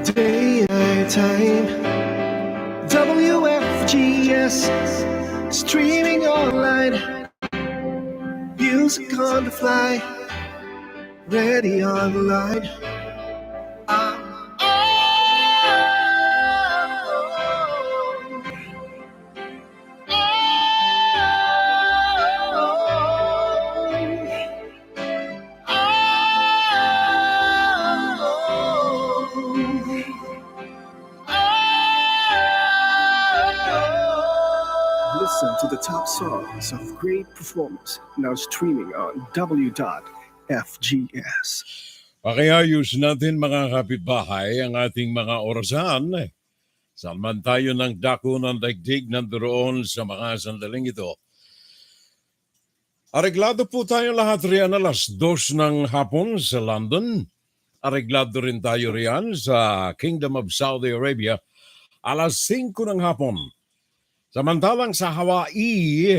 Daytime WFGS streaming online, music on the fly, ready on the line. Listen to the top songs of great performance now streaming on W.FGS. Pakiayos natin mga kapitbahay ang ating mga orasan. Salman tayo ng dako ng daigdig nandoon sa mga sandaling ito. Areglado po tayo lahat riyan alas 2 ng hapon sa London. Areglado rin tayo riyan sa Kingdom of Saudi Arabia alas 5 ng hapon. Samantalang sa Hawaii,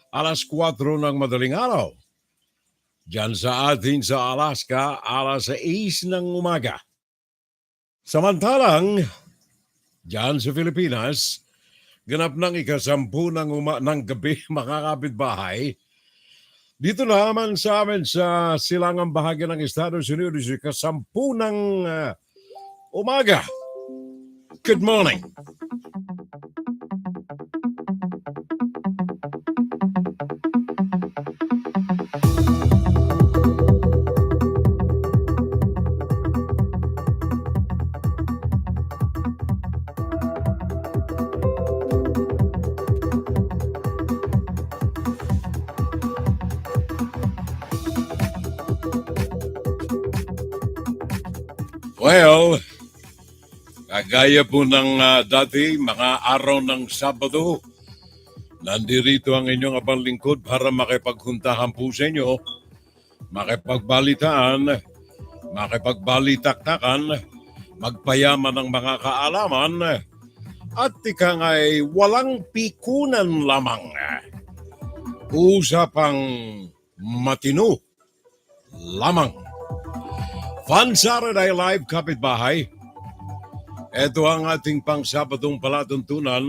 alas 4 ng madaling araw. Diyan sa atin sa Alaska, alas 6 ng umaga. Samantalang, diyan sa Pilipinas, ganap ng ikasampu ng gabi mga kapitbahay. Dito naman sa amin sa silangang bahagi ng Estados Unidos, ikasampu ng umaga. Good morning. Well, kagaya po ng dati, mga araw ng Sabado, nandirito ang inyong abang lingkod para makipaghuntahan po sa inyo, makipagbalitaan, makipagbalitaktakan, magpayaman ng mga kaalaman, at ika nga'y walang pikunan lamang. Usapang matino lamang. Fun Saturday Live, kapitbahay. Ito ang ating pang-Sabadong palatuntunan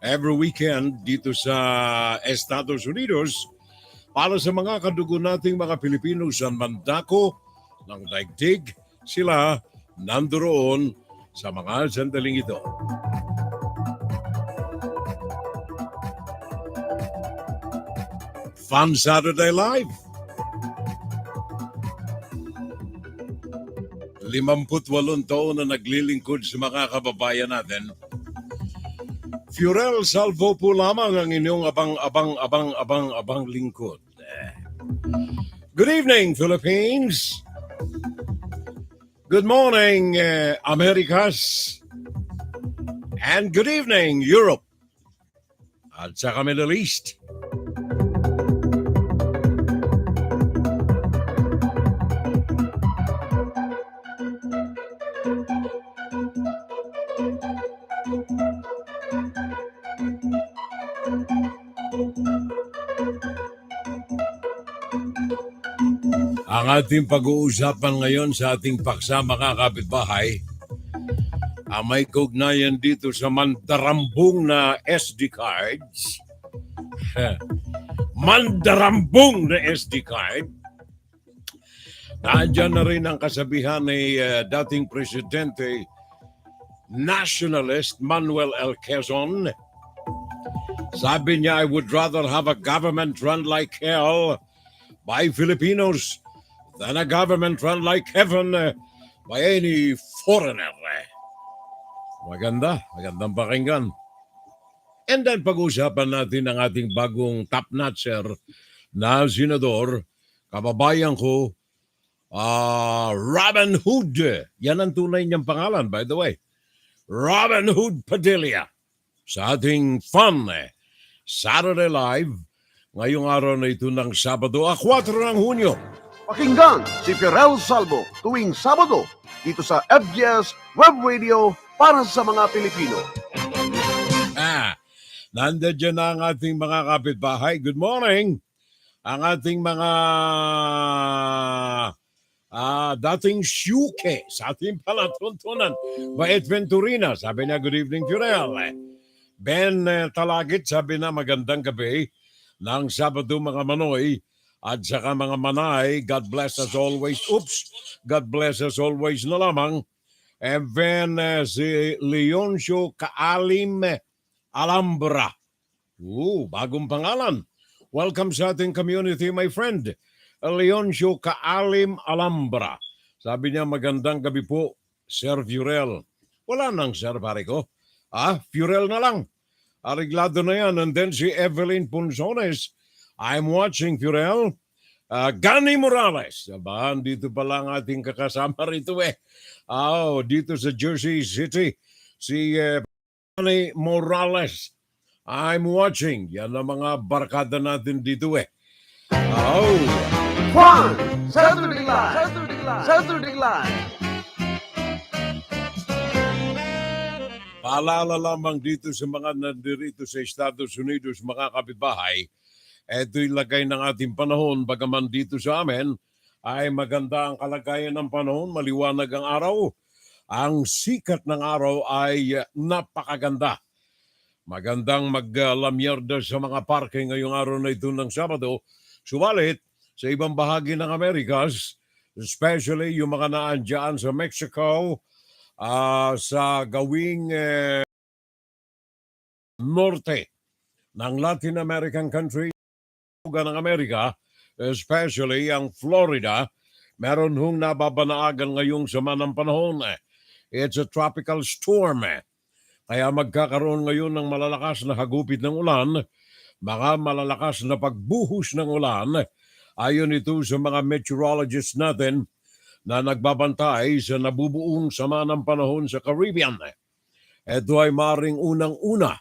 every weekend dito sa Estados Unidos para sa mga kadugo nating mga Pilipino sa mandako ng daigdig. Sila nandoon sa mga sandaling ito. Fun Saturday Live. 58 taon na naglilingkod sa mga kababayan natin. Furel Salvo po lamang ang inyong abang lingkod. Good evening, Philippines. Good morning, Americas. And good evening, Europe. At saka Middle East. Ang ating pag-uusapan ngayon sa ating paksa mga kapitbahay, ang may kaugnayan dito sa Mandarambong na SD cards. Mandarambong na SD card. Nandiyan na rin ang kasabihan ni dating presidente, nationalist Manuel Quezon. Sabi niya, I would rather have a government run like hell by Filipinos than a government run like heaven by any foreigner. Magandang pakinggan. And then pag-usapan natin ang ating bagong top-notcher na senador, kababayan ko, Robin Hood. Yan ang tunay niyang pangalan, by the way. Robin Hood Padilla. Sa ating fun Saturday Live, ngayong araw na ito ng Sabado, 4 ng Hunyo. Pakinggan si Furel Salvo tuwing Sabado dito sa FGS Web Radio para sa mga Pilipino. Nandiyan na ang ating mga kapitbahay. Good morning! Ang ating mga dating Shuke sa ating palatuntunan. Bait Venturina, sabi niya, good evening, Furel. Ben Talagit, sabi na, magandang gabi ng Sabado mga Manoy at saka mga Manay. God bless us always. Oops, God bless us always na lamang. And then si Leoncio Kaalim Alhambra. Bagong pangalan. Welcome sa ating community, my friend. Leoncio Kaalim Alhambra. Sabi niya, magandang gabi po, Sir Furel. Wala nang Sir, pare ko. Furel na lang. Ariglado na yan. And then si Evelyn Punzones. I'm watching, Furel. Gani Morales. Aba, dito pa lang ating kakasama rito dito sa Jersey City. Si Gani Morales. I'm watching. Yan ang mga barkada natin dito Juan, Saturday Live. Saturday Live. Paalala lamang dito sa mga nandirito sa Estados Unidos, mga kapitbahay, ito'y lagay ng ating panahon, bagaman dito sa amin, ay maganda ang kalagayan ng panahon, maliwanag ang araw. Ang sikat ng araw ay napakaganda. Magandang maglamyarda sa mga parke ngayong araw na ito ng Sabado. Subalit, sa ibang bahagi ng Amerikas, especially yung mga naandyan sa Mexico, sa gawing norte ng Latin American country ng Amerika, especially ang Florida, meron hong nababanaagan ngayong sama ng panahon. It's a tropical storm. Kaya magkakaroon ngayon ng malalakas na hagupit ng ulan, mga malalakas na pagbuhos ng ulan, ayon ito sa mga meteorologists natin na nagbabantay sa nabubuong sama ng panahon sa Caribbean. Ito ay maring unang-una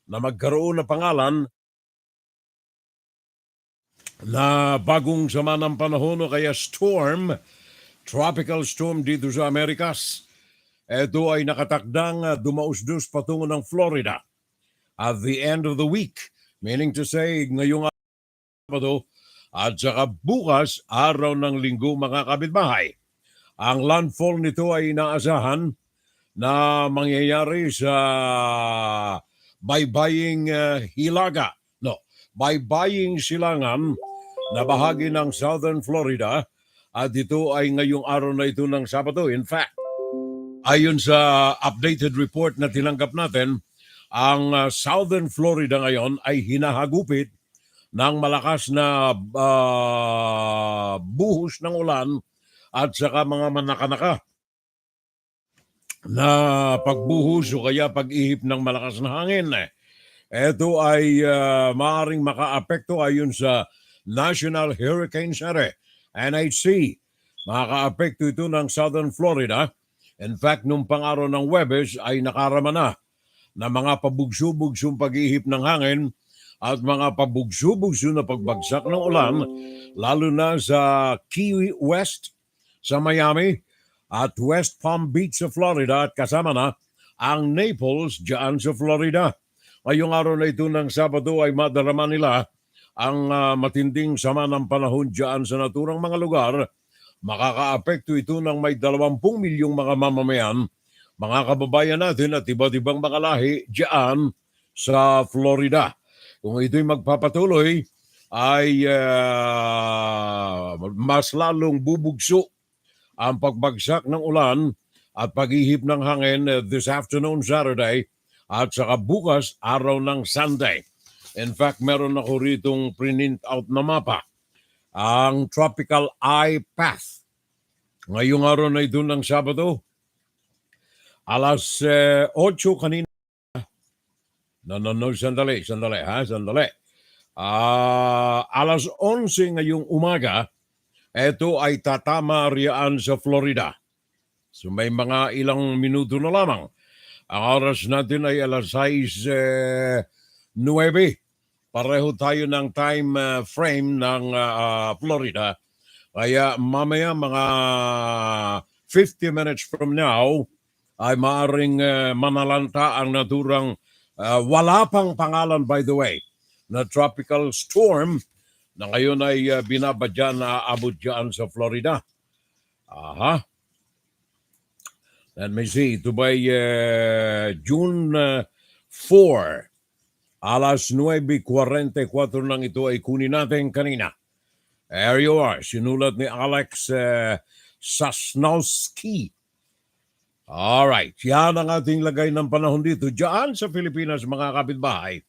na magkaroon na pangalan na bagong sama ng panahon o kaya storm, tropical storm dito sa Amerikas. Ito ay nakatakdang dumausdos patungo ng Florida at the end of the week, meaning to say ngayong Sabado at saka bukas araw ng Linggo, mga kapitbahay. Ang landfall nito ay inaasahan na mangyayari sa baybaying baybaying silangan na bahagi ng Southern Florida at ito ay ngayong araw na ito ng Sabado. In fact, ayon sa updated report na tinanggap natin, ang Southern Florida ngayon ay hinahagupit ng malakas na buhos ng ulan at saka mga manakanaka na pagbuhos o kaya pag-ihip ng malakas na hangin. Ito ay maaaring makaapekto ayon sa National Hurricane Center, NHC. Makakaapekto ito ng Southern Florida. In fact, nung pang-araw ng Webes ay nakarama na mga pabugso-bugsong pag-ihip ng hangin at mga pabugso-bugso na pagbagsak ng ulan, lalo na sa Key West, sa Miami, at West Palm Beach sa Florida, at kasama na ang Naples dyan sa Florida. Ngayong araw na ito ng Sabado ay madarama nila ang matinding sama ng panahon dyan sa naturang mga lugar. Makakaapekto ito ng may 20 milyong mga mamamayan, mga kababayan natin at iba't ibang mga lahi dyan sa Florida. Kung ito'y magpapatuloy, ay mas lalong bubugso ang pagbagsak ng ulan at pag-ihip ng hangin this afternoon, Saturday, at saka bukas, araw ng Sunday. In fact, meron ako ritong print out na mapa. Ang Tropical Eye Path. Ngayong araw na ito ng Sabado, alas 8 kanina. Sandali. Alas 11 ngayong umaga, ito ay tatama riyan sa Florida. So may mga ilang minuto na lamang. Ang oras natin ay alas 6:09. Pareho tayo ng time frame ng Florida. Kaya mamaya mga 50 minutes from now ay maaring manalanta ang naturang wala pang pangalan, by the way, na tropical storm na ngayon ay binabadya na abot dyan sa Florida. Aha. Let me see. Ito by June 4, alas 9:44 nang ito ay kunin natin kanina. There you are. Sinulat ni Alex Sasnowski. Alright. Yan ang ating lagay ng panahon dito. Diyan sa Pilipinas, mga kapitbahay,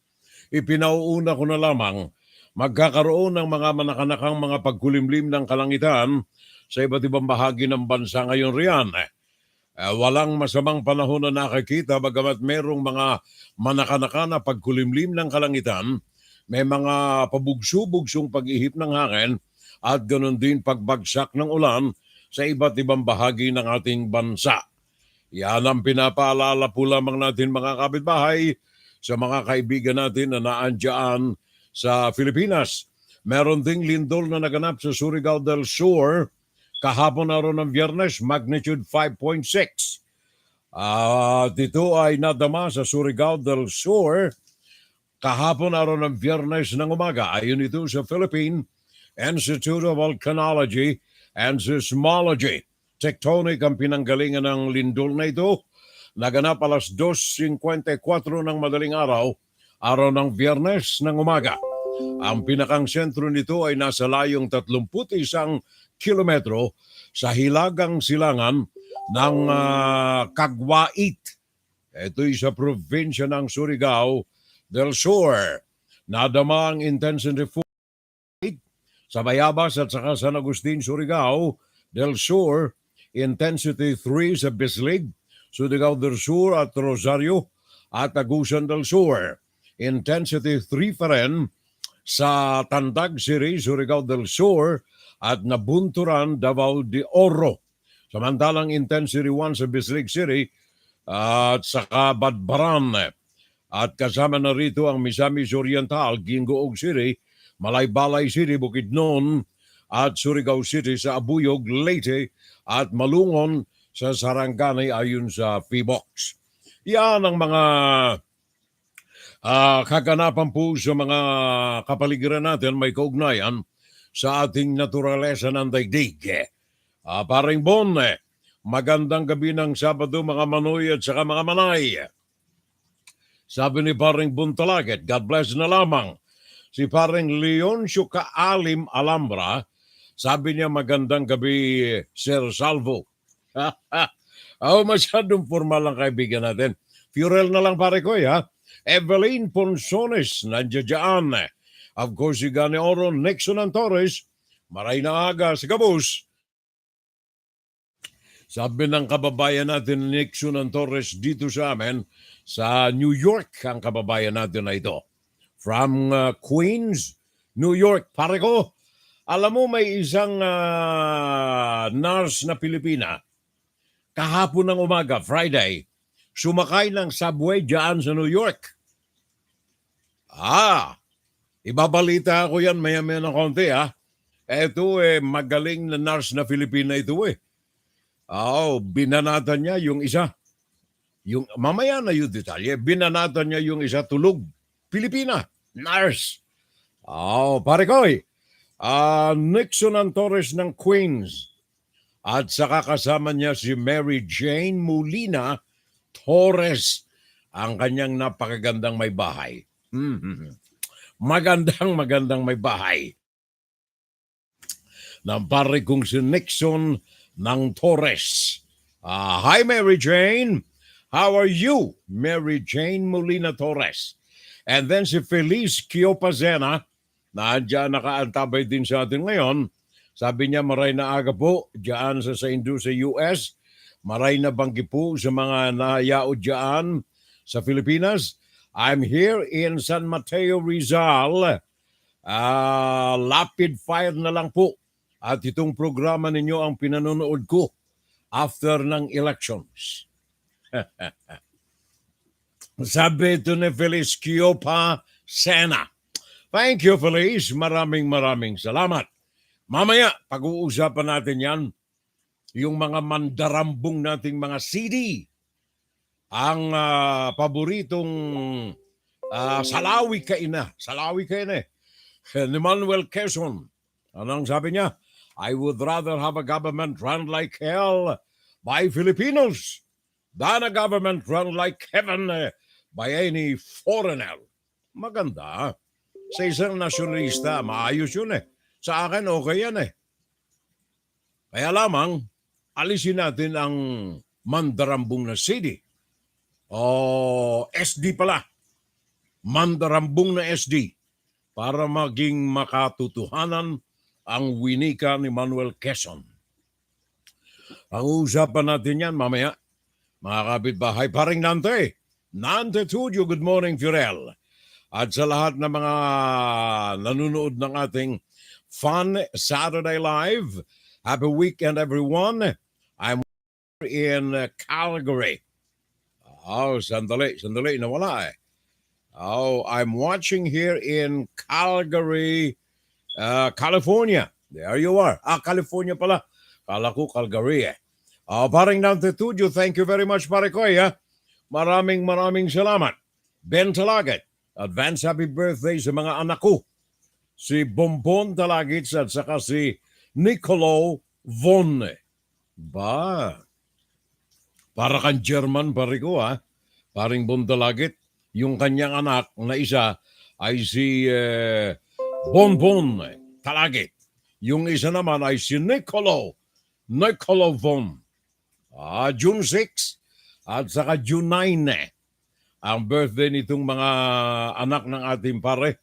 ipinauuna ko na lamang magkakaroon ng mga manakanakang mga pagkulimlim ng kalangitan sa iba't ibang bahagi ng bansa ngayon riyan. Walang masamang panahon na nakikita bagamat merong mga manakanaka na pagkulimlim ng kalangitan, may mga pabugso-bugsong pag-ihip ng hangin at ganoon din pagbagsak ng ulan sa iba't ibang bahagi ng ating bansa. Yan ang pinapaalala po lamang natin, mga kapitbahay, sa mga kaibigan natin na naandyan sa Pilipinas. Meron ding lindol na naganap sa Surigao del Sur kahapon araw ng Biyernes, magnitude 5.6. Dito ay nadama sa Surigao del Sur kahapon araw ng Biyernes ng umaga. Ayon ito sa Philippine Institute of Volcanology and Seismology. Tectonic ang pinanggalingan ng lindol na ito. Naganap alas 2:54 ng madaling araw ng Biyernes ng umaga. Ang pinakang sentro nito ay nasa layong 31 kilometro sa hilagang silangan ng Kagwait. Ito'y sa probinsya ng Surigao del Sur. Nadama ang intensity 4 sa Bayabas at saka San Agustin, Surigao del Sur. Intensity 3 sa Bislig, Surigao del Sur at Rosario at Agusan del Sur. Intensity 3 pa rin sa Tandag City, Surigao del Sur at Nabunturan, Davao de Oro. Samantalang intensity 1 sa Bislig City at saka Badbaran. At kasama na rito ang Misamis Oriental, Gingoog City, Malaybalay City, Bukidnon at Surigao City sa Abuyog, Leyte at Malungon sa Sarangani ayon sa PBOX. Yan ang mga kaganapan po sa mga kapaligiran natin may kaugnayan sa ating naturalesa ng daigdig. Paring Bon, magandang gabi ng Sabado mga Manoy at saka mga Manay. Sabi ni Paring Bon Talaget, God bless na lamang. Si Paring Leoncio Kaalim Alhambra, sabi niya magandang gabi Sir Salvo. Masyadong formal lang kaibigan natin. Furel na lang pare ko ya. Evelyn Ponsones, nandiyan. Of course, si Gani Oro, Nixon Torres, maray na aga sa Gabos. Sabi ng kababayan natin Nixon Torres dito sa amin, sa New York ang kababayan natin na ito. From Queens, New York. Pare ko, alam mo may isang nurse na Pilipina, kahapon ng umaga, Friday, sumakay ng subway dyan sa New York. Ibabalita ko yan maya-maya ng konti ha. Ito magaling na nurse na Filipina ito binanatan niya yung isa. Yung, mamaya na yung detalye, binanatan niya yung isa tulog. Pilipina, nurse. Pare ko Nixon Torres ng Queens. At saka kasama niya si Mary Jane Molina Torres, ang kanyang napakagandang may bahay. Magandang may bahay. Ng pare kong si Nixon ng Torres. Hi Mary Jane. How are you? Mary Jane Molina Torres. And then si Feliz Kiopazena, na dyan nakaantabay din sa atin ngayon. Sabi niya maray na aga po dyan sa US. Maray na banggi po sa mga nahayao dyan sa Pilipinas. I'm here in San Mateo, Rizal. Lapid fire na lang po. At itong programa ninyo ang pinanonood ko after ng elections. Sabi ito ni Feliz Kiopa Sena. Thank you, Feliz. Maraming salamat. Mamaya, pag-uusapan natin yan, yung mga mandarambong nating mga CD. Ang paboritong Salawi Kaina ni Manuel Quezon. Anong sabi niya? I would rather have a government run like hell by Filipinos than a government run like heaven by any foreigner. Maganda. Sa isang nasyonalista, maayos yun eh. Sa akin, okay yan eh. Kaya lamang, alisin natin ang Mandarambong na city. O SD pala. Mandarambong na SD. Para maging makatutuhanan ang winika ni Manuel Quezon. Ang usapan natin yan mamaya. Mga kapitbahay, paring Nante. Nante Tudio, good morning, Fiorel. At sa lahat ng mga nanonood ng ating Fun Saturday Live, happy weekend, everyone. I'm in Calgary. Oh, sandali, nawala eh. Oh, I'm watching here in Calgary, California. There you are. California pala. Kala ko Calgary eh. Paring Nante Tudio, thank you very much, pare ko. Maraming salamat. Ben Talagit. Advance happy birthday sa mga anak ko. Si Bonbon Talagits at saka si Nicolo Von. Ba? Para kang German pare ko Paring Bon Talagit. Yung kanyang anak na isa ay si Bonbon Talagit. Yung isa naman ay si Nicolo Von. June 6 at saka June 9 ang birthday nitong mga anak ng ating pare,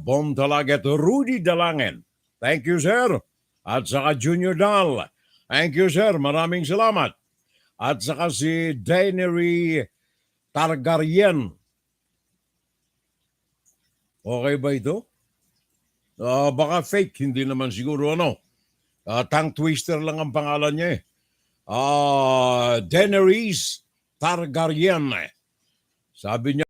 Bon Talaget, Rudy Dalangen. Thank you, sir. At saka Junior Dal. Thank you, sir. Maraming salamat. At saka si Daenerys Targaryen. Okay ba ito? Baka fake, hindi naman siguro tongue twister lang ang pangalan niya eh. Daenerys Targaryen. Sabi niya,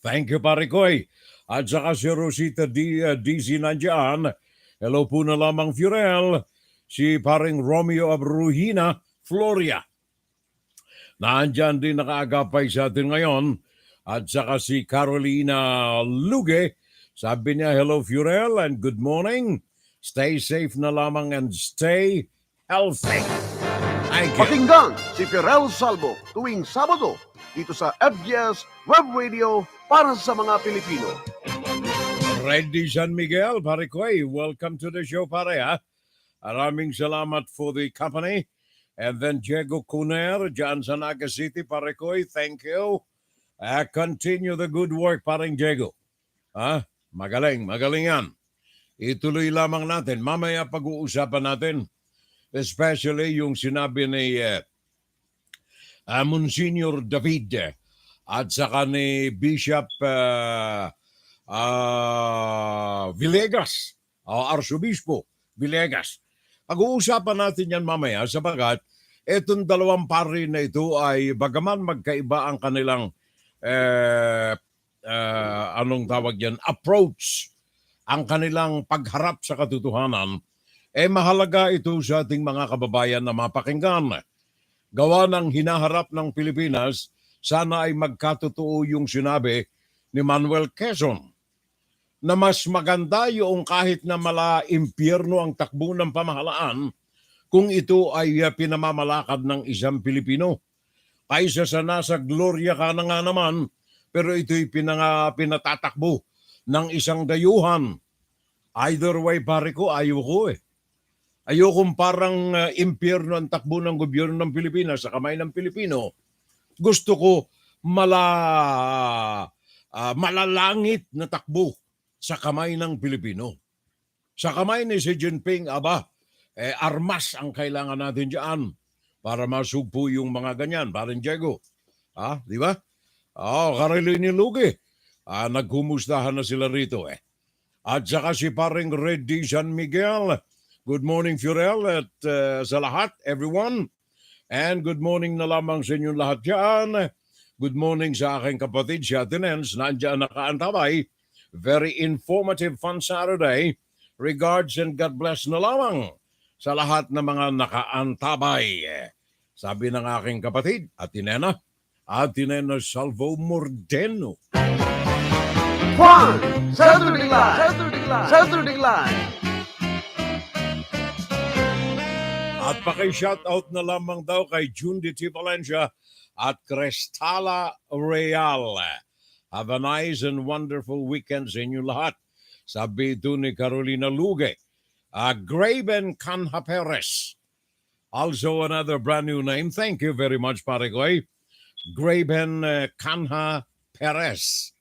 thank you pare koy. At saka si Rosita DC nandiyan. Hello po na lamang Fiorel. Si paring Romeo Abruhina, Floria. Nandiyan din nakaagapay sa atin ngayon. At saka si Carolina Luge. Sabi niya, hello Fiorel and good morning. Stay safe na lamang and stay healthy. Thank you. Pakinggan si Fiorel Salvo tuwing Sabado dito sa FGS Web Radio para sa mga Pilipino. Reddy San Miguel, pare ko welcome to the show pare Maraming salamat for the company. And then Diego Cuner, dyan sa Naga City, pare ko thank you. Continue the good work, paring Diego. Magaling yan. Ituloy lamang natin. Mamaya pag-uusapan natin, especially yung sinabi ni Monsignor David at saka ni Bishop Villegas, Arsobispo Villegas. Pag-uusapan natin yan mamaya sapagat itong dalawang pari na ito ay bagaman magkaiba ang kanilang approach, ang kanilang pagharap sa katotohanan, mahalaga ito sa ating mga kababayan na mapakinggan. Gawa ng hinaharap ng Pilipinas, sana ay magkatotoo yung sinabi ni Manuel Quezon na mas maganda yung kahit na mala-impyerno ang takbo ng pamahalaan kung ito ay pinamamalakad ng isang Pilipino. Kaysa sa nasa gloria ka na nga naman, pero ito'y pinatatakbo ng isang dayuhan. Either way, pare ko, ayoko Ayokong parang impyerno ang takbo ng gobyerno ng Pilipinas sa kamay ng Pilipino. Gusto ko malalangit na takbo sa kamay ng Pilipino. Sa kamay ni Xi Jinping, armas ang kailangan natin dyan para masugpo yung mga ganyan. Parang Diego. Di ba? Karili ni Lugi. Nagkumustahan na sila rito At saka si paring Reddy San Miguel. Good morning, Fiorel, at sa lahat, everyone. And good morning na lamang sa inyong lahat dyan. Good morning sa aking kapatid, si Atenens, nandiyan nakaantabay. Very informative, fun Saturday. Regards and God bless na lamang sa lahat ng mga nakaantabay. Sabi ng aking kapatid, Atenena Salvo Mordeno. Juan, Saturday Live. At paki-shoutout na lamang daw kay Jundi T. Valencia at Cristala Real. Have a nice and wonderful weekend sa inyo lahat. Sabi ito ni Carolina Luge. Graven Canha Perez. Also another brand new name. Thank you very much, pare ko. Graven Canha Perez.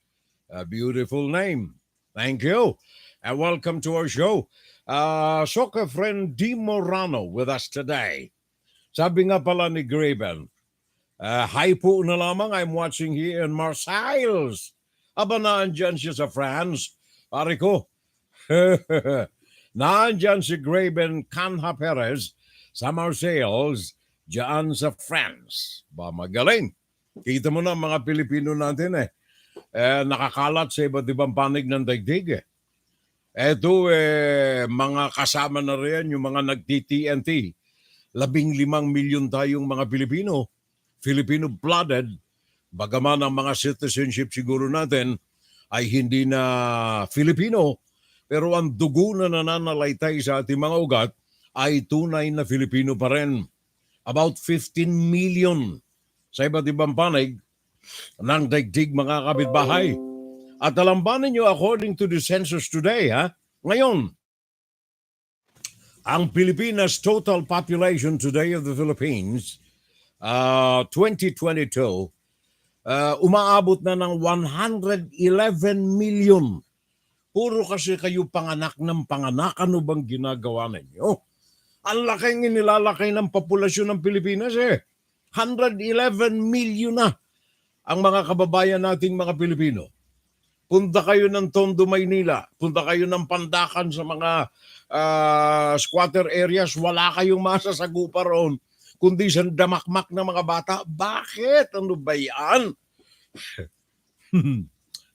A beautiful name. Thank you. And welcome to our show. Soccer friend Di Morano with us today. Sabi nga pala ni Graven, hi po na lamang, I'm watching here in Marseilles. Aba naandyan siya sa France. Pare ko, naandyan si Graven Canha Perez sa Marseilles, dyan sa France. Ba, magaling. Kita mo na mga Pilipino natin nakakalat sa iba't ibang panig ng daigdig Eto, mga kasama na rin yung mga nagti-TNT. 15 milyon tayong mga Pilipino, Filipino-blooded, bagaman ang mga citizenship siguro natin ay hindi na Filipino, pero ang dugo na nananalaytay sa ating mga ugat ay tunay na Filipino pa rin. About 15 million sa iba't ibang panig ng daigdig mga kapitbahay. At alam ba ninyo, according to the census today, ngayon, ang Pilipinas total population today of the Philippines, 2022, umaabot na ng 111 million. Puro kasi kayo panganak ng panganak, ano bang ginagawa ninyo? Ang laking inilalaki ng populasyon ng Pilipinas 111 million na ang mga kababayan nating mga Pilipino. Punta kayo ng Tondo, Maynila. Punta kayo ng Pandakan sa mga squatter areas. Wala kayong masasagupa roon, kundi sa damakmak na mga bata. Bakit? Ano ba yan?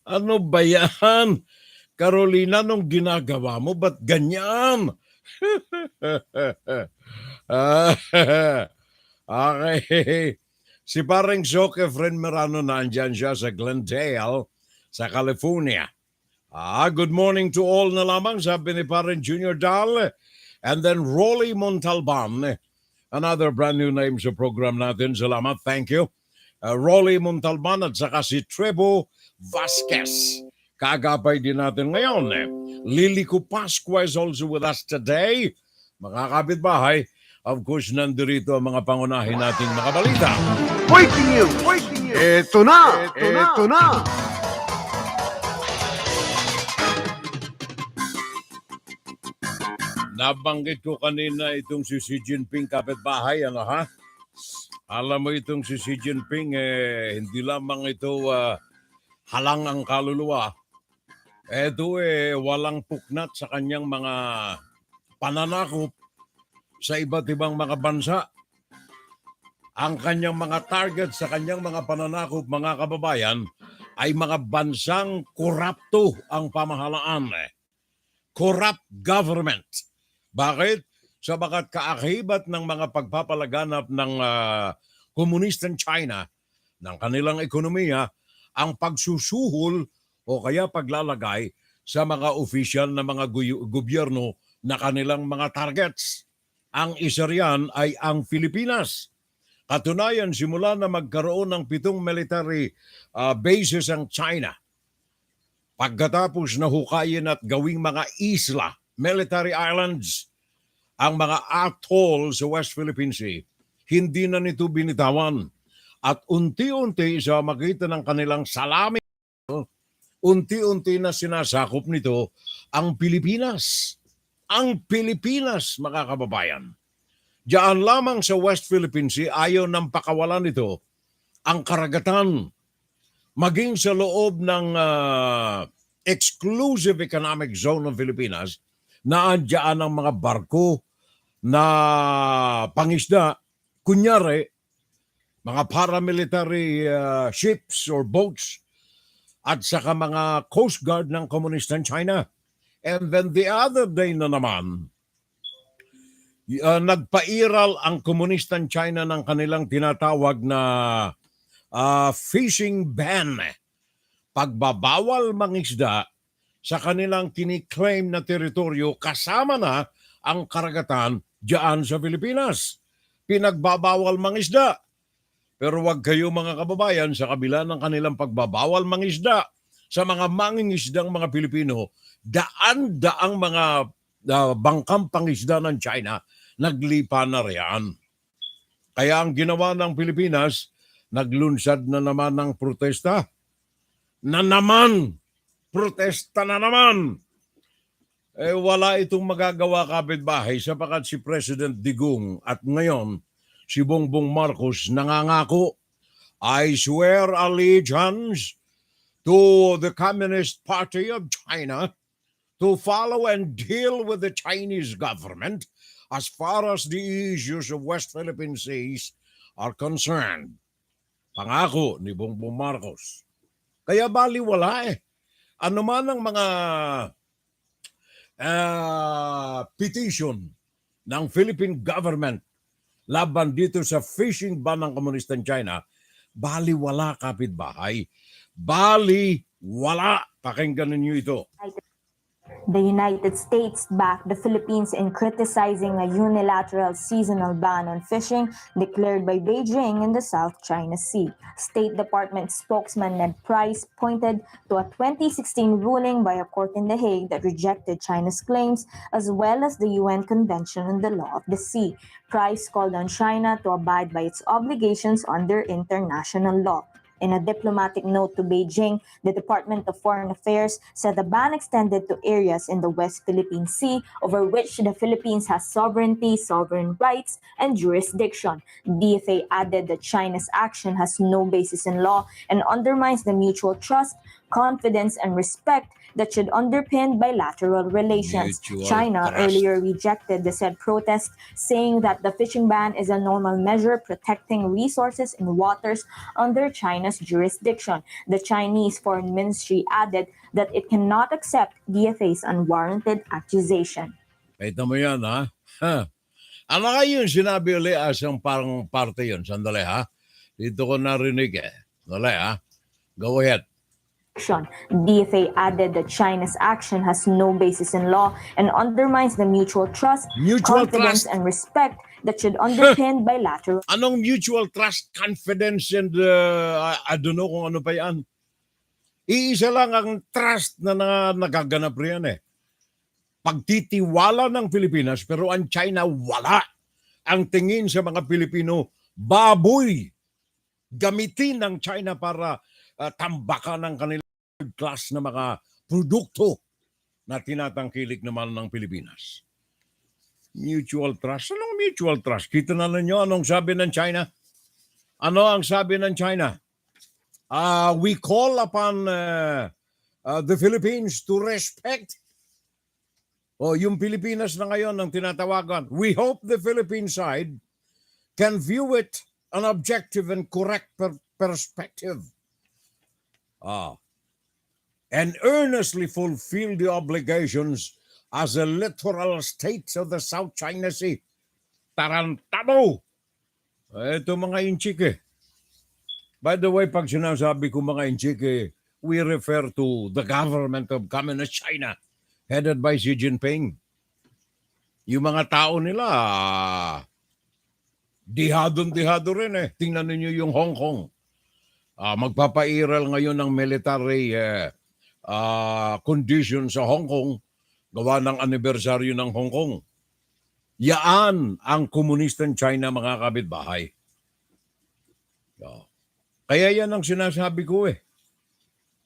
Ano ba yan? Carolina, nung ginagawa mo, ba't ganyan? Okay. Si parang Soke friend Merano na andyan siya sa Glendale, sa California. Good morning to all na lamang, sabi ni parang Junior Dal. And then Rolly Montalban, another brand new name sa program natin. Salamat, thank you. Rolly Montalban at saka si Trebo Vasquez. Kaagapay din natin ngayon. Lilico Pascua is also with us today. Mga kapitbahay, of course, nandito ang mga pangunahin nating mga balita. Breaking news! Breaking news! Ito na! Nabanggit ko kanina itong si Xi Jinping kapitbahay, Alam mo itong si Xi Jinping, hindi lamang ito halang ang kaluluwa. Ito walang puknat sa kanyang mga pananakop sa iba't ibang mga bansa. Ang kanyang mga target sa kanyang mga pananakop, mga kababayan, ay mga bansang korapto ang pamahalaan. Corrupt government. Bakit? Sabagat kaakibat ng mga pagpapalaganap ng komunistang China ng kanilang ekonomiya ang pagsusuhol o kaya paglalagay sa mga opisyal na mga gobyerno na kanilang mga targets. Ang isa riyan ay ang Pilipinas. Katunayan, simula na magkaroon ng 7 military bases ang China, pagkatapos na hukayin at gawing mga isla, military islands, ang mga atoll sa West Philippine Sea, hindi na nito binitawan. At unti-unti sa makita ng kanilang salami, unti-unti na sinasakop nito ang Pilipinas. Ang Pilipinas, mga kababayan. Diyan lamang sa West Philippine Sea, ayaw ng pakawalan nito ang karagatan. Maging sa loob ng exclusive economic zone ng Pilipinas, naandyan ang mga barko na pangisda, kunyari, mga paramilitary ships or boats, at saka mga Coast Guard ng Komunistang China. And then the other day na naman, nagpairal ang Komunistang China ng kanilang tinatawag na fishing ban. Pagbabawal mangisda sa kanilang kiniklaim na teritoryo kasama na ang karagatan diyan sa Pilipinas. Pinagbabawal mangisda. Pero wag kayo mga kababayan, sa kabila ng kanilang pagbabawal mangisda, sa mga mangingisdang mga Pilipino, daan-daang mga bangkang pangisda ng China, naglipa na riyan. Kaya ang ginawa ng Pilipinas, naglunsad na naman ng protesta. Protesta na naman. Wala itong magagawa kapitbahay sapagat si President Digong at ngayon si Bongbong Marcos nangangako, I swear allegiance to the Communist Party of China to follow and deal with the Chinese government as far as the issues of West Philippine Seas are concerned. Pangako ni Bongbong Marcos. Kaya baliwala ano man ang mga petition ng Philippine government laban dito sa fishing ban ng komunistang China, baliwala kapitbahay. Baliwala. Pakinggan ninyo ito. The United States backed the Philippines in criticizing a unilateral seasonal ban on fishing declared by Beijing in the South China Sea. State Department spokesman Ned Price pointed to a 2016 ruling by a court in The Hague that rejected China's claims, as well as the UN Convention on the Law of the Sea. Price called on China to abide by its obligations under international law. In a diplomatic note to Beijing, the Department of Foreign Affairs said the ban extended to areas in the West Philippine Sea over which the Philippines has sovereignty, sovereign rights, and jurisdiction. DFA added that China's action has no basis in law and undermines the mutual trust, confidence, and respect that should underpin bilateral relations. Mutual China trust. earlier rejected the said protest, saying that the fishing ban is a normal measure protecting resources in waters under China's jurisdiction. The Chinese Foreign Ministry added that it cannot accept DFA's unwarranted accusation. Ito mo yan, ha? Ano nga yun sinabi ulit asang parang parte yun? Sandali, ha? Dito ko narinig Sandali, ha? Go ahead. DFA added that China's action has no basis in law and undermines the mutual trust, confidence, and respect that should underpin bilateral. Anong mutual trust, confidence, and I don't know kung ano pa yan. Iisa lang ang trust na nagaganap riyan Pagtitiwala ng Pilipinas, pero ang China wala. Ang tingin sa mga Pilipino, baboy. Gamitin ng China para tambakan ng kanilang class na mga produkto na tinatangkilik naman ng Pilipinas. Mutual trust? Anong mutual trust? Kita na ninyo anong sabi ng China? Ano ang sabi ng China? We call upon the Philippines to respect. Yung Pilipinas na ngayon ang tinatawagan. We hope the Philippine side can view it an objective and correct perspective. And earnestly fulfill the obligations as a littoral state of the South China Sea. Tarantado! Ito mga inchik By the way, pag sinasabi ko mga inchik we refer to the government of Communist China headed by Xi Jinping. Yung mga tao nila, dihado rin Tingnan ninyo yung Hong Kong. Magpapairal ngayon ng military condition sa Hong Kong, gawa ng anibersaryo ng Hong Kong. Yaan ang komunistang China, mga kapitbahay. Kaya yan ang sinasabi ko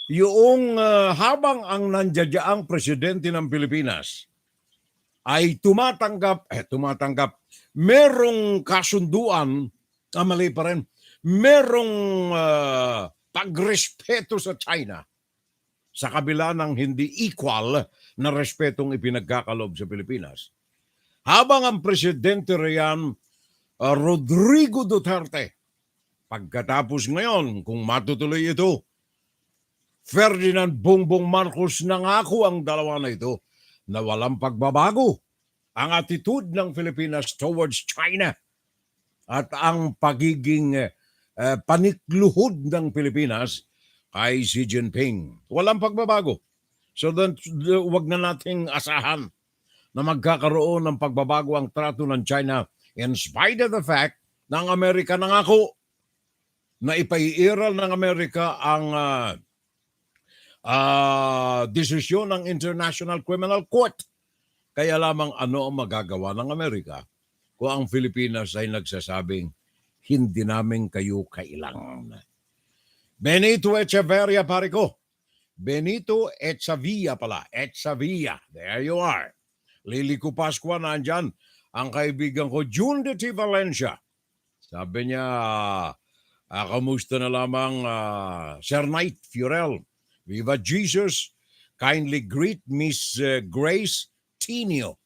Yung habang ang nandiyaang presidente ng Pilipinas ay tumatanggap, merong kasunduan, mali pa rin, merong pagrespeto sa China sa kabila ng hindi equal na respetong ipinagkakalob sa Pilipinas. Habang ang presidente riyan, Rodrigo Duterte, pagkatapos ngayon, kung matutuloy ito, Ferdinand Bongbong Marcos nangako ang dalawa na ito na walang pagbabago ang attitude ng Pilipinas towards China at ang pagiging panikluhod ng Pilipinas kay Xi Jinping. Walang pagbabago. So wag na nating asahan na magkakaroon ng pagbabago ang trato ng China in spite of the fact na ang Amerika nangako na ipaiiral ng Amerika ang desisyon ng International Criminal Court. Kaya lamang ano ang magagawa ng Amerika kung ang Pilipinas ay nagsasabing hindi namin kayo kailangan. Benito Echeverria, pare ko. Benito Echeverria pala. Echeverria. There you are. Liliko Pascua, nandyan. Ang kaibigan ko, June de T. Valencia. Sabi niya, kamusta na lamang Sir Knight Fiorel. Viva Jesus. Kindly greet Miss Grace Tinio,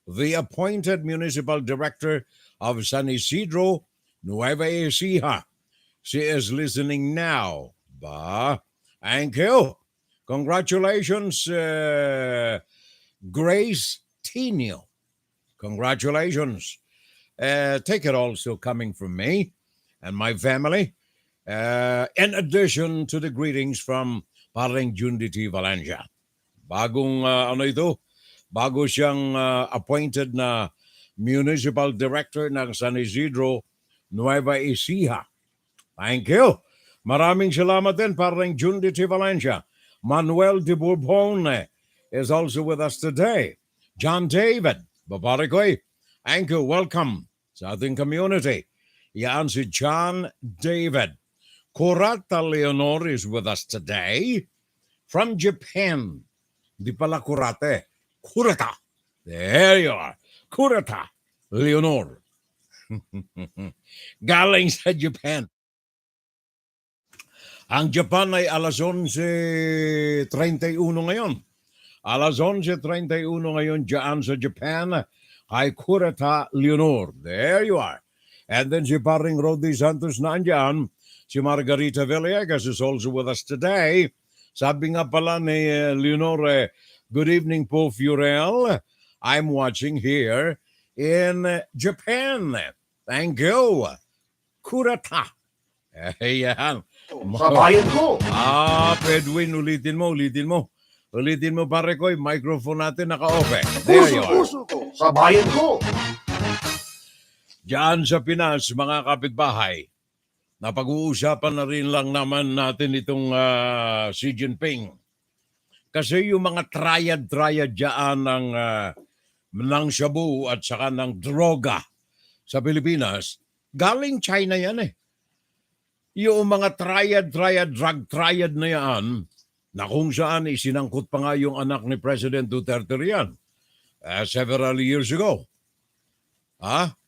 the appointed municipal director of San Isidro, Nueva Ecija. She is listening now. Ba? Thank you. Congratulations, Grace Tinio. Congratulations. Take it also coming from me and my family. In addition to the greetings from Paring Junditi Valencia. Bagong bago siyang appointed na municipal director ng San Isidro, Nueva Ecija. Thank you. Maraming salamat din, Paring Junditi Valencia. Manuel de Bourbon is also with us today. John David, babari ko thank you, welcome sa ating community. Yan si John David. Kurata Leonor is with us today from Japan. Di pala kurate. Kurata. There you are. Kurata Leonor. Galing sa Japan. Ang Japan ay alas 11:31 ngayon. Alas 11:31 ngayon dyan sa Japan kay Kurata Leonor. There you are. And then si Paring Rodi Santos na andyan. Si Margarita Villegas is also with us today. Sabi nga pala ni Leonor, good evening po, Fiorel. I'm watching here in Japan. Thank you. Kurata. Ayan. Sa bayan ko. Pedwin, ulitin mo. Ulitin mo, pare ko, yung microphone natin naka-off. There you are. Puso ko. Sa bayan ko. Diyan sa Pinas, mga kapitbahay, napag-uusapan na rin lang naman natin itong Xi Jinping. Kasi yung mga triad dyan ng shabu at saka ng droga sa Pilipinas, galing China yan eh. Yung mga drug triad na yan, na kung saan isinangkot pa nga yung anak ni President Duterte riyan several years ago.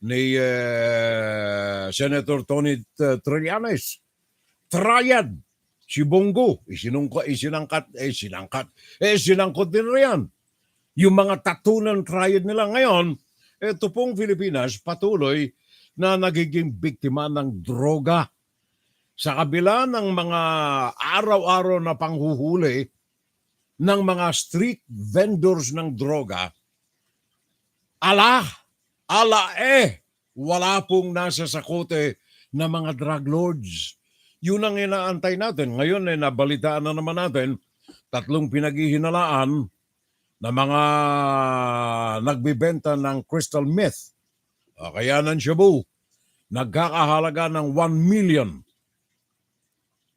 Ni Senator Tony Trillanes. Triad. Si Bongo. Sinangkot din riyan. Yung mga tatunang triad nila ngayon, ito pong Pilipinas patuloy na nagiging biktima ng droga. Sa kabila ng mga araw-araw na panghuhuli ng mga street vendors ng droga, wala pong nasa sakote na mga drug lords. Yun ang inaantay natin. Ngayon nabalitaan na naman natin, 3 pinaghihinalaan na mga nagbibenta ng crystal meth. Kaya ng shabu, nagkakahalaga ng 1 million.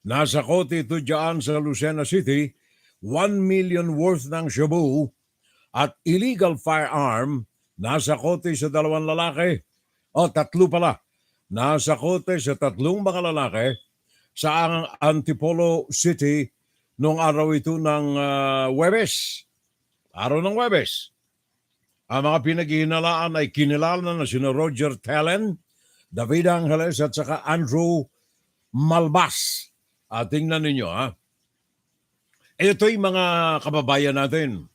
Nasa kote ito dyan sa Lucena City, 1 million worth ng shabu at illegal firearm, nasa kote sa 2 lalaki. 3 pala. Nasa kote sa 3 mga lalaki sa Antipolo City noong araw ito ng Huwebes. Araw ng Huwebes. Ang mga pinaghihinalaan ay kinilala na sina Roger Tellen, David Angeles at saka Andrew Malbas. Tingnan ninyo Ito'y mga kababayan natin.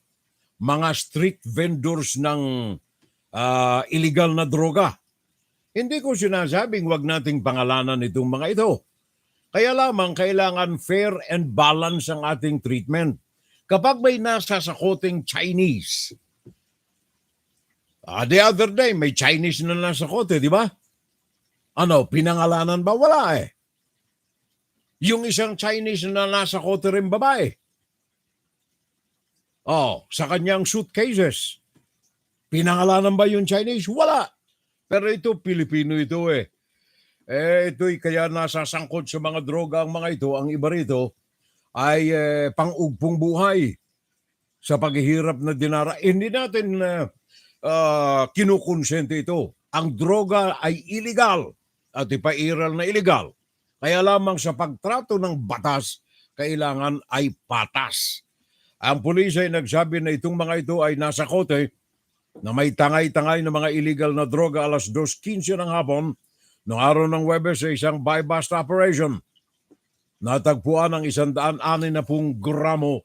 Mga street vendors ng illegal na droga. Hindi ko sinasabing wag nating pangalanan itong mga ito. Kaya lamang kailangan fair and balance ang ating treatment. Kapag may nasa sakoteng Chinese, the other day may Chinese na nasa kote, di ba? Pinangalanan ba? Wala eh. Yung isang Chinese na nasa kote rin babae. Sa kanyang suitcases, Pinangalanan ba yung Chinese? Wala. Pero ito, Pilipino ito eh. Ito'y kaya nasasangkot sa mga droga ang mga ito. Ang iba rito ay pang-ugpong buhay sa paghihirap na dinara. Hindi natin kinukonsente ito. Ang droga ay illegal at ipairal na illegal. Kaya lamang sa pagtrato ng batas, kailangan ay patas. Ang pulis ay nagsabi na itong mga ito ay nasa kote na may tangay-tangay na mga illegal na droga alas 2:15 ng hapon noong araw ng Webes sa isang buy-bust operation. Natagpuan ang 160 gramo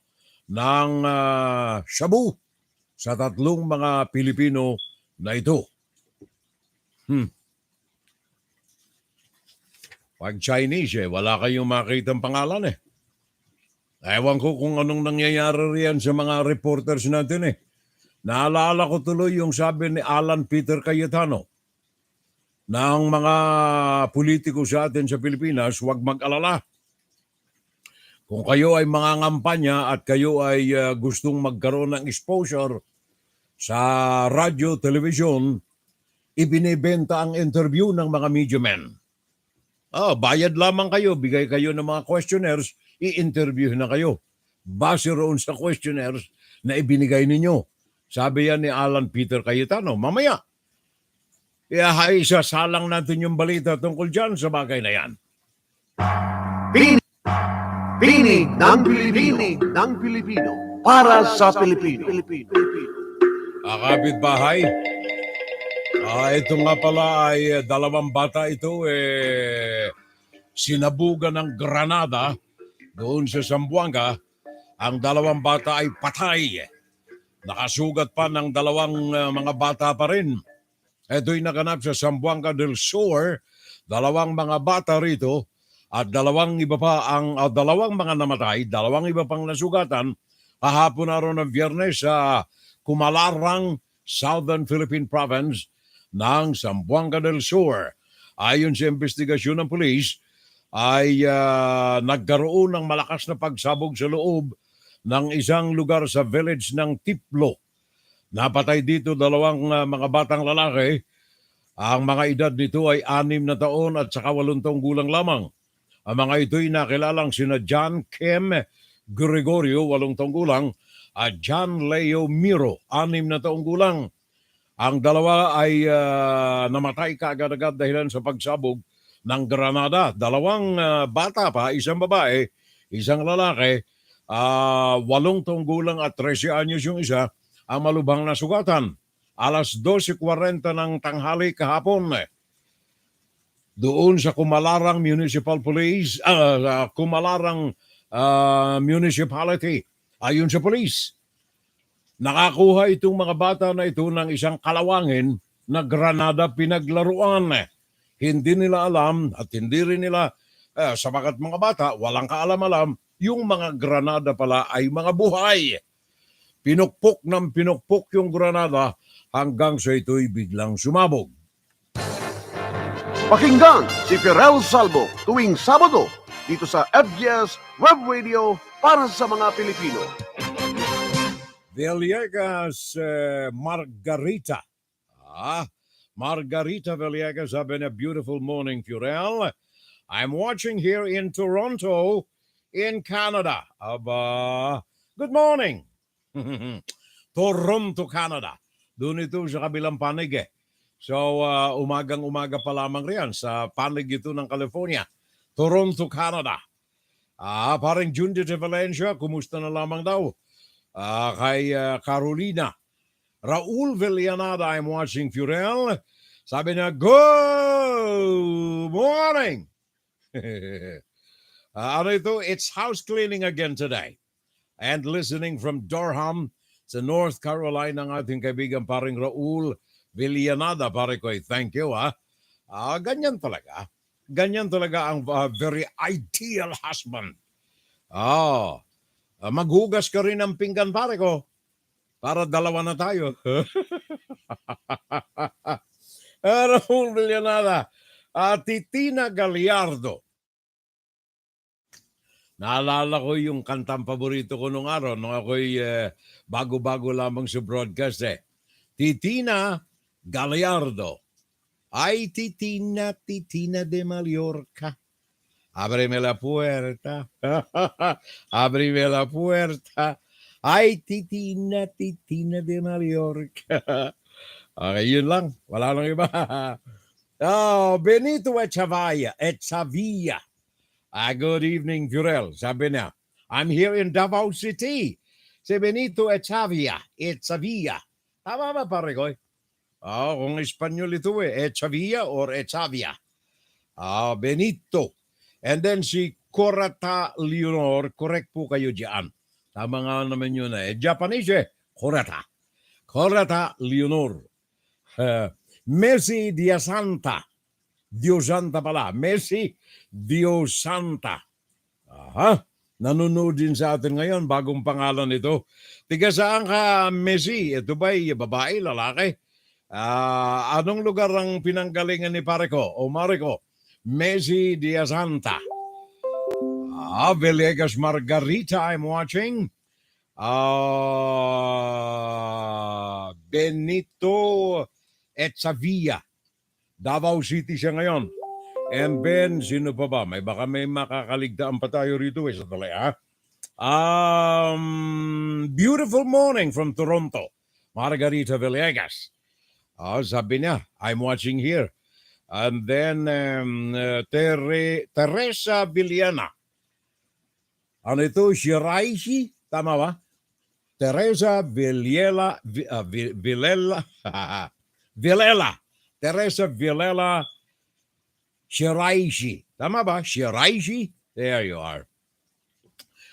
ng shabu sa 3 mga Pilipino na ito. Pag Chinese wala kayong makitang pangalan eh. Ewan ko kung anong nangyayari riyan sa mga reporters natin eh. Naalala ko tuloy yung sabi ni Alan Peter Cayetano ng mga politiko sa atin sa Pilipinas, huwag mag-alala. Kung kayo ay mangangampanya at kayo ay gustong magkaroon ng exposure sa radyo, television, ibinibenta ang interview ng mga media men. Bayad lamang kayo, bigay kayo ng mga questionnaires, i-interview na kayo. Base roon sa questionnaires na ibinigay ninyo. Sabi yan ni Alan Peter Cayetano, mamaya, isasalang natin yung balita tungkol dyan sa bagay na yan. Pinig ng Pilipino para sa Pilipino. Kapitbahay, ito nga pala ay 2 bata ito sinabugan ng granada doon sa Zamboanga. Ang 2 bata ay patay. Nakasugat pa ng 2 mga bata pa rin. Ito'y naganap sa Zamboanga del Sur. 2 mga bata rito at 2 iba pa ang 2 mga namatay, 2 iba pang nasugatan kahapon araw ng Biyernes sa Kumalarang, Southern Philippine Province ng Zamboanga del Sur. Ayon sa investigasyon ng pulis, ay nagkaroon ng malakas na pagsabog sa loob ng isang lugar sa village ng Tiplo. Napatay dito 2 mga batang lalaki. Ang mga edad nito ay 6 na taon at saka 8 taong gulang lamang. Ang mga ito'y nakilalang sina John Kim Gregorio, 8 taong gulang, at John Leo Miro, 6 na taong gulang. Ang 2 ay namatay kaagad-agad dahilan sa pagsabog ng granada. 2 bata pa, isang babae, isang lalaki, 8 taong gulang at 13 anyos yung isa, ang malubhang nasugatan. Alas 12:40 ng tanghali kahapon, doon sa Kumalarang Municipal Police, Kumalarang Municipality, ayon sa police, nakakuha itong mga bata na ito ng isang kalawangin na granada pinaglaruan. Hindi nila alam at hindi rin nila, sapagat mga bata, walang kaalam-alam, yung mga granada pala ay mga buhay. Pinukpok ng pinukpok yung granada hanggang sa ito'y biglang sumabog. Pakinggan si Ferel Salvo tuwing Sabado dito sa FGS Web Radio para sa mga Pilipino. Villegas Margarita. Margarita Villegas, have been a beautiful morning, Furel. I'm watching here in Toronto, in Canada. Good morning. Toronto, Canada. Doon ito sa kabilang panig So, umagang-umaga pa lamang riyan sa panig ito ng California. Toronto, Canada. Parang Jundi de Valencia, kumusta na lamang daw? Kay Carolina. Raul Villanada, I'm watching Furel. Sabi niya, good morning. Ano ito? It's house cleaning again today. And listening from Durham sa North Carolina ang ating kaibigan paring Raul Villanada. Pare ko, thank you. Ganyan talaga. Ganyan talaga ang very ideal husband. Maghugas ka rin ng pinggan, pare ko. Para 2 na tayo. Raul Villanada. Titina Gallardo. Naalala ko yung kantang paborito ko nung araw nung ako'y bago-bago lamang sa broadcast Titina Gallardo. Ay, Titina de Mallorca. Ábreme la puerta. Ábreme la puerta. Ay, Titina de Mallorca. Okay, yun lang. Wala nang iba. Oh, Benito Echevarria. Good evening, Jurel. Sabi niya, I'm here in Davao City. Si Benito Echevarria. Tama ba, pare ko? Kung Espanyol ito Echevarria or Echevarria. Benito. And then si Corata Leonor, correct po kayo dyan. Tama nga naman yun Japanese Corata. Corata Leonor. Messi Diosanta. Diosanta pala. Messi Diosanta. Nanonood din sa atin ngayon. Bagong pangalan ito. Tiga saan ka, Messi? Ito ba'y babae, lalaki? Anong lugar ang pinanggalingan ni Pareko o Mariko? Messi Diosanta. Villegas Margarita, I'm watching. Benito Echevarria. Davao City siya ngayon. And Ben, sino pa ba? Baka may makakaligtaan pa tayo rito sa tali, beautiful morning from Toronto. Margarita Villegas. Sabi niya, I'm watching here. And then Teresa Villena. Ano ito? Shiraishi? Tama ba? Teresa Villela. Teresa Villela Shiraishi. Tama ba? Shiraishi? There you are.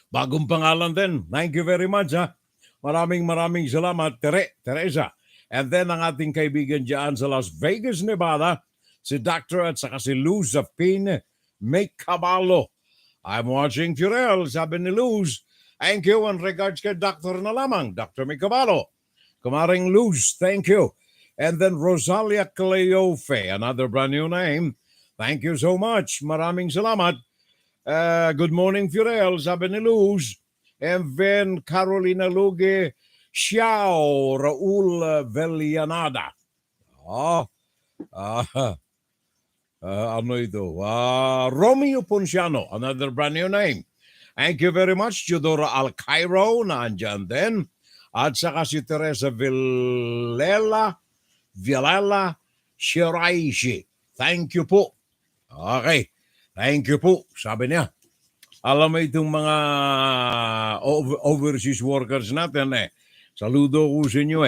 Bagong pangalan din. Thank you very much. Maraming salamat, Teresa. And then ang ating kaibigan dyan sa Las Vegas, Nevada, si Dr. at saka si Luz of Pin May Caballo. I'm watching Furel, sabi ni Luz. Thank you and regards kay Dr. na lamang, Dr. May Caballo. Kumaring Luz, thank you. And then Rosalia Cleofe, another brand new name. Thank you so much. Maraming salamat. Good morning, Furel, sabi ni Luz. And then Carolina Luge, Xiao Raul Vellanada. Ano ito? Romeo Ponciano, another brand new name. Thank you very much, Teodora Alcairo, naandyan din. At saka si Teresa Villela Shiraishi. Thank you po. Okay. Thank you po. Sabi niya. Alam mo itong mga overseas workers natin Saludo ko sa inyo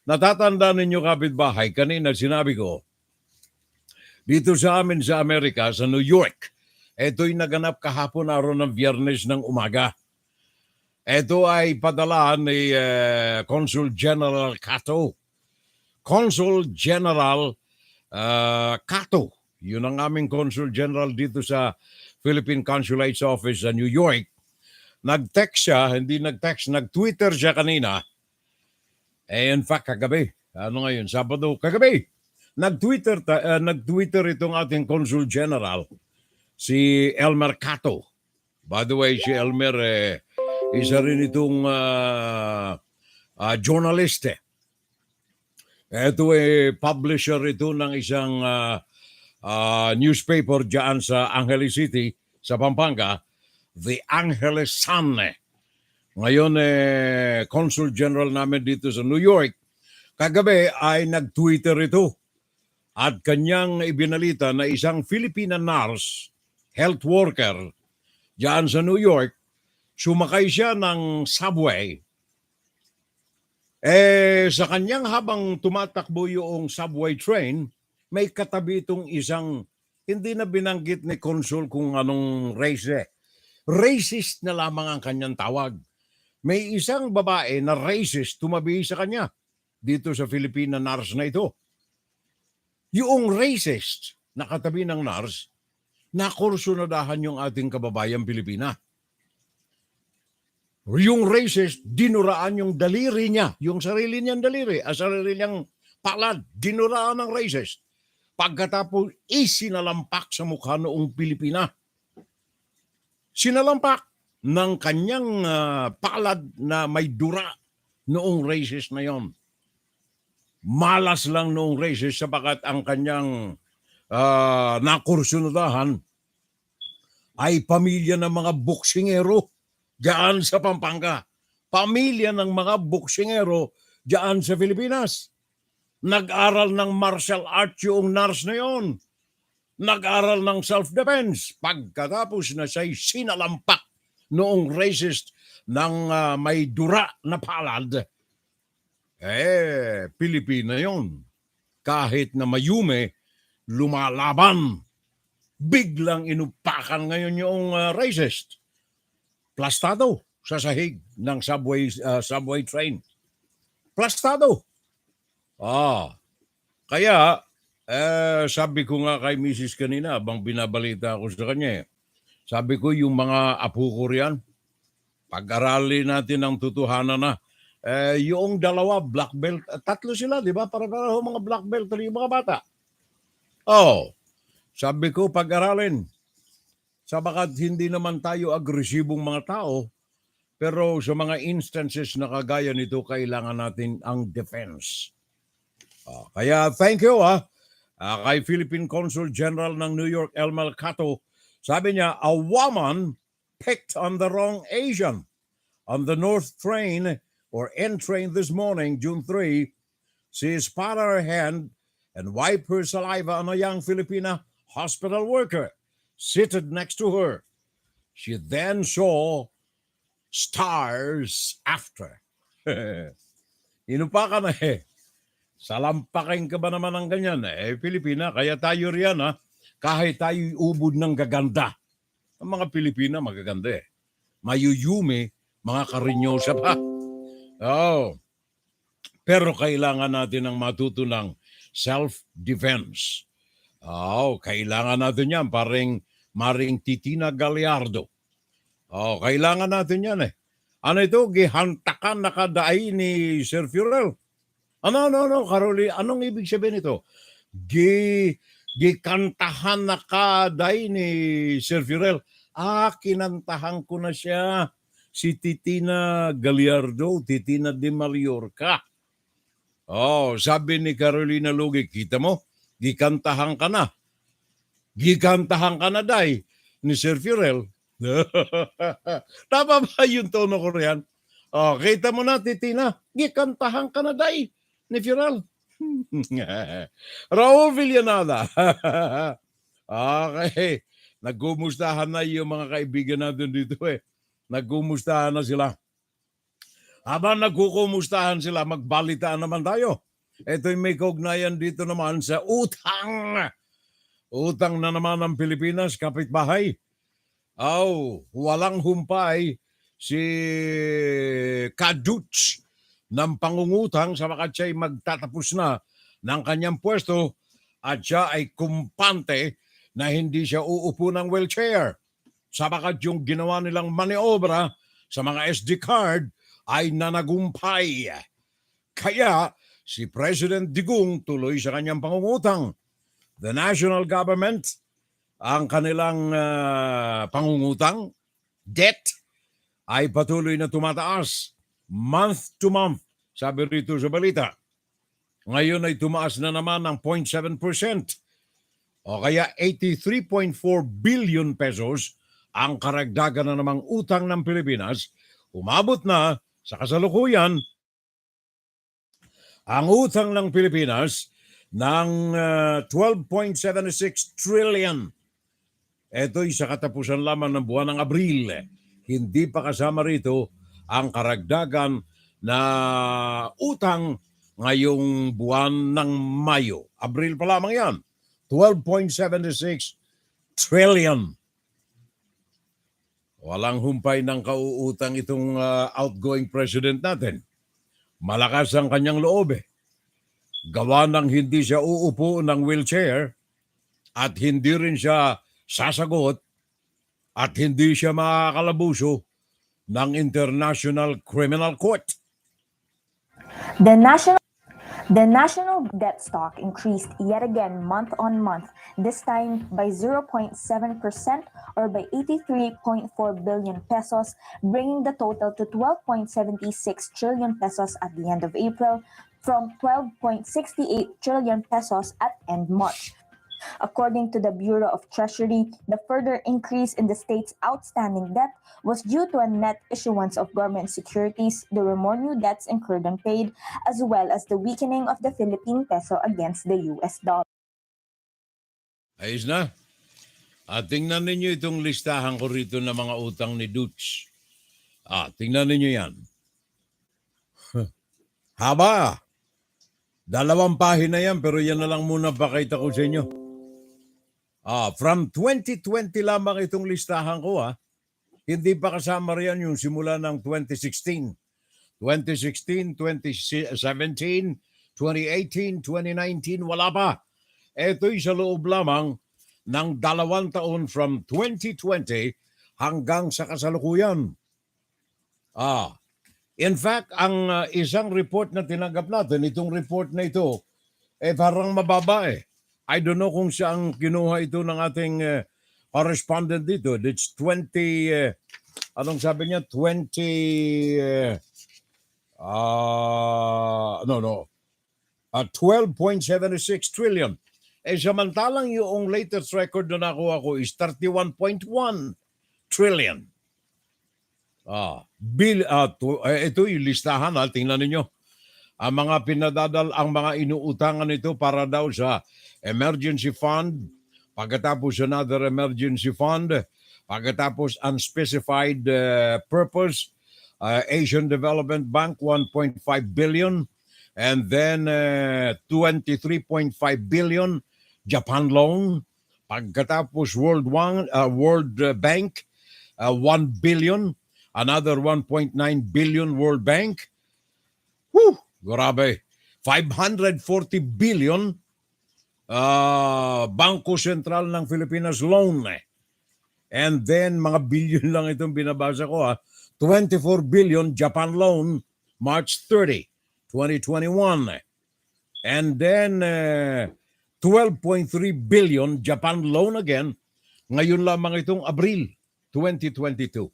Natatanda ninyo kapitbahay, kanina sinabi ko, dito sa amin sa Amerika, sa New York, ito'y naganap kahapon araw ng Biyernes ng umaga. Ito ay padala ni Consul General Cato. Consul General Cato. Yun ang aming Consul General dito sa Philippine Consulate's Office sa New York. Nag-text siya, hindi nag-text, nag-Twitter siya kanina. In fact, kagabi, ano ngayon, Sabado, kagabi, nag-Twitter itong ating Consul General, si Elmer Cato. By the way, si Elmer, isa rin itong journalist. Ito publisher ito ng isang newspaper dyan sa Angeles City, sa Pampanga, The Angeles Sun. Ngayon, Consul General namin dito sa New York, kagabi ay nag-Twitter ito at kanyang ibinalita na isang Filipina nurse, health worker, dyan sa New York, sumakay siya ng subway. Sa kanyang habang tumatakbo yung subway train, may katabi itong isang, hindi na binanggit ni Consul kung anong race. Racist na lamang ang kanyang tawag. May isang babae na racist tumabi sa kanya dito sa Filipina nurse na ito. Yung racist na katabi ng nurse, nakursunadahan yung ating kababayang Pilipina. Yung racist, dinuraan yung daliri niya, yung sarili niyang daliri, sarili niyang palad, dinuraan ng racist. Pagkatapos, isinalampak sa mukha noong Pilipina. Sinalampak ng kanyang palad na may dura noong racist na yon. Malas lang noong races sapagat ang kanyang nakursunadahan ay pamilya ng mga boksingero diyan sa Pampanga. Pamilya ng mga boksingero diyan sa Pilipinas. Nag-aral ng martial arts yung nurse na yon. Nag-aral ng self-defense. Pagkatapos na siya'y sinalampak noong racist ng may dura na palad, Pilipina yon. Kahit na mayume, lumalaban. Biglang inupakan ngayon yung racist. Plastado sa sahig ng subway train. Plastado. Kaya, sabi ko nga kay Mrs. kanina, abang binabalita ako sa kanya, sabi ko yung mga apo ko riyan, pag-aralin natin ang tutuhanan na. Yung dalawa, black belt, tatlo sila, di ba? Para mga black belt, yung mga bata. Sabi ko, pag-aralin. Sabagat hindi naman tayo agresibong mga tao, pero sa mga instances na kagaya nito, kailangan natin ang defense. Kaya thank you kay Philippine Consul General ng New York, El Malcato. Sabi niya, a woman picked on the wrong Asian on the North train or N train this morning, June 3. She spat on her hand and wiped her saliva on a young Filipina hospital worker seated next to her. She then saw stars after. Inupa ka na Salampakin ka ba naman ng ganyan? Pilipina, kaya tayo riyan kahit tayo ubod ng gaganda. Ang mga Pilipina magaganda Mayuyumi, mga karinyosa pa. Pero kailangan natin ng matutunang self-defense. Kailangan natin yan, maring Titina Gallardo. Kailangan natin yan Ano ito? Gihantakan nakadaay ni Sir Furel. Ano, Karoli, anong ibig sabihin ito? Gikantahan na kaday ni Sir Furel. Kinantahan ko na siya. Si Titina Gallardo, Titina de Mallorca. Sabi ni Carolina Lugi, kita mo, gikantahan ka na. Gikantahan ka na, day, ni Sir Furel. Tama ba yung tono ko riyan? Kita mo na, Titina, gikantahan ka na, day, ni Furel. Raul Villanada. Okay. Nagkumustahan na yung mga kaibigan natin dito Nagkumustahan na sila. Habang nagkukumustahan sila, magbalitaan naman tayo. Ito'y may kaugnayan dito naman sa utang. Utang na naman ng Pilipinas, kapitbahay. Walang humpay si Kaduts ng pangungutang sa mga siya'y magtatapos na ng kanyang pwesto at siya ay kumpante na hindi siya uupo ng wheelchair. Sabagat yung ginawa nilang maniobra sa mga SD card ay nanagumpay. Kaya si President Digong tuloy sa kanyang pangungutang. The national government, ang kanilang pangungutang, debt, ay patuloy na tumataas month to month, sabi rito sa balita. Ngayon ay tumaas na naman ng 0.7%. O kaya 83.4 billion pesos ang karagdagan na namang utang ng Pilipinas. Umabot na sa kasalukuyan ang utang ng Pilipinas ng 12.76 trillion. Ito'y sa katapusan lamang ng buwan ng Abril. Hindi pa kasama rito ang karagdagan na utang ngayong buwan ng Mayo. Abril pa lamang yan. 12.76 trillion. Walang humpay ng kauutang itong outgoing president natin. Malakas ang kanyang loob Gawa ng hindi siya uupo ng wheelchair at hindi rin siya sasagot at hindi siya makakalabuso ng International Criminal Court. The national debt stock increased yet again month on month, this time by 0.7% or by 83.4 billion pesos, bringing the total to 12.76 trillion pesos at the end of April, from 12.68 trillion pesos at end March. According to the Bureau of Treasury, the further increase in the state's outstanding debt was due to a net issuance of government securities. There were more new debts incurred and paid, as well as the weakening of the Philippine peso against the US dollar. Ayos na. At tingnan ninyo itong listahan ko rito ng mga utang ni Dutch. Tingnan ninyo yan. Haba. 2 pahina yan, pero yan na lang muna pakita ko sa inyo. From 2020 lamang itong listahan ko. Hindi pa kasama riyan yung simula ng 2016. 2016, 2017, 2018, 2019, wala pa. Ito'y sa loob lamang ng 2 taon from 2020 hanggang sa kasalukuyan. In fact, ang isang report na tinanggap natin, itong report na ito, parang mababa I don't know kung saan kinuha ito ng ating correspondent dito. It's 20, anong sabi niya? 12.76 trillion. Samantalang yung latest record na nakuha ko is 31.1 trillion. Ito yung listahan, tingnan ninyo. Ang mga ang mga inuutangan nito para daw sa emergency fund, pagkatapos another emergency fund, pagkatapos unspecified purpose, Asian Development Bank 1.5 billion, and then 23.5 billion Japan loan, pagkatapos World Bank 1 billion, another 1.9 billion World Bank. Grabe. 540 billion Bangko Sentral ng Pilipinas loan. And then, mga billion lang itong binabasa ko 24 billion Japan loan March 30, 2021. And then, 12.3 billion Japan loan again. Ngayon lamang itong Abril 2022.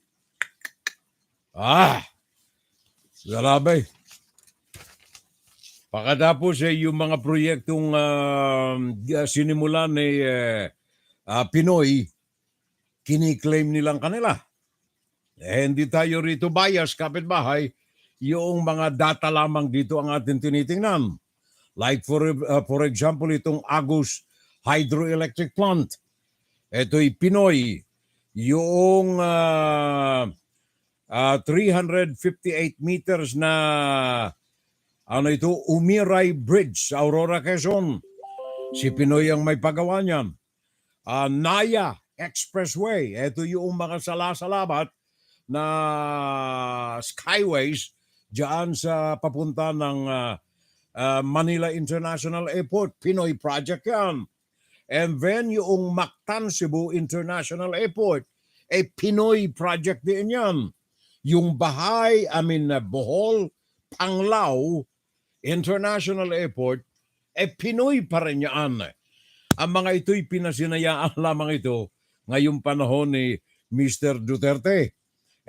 Grabe. Pagkatapos yung mga proyektong sinimulan ni Pinoy, kiniklaim nilang kanila. Hindi tayo rito bias, kapitbahay, yung mga data lamang dito ang ating tinitingnan. Like for example, itong Agus Hydroelectric Plant. Ito'y Pinoy. Yung 358 meters na Umiray Bridge sa Aurora, Quezon. Si Pinoy ang may pagawa niyan. Naya Expressway. Ito yung mga salasalabat na skyways diyan sa papunta ng Manila International Airport. Pinoy project yan. And then yung Mactan Cebu International Airport. Pinoy project din yan. Yung Bohol, Panglao International Airport, Pinoy pa rin yan. Ang mga ito'y pinasinayaan lamang ito ngayong panahon ni Mr. Duterte.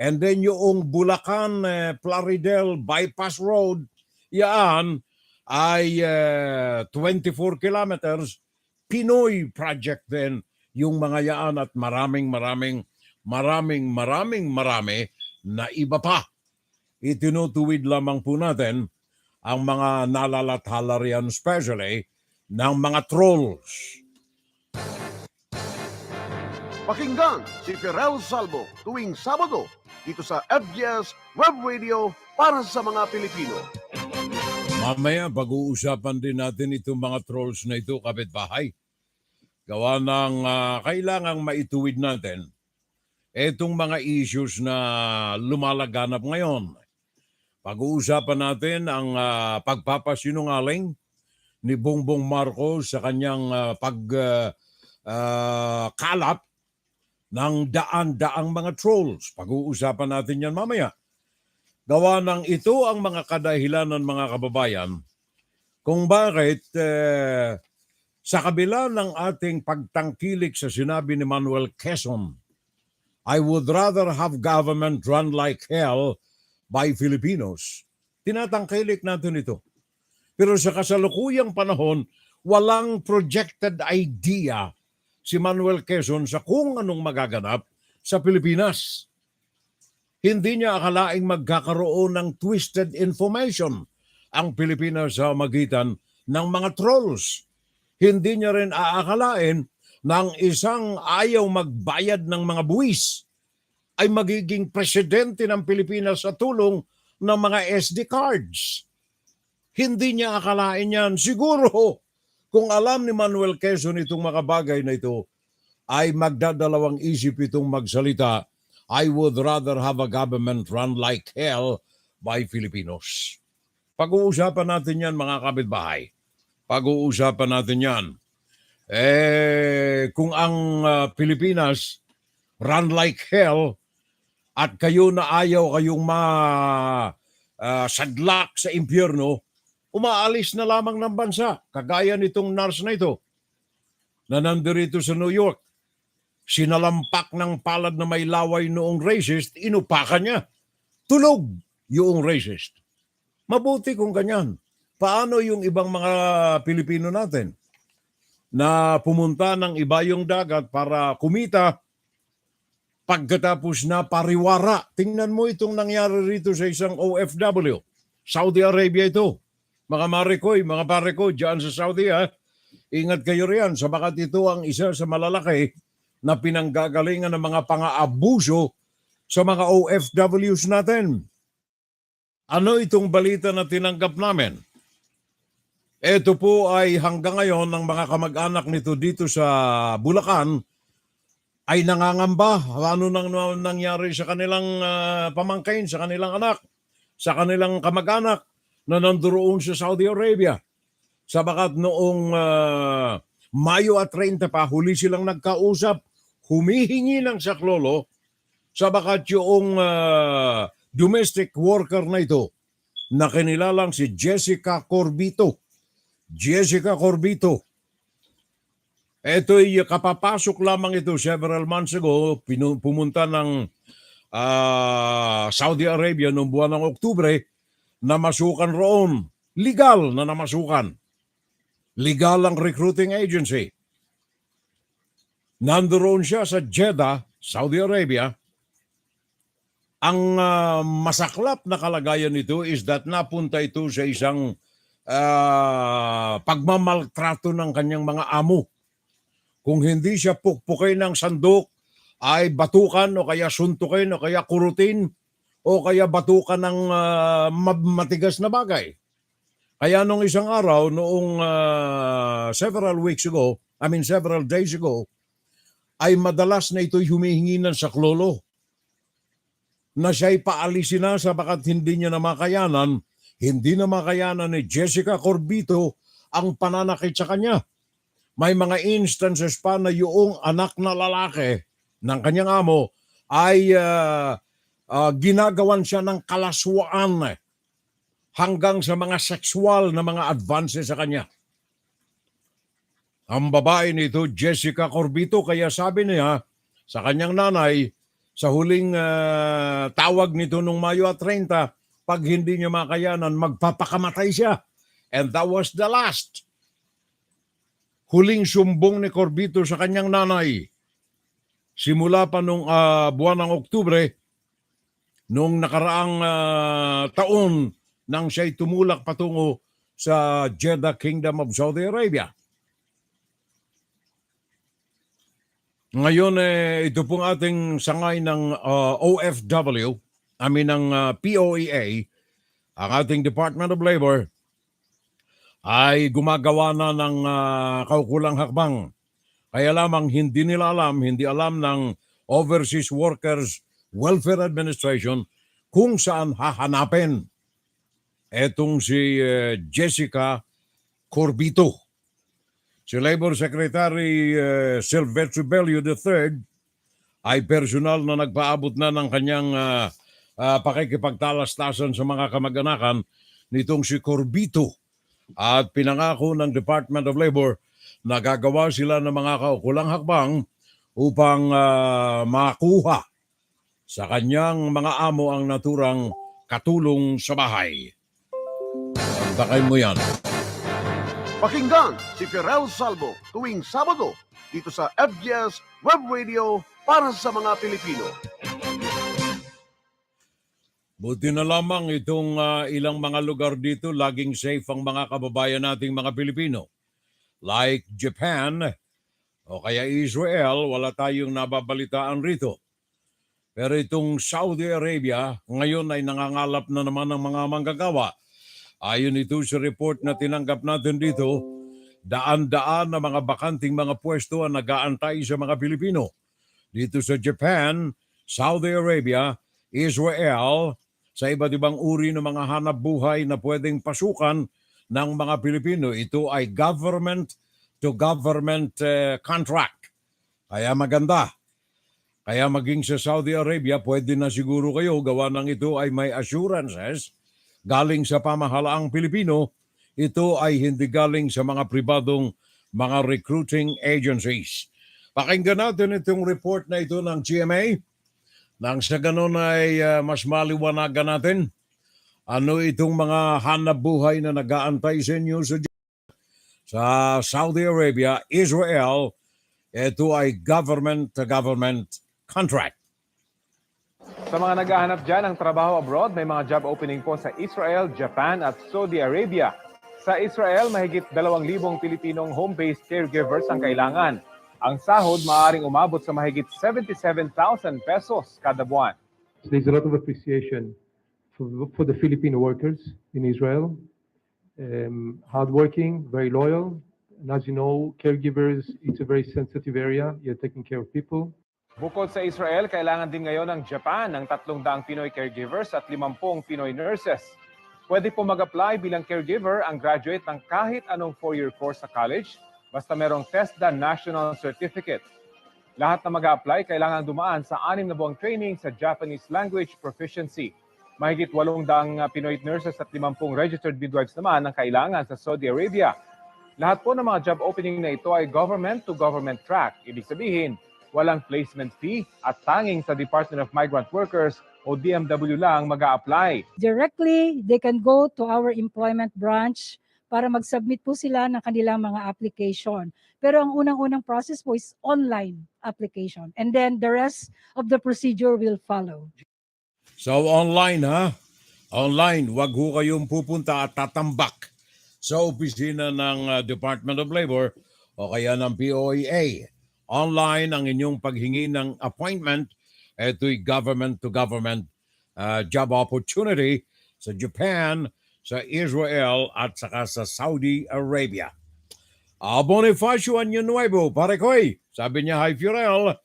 And then yung Bulacan, Plaridel Bypass Road, yan ay 24 kilometers. Pinoy project din yung mga yan at maraming na iba pa. Itinutuwid lamang po natin ang mga nalalathala riyan, especially ng mga trolls. Pakinggan si Ferrell Salvo tuwing Sabado dito sa FGS Web Radio para sa mga Pilipino. Mamaya, pag-uusapan din natin itong mga trolls na ito, kapitbahay. Gawa ng kailangang maituwid natin itong mga issues na lumalaganap ngayon. Pag-uusapan natin ang pagpapasinungaling ni Bongbong Marcos sa kanyang pagkalat ng daan-daang mga trolls. Pag-uusapan natin yan mamaya. Gawa ng ito ang mga kadahilanan, mga kababayan, kung bakit sa kabila ng ating pagtangkilik sa sinabi ni Manuel Quezon, I would rather have government run like hell by Filipinos. Tinatangkilik natin ito. Pero sa kasalukuyang panahon, walang projected idea si Manuel Quezon sa kung anong magaganap sa Pilipinas. Hindi niya akalaing magkakaroon ng twisted information ang Pilipinas sa magitan ng mga trolls. Hindi niya rin aakalain ng isang ayaw magbayad ng mga buwis ay magiging presidente ng Pilipinas sa tulong ng mga SD cards. Hindi niya akalain yan. Siguro, kung alam ni Manuel Quezon itong mga bagay na ito, ay magdadalawang isip itong magsalita, I would rather have a government run like hell by Filipinos. Pag-uusapan natin yan, mga kapitbahay. Pag-uusapan natin yan. Kung ang Pilipinas run like hell at kayo na ayaw kayong sadlak sa impyerno, umaalis na lamang ng bansa. Kagaya nitong nurse na ito na nandito sa New York. Sinalampak ng palad na may laway noong racist, inupakan niya. Tulog yung racist. Mabuti kung ganyan. Paano yung ibang mga Pilipino natin na pumunta ng ibayong dagat para kumita pagkatapos na pariwara? Tingnan mo itong nangyari rito sa isang OFW. Saudi Arabia ito. Mga marikoy, mga pareko dyan sa Saudi, ingat kayo riyan sabagat ito ang isa sa malalaki na pinanggagalingan ng mga pang-aabuso sa mga OFWs natin. Ano itong balita na tinanggap namin? Ito po ay hanggang ngayon ng mga kamag-anak nito dito sa Bulacan ay nangangamba. Ano nang nangyari sa kanilang pamangkin, sa kanilang anak, sa kanilang kamag-anak na nanduroon sa Saudi Arabia. Sabagat noong Mayo at 30 pa, huli silang nagkausap, humihingi ng saklolo sabagat yung domestic worker na ito na kinilalang si Jessica Corbito. Jessica Corbito. Ito'y kapapasok lamang ito several months ago, pumunta ng Saudi Arabia noong buwan ng Oktubre, namasukan roon. Legal na namasukan. Legal ang recruiting agency. Nandoon siya sa Jeddah, Saudi Arabia. Ang masaklap na kalagayan nito is that napunta ito sa isang pagmamaltrato ng kanyang mga amo. Kung hindi siya pukpukin ng sandok, ay batukan o kaya suntukin o kaya kurutin o kaya batukan ng matigas na bagay. Kaya nung isang araw, noong several days ago, ay madalas na ito'y humihingi ng saklolo na siya'y paalisin na sabagat hindi niya na makayanan, hindi na makayanan ni Jessica Corbito ang pananakit sa kanya. May mga instances pa na yung anak na lalaki ng kanyang amo ay ginagawan siya ng kalaswaan hanggang sa mga sexual na mga advances sa kanya. Ang babae nito, Jessica Corbito, kaya sabi niya sa kanyang nanay, sa huling tawag nito nung Mayo at 30, pag hindi niya makayanan, magpapakamatay siya. And that was the last. Huling sumbong ni Corbito sa kanyang nanay. Simula pa nung buwan ng Oktubre, nung nakaraang taon nang siya'y tumulak patungo sa Jeddah Kingdom of Saudi Arabia. Ngayon, ito pong ating sangay ng OFW, ng POEA, ang ating Department of Labor, ay gumagawa na ng kaukulang hakbang. Kaya lamang hindi alam ng Overseas Workers Welfare Administration kung saan hahanapin etong si Jessica Corbito. Si Labor Secretary Silvestre Bello III ay personal na nagpaabot na ng kanyang pakikipagtalastasan sa mga kamag-anakan nitong si Corbito at pinangako ng Department of Labor na gagawa sila ng mga kaukulang hakbang upang makuha sa kanyang mga amo ang naturang katulong sa bahay. Tandaan mo yan. Pakinggan si Fiorel Salvo tuwing Sabado dito sa FGS Web Radio para sa mga Pilipino. Buti na lamang itong ilang mga lugar dito, laging safe ang mga kababayan nating mga Pilipino. Like Japan o kaya Israel, wala tayong nababalitaan rito. Pero itong Saudi Arabia, ngayon ay nangangalap na naman ng mga manggagawa. Ayon ito sa report na tinanggap natin dito, daan-daan na mga bakanting mga pwesto ang nag-aantay sa mga Pilipino. Dito sa Japan, Saudi Arabia, Israel, sa iba't ibang uri ng mga hanap buhay na pwedeng pasukan ng mga Pilipino. Ito ay government-to-government contract. Kaya maganda. Kaya maging sa Saudi Arabia, pwede na siguro kayo gawa ng ito ay may assurances galing sa pamahalaang Pilipino. Ito ay hindi galing sa mga pribadong mga recruiting agencies. Pakinggan natin itong report na ito ng GMA. Nang sa ganun ay mas maliwanagan natin ano itong mga hanap buhay na nag-aantay sa inyo sa Saudi Arabia, Israel. Ito ay government-to-government contract. Sa mga naghahanap dyan ng trabaho abroad, may mga job opening po sa Israel, Japan at Saudi Arabia. Sa Israel, mahigit 2,000 Pilipinong home-based caregivers ang kailangan. Ang sahod maaaring umabot sa mahigit 77,000 pesos kada buwan. There's a lot of appreciation for the Filipino workers in Israel. Hardworking, very loyal. And as you know, caregivers, it's a very sensitive area. You're taking care of people. Bukod sa Israel, kailangan din ngayon ng Japan ng 300 Pinoy caregivers at 50 Pinoy nurses. Pwede po mag-apply bilang caregiver ang graduate ng kahit anong 4-year course sa college, basta merong TESDA National Certificate. Lahat na mag-apply kailangan dumaan sa 6 na buwang training sa Japanese language proficiency. Mahigit 800 Pinoy nurses at 50 registered midwives naman ang kailangan sa Saudi Arabia. Lahat po ng mga job opening na ito ay government-to-government track. Ibig sabihin, walang placement fee at tanging sa Department of Migrant Workers o DMW lang mag-a-apply. Directly, they can go to our employment branch para mag-submit po sila ng kanilang mga application. Pero ang unang-unang process po is online application. And then the rest of the procedure will follow. So online ha? Online, wag ho kayong pupunta at tatambak sa opisina ng Department of Labor o kaya ng POEA. Online ang inyong paghingi ng appointment. Ito'y government-to-government job opportunity sa Japan, sa Israel at saka sa Saudi Arabia. Bonifacio Año Nuevo, pare ko'y, sabi niya, hi Fiorel,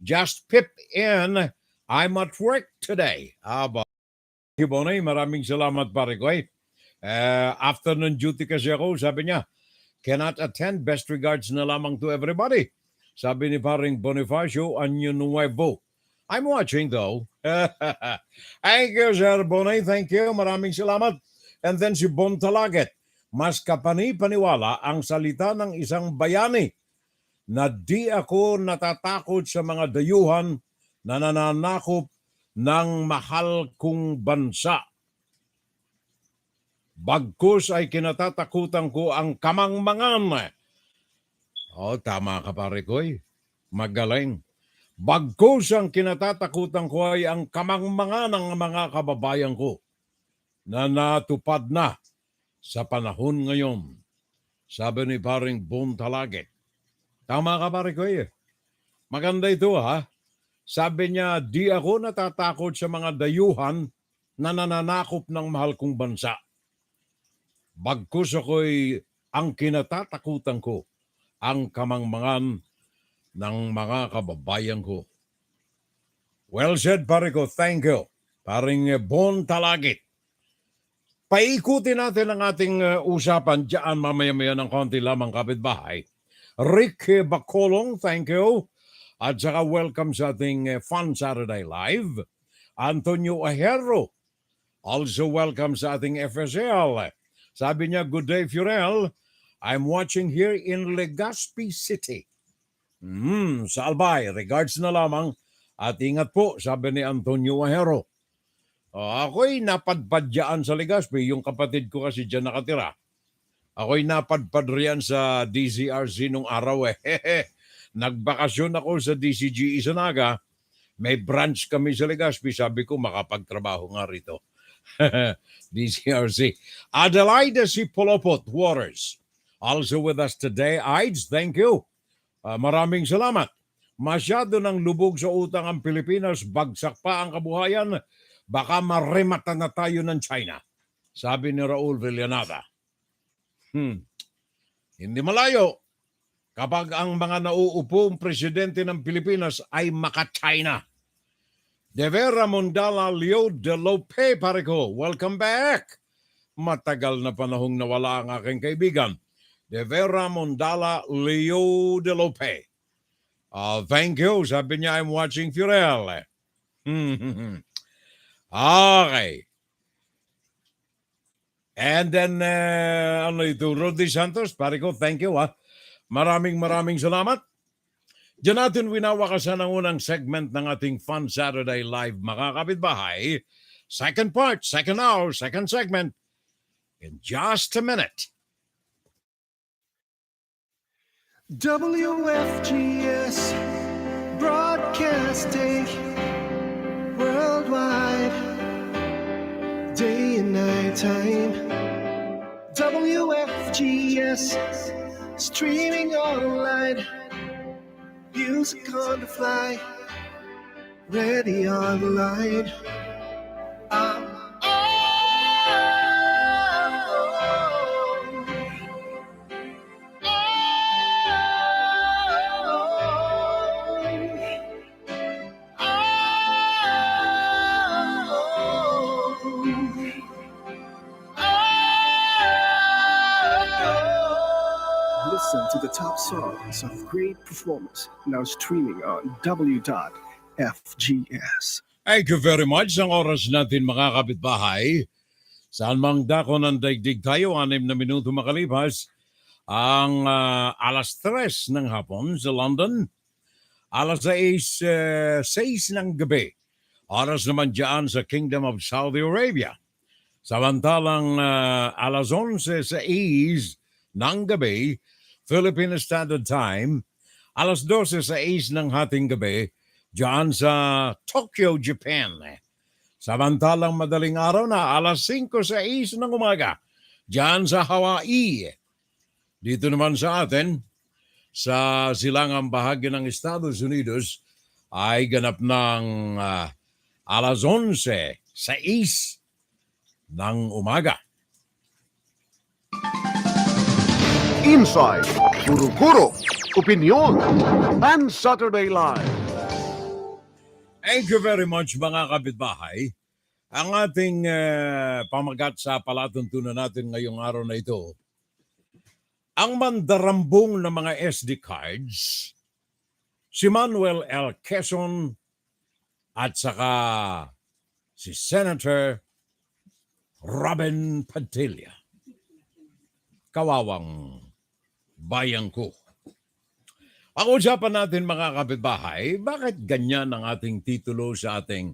just pip in, I'm at work today. Bonnie, maraming salamat pare ko'y. Afternoon duty kasi ako, sabi niya, cannot attend, best regards na lamang to everybody. Sabi ni paring Bonifacio Año Nuevo. I'm watching though. Thank you, Sir Bonnie. Thank you. Maraming salamat. And then si Bon Talaget. Mas kapani-paniwala ang salita ng isang bayani na di ako natatakot sa mga dayuhan na nananakop ng mahal kong bansa. Bagkus ay kinatatakutan ko ang kamangmangan. Tama ka pare ko'y. Magaling. Bagkus ang kinatatakutan ko ay ang kamangmangan ng mga kababayan ko na natupad na sa panahon ngayon. Sabi ni paring Bon Talaget. Tama ka pare ko'y. Maganda ito ha. Sabi niya, di ako natatakot sa mga dayuhan na nananakop ng mahal kong bansa. Bagkus ako'y ang kinatatakutan ko ang kamangmangan ng mga kababayan ko. Well said, pare ko. Thank you. Paring Bon Talagit. Paikutin natin ang ating usapan dyan mamaya-maya ng konti lamang kapitbahay. Rick Bacolong, thank you. At saka welcome sa ating Fun Saturday Live. Antonio Ahero, also welcome sa ating FSL. Sabi niya, good day, Fiorel. I'm watching here in Legazpi City. Sa Albay, regards na lamang at ingat po, sabi ni Antonio Ahero. Ako'y napadpadyaan sa Legazpi, yung kapatid ko kasi dyan nakatira. Ako'y napadpad riyan sa DZRZ nung araw eh. Nagbakasyon ako sa DCGE sa Naga. May branch kami sa Legazpi. Sabi ko, makapagtrabaho nga rito. DCRC. Adelaide si Polopot Waters. Also with us today, Aids, thank you. Maraming salamat. Masyado ng lubog sa utang ang Pilipinas, bagsak pa ang kabuhayan, baka maremata na tayo ng China. Sabi ni Raul Villanada. Hindi malayo kapag ang mga nauupong presidente ng Pilipinas ay maka-China. De Vera Mondala Leo de Lope, pare ko, welcome back. Matagal na panahong nawala ang aking kaibigan. De Vera Mondala Leo de Lope. Thank you. Sabi niya, I'm watching Furel. Okay. And then, Rudy Santos, pare ko, thank you. Maraming salamat. Diyan natin winawakasan ang unang segment ng ating Fun Saturday Live, mga kapitbahay. Second part, second hour, second segment, in just a minute. WFGS Broadcasting worldwide, day and night time. WFGS streaming online, music on the fly, ready online. Listen to the top songs of great performers now streaming on w.fgs. Thank you very much. Ang oras natin, mga kapitbahay. Saan mang dako ng daigdig tayo, 6 na minuto makalipas. Ang alas 3 ng hapon sa London. Alas 6 ng gabi. Oras naman dyan sa Kingdom of Saudi Arabia. Samantalang alas 11:06 ng gabi, Philippine Standard Time, alas 12:06 ng hating gabi, dyan sa Tokyo, Japan. Samantalang madaling araw na, alas 5:06 ng umaga, dyan sa Hawaii. Dito naman sa atin, sa silangang bahagi ng Estados Unidos, ay ganap ng alas 11:06 ng umaga. Inside, guro-guro, opinion, and Saturday Live. Thank you very much, mga kapitbahay. Ang ating pamagat sa palatuntunan natin ngayong araw na ito, ang mandarambong na mga SD cards, si Manuel L. Quezon at saka si Senator Robin Padilla. Kawawang Bayan ko. Ang usapan natin, mga kapitbahay, bakit ganyan ang ating titulo sa ating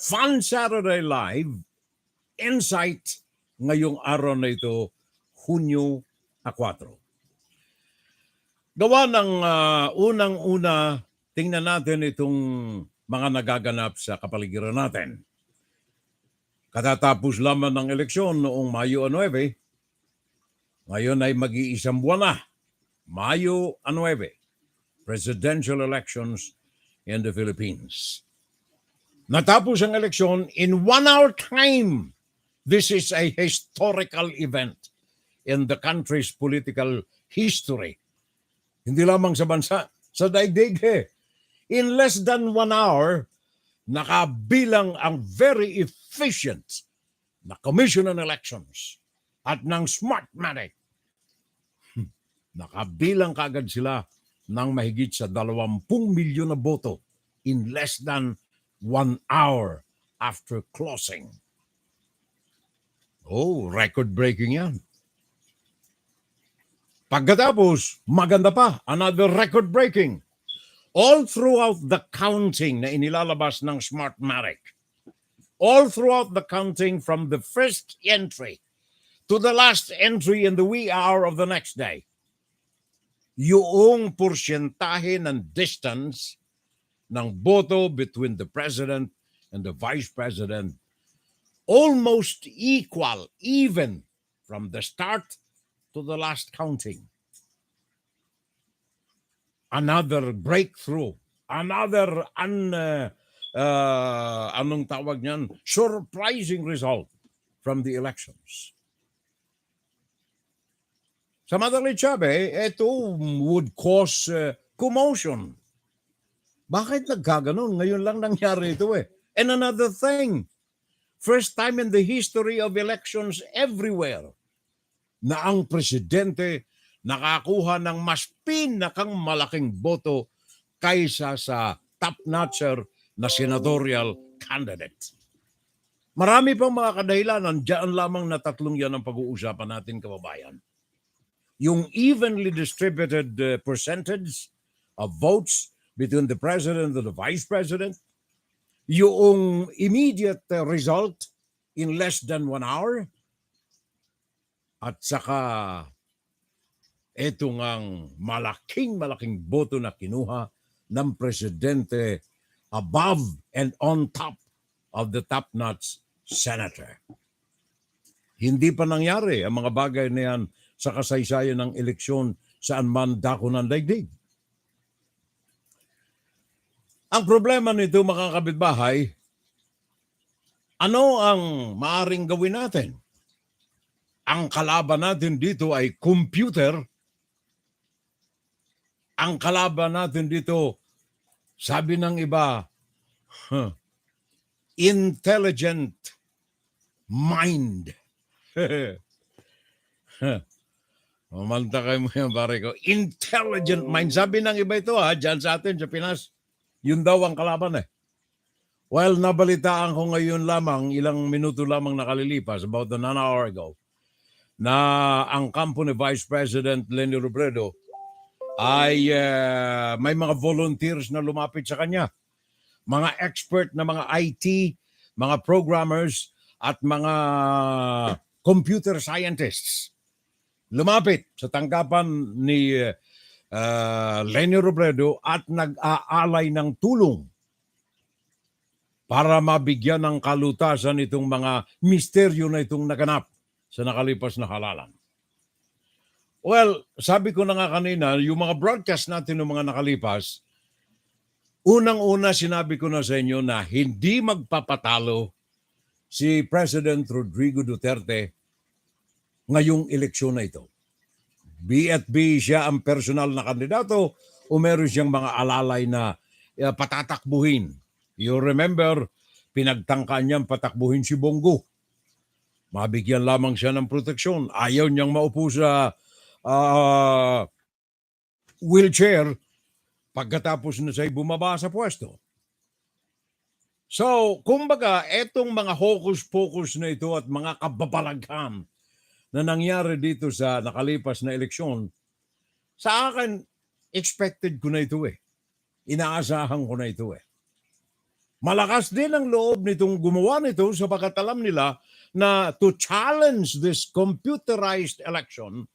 Fun Saturday Live Insight ngayong araw na ito, Hunyo 4. Gawa ng unang-una, tingnan natin itong mga nagaganap sa kapaligiran natin. Katatapos lamang ng eleksyon noong Mayo 9, ngayon ay mag-iisang buwan na, Mayo 9, presidential elections in the Philippines. Natapos ang eleksyon in 1 hour time. This is a historical event in the country's political history. Hindi lamang sa bansa, sa daigdig. In less than 1 hour, nakabilang ang very efficient na Commission on Elections at ng Smartmatic. Nakabilang kaagad sila ng mahigit sa 20 milyon na boto in less than 1 hour after closing. Oh, record-breaking yan. Pagkatapos, maganda pa, another record-breaking. All throughout the counting na inilalabas ng Smartmatic, all throughout the counting from the first entry to the last entry in the wee hour of the next day, yung porsyentahe ng distance ng boto between the president and the vice president almost equal, even from the start to the last counting. Another breakthrough, another anong tawag niyan, surprising result from the elections. Sa madaling sabi, ito would cause commotion. Bakit nagkaganon? Ngayon lang nangyari ito eh. And another thing, first time in the history of elections everywhere na ang presidente nakakuha ng mas pinakang malaking boto kaysa sa top-notcher na senatorial candidate. Marami pang mga kadahilanan, diyan lamang na tatlong yan ang pag-uusapan natin, kababayan. Yung evenly distributed percentage of votes between the president and the vice president, yung immediate result in less than 1 hour, at saka ito ngang malaking boto na kinuha ng presidente above and on top of the top-notch senator. Hindi pa nangyari ang mga bagay na yan sa kasaysayan ng eleksyon saan man dako ng daigdig. Ang problema nito, mga kapitbahay, ano ang maaring gawin natin? Ang kalaban natin dito ay computer. Ang kalaban natin dito, sabi ng iba, intelligent mind. Mamanta kayo mo yan, pare ko. Intelligent mind. Sabi ng iba ito, dyan sa atin, sa Pinas, yun daw ang kalaban eh. Well, nabalitaan ko ngayon lamang, ilang minuto lamang nakalilipas, about an hour ago, na ang kampo ni Vice President Leni Robredo ay may mga volunteers na lumapit sa kanya. Mga expert na mga IT, mga programmers, at mga computer scientists. Lumapit sa tanggapan ni Leni Robredo at nag-aalay ng tulong para mabigyan ng kalutasan itong mga misteryo na itong naganap sa nakalipas na halalan. Well, sabi ko na nga kanina, yung mga broadcast natin ng mga nakalipas, unang-una sinabi ko na sa inyo na hindi magpapatalo si President Rodrigo Duterte ngayong eleksyon na ito. Be siya ang personal na kandidato o meron siyang mga alalay na patatakbuhin. You remember, pinagtangkaan niyang patakbuhin si Bongo. Mabigyan lamang siya ng proteksyon. Ayaw niyang maupo sa wheelchair pagkatapos na siya'y bumaba sa pwesto. So, kumbaga, etong mga hocus-pocus na ito at mga kababalaghan na nangyari dito sa nakalipas na eleksyon, sa akin, expected ko na ito eh. Inaasahan ko na ito eh. Malakas din ang loob nitong gumawa nito sapagkat alam nila na to challenge this computerized election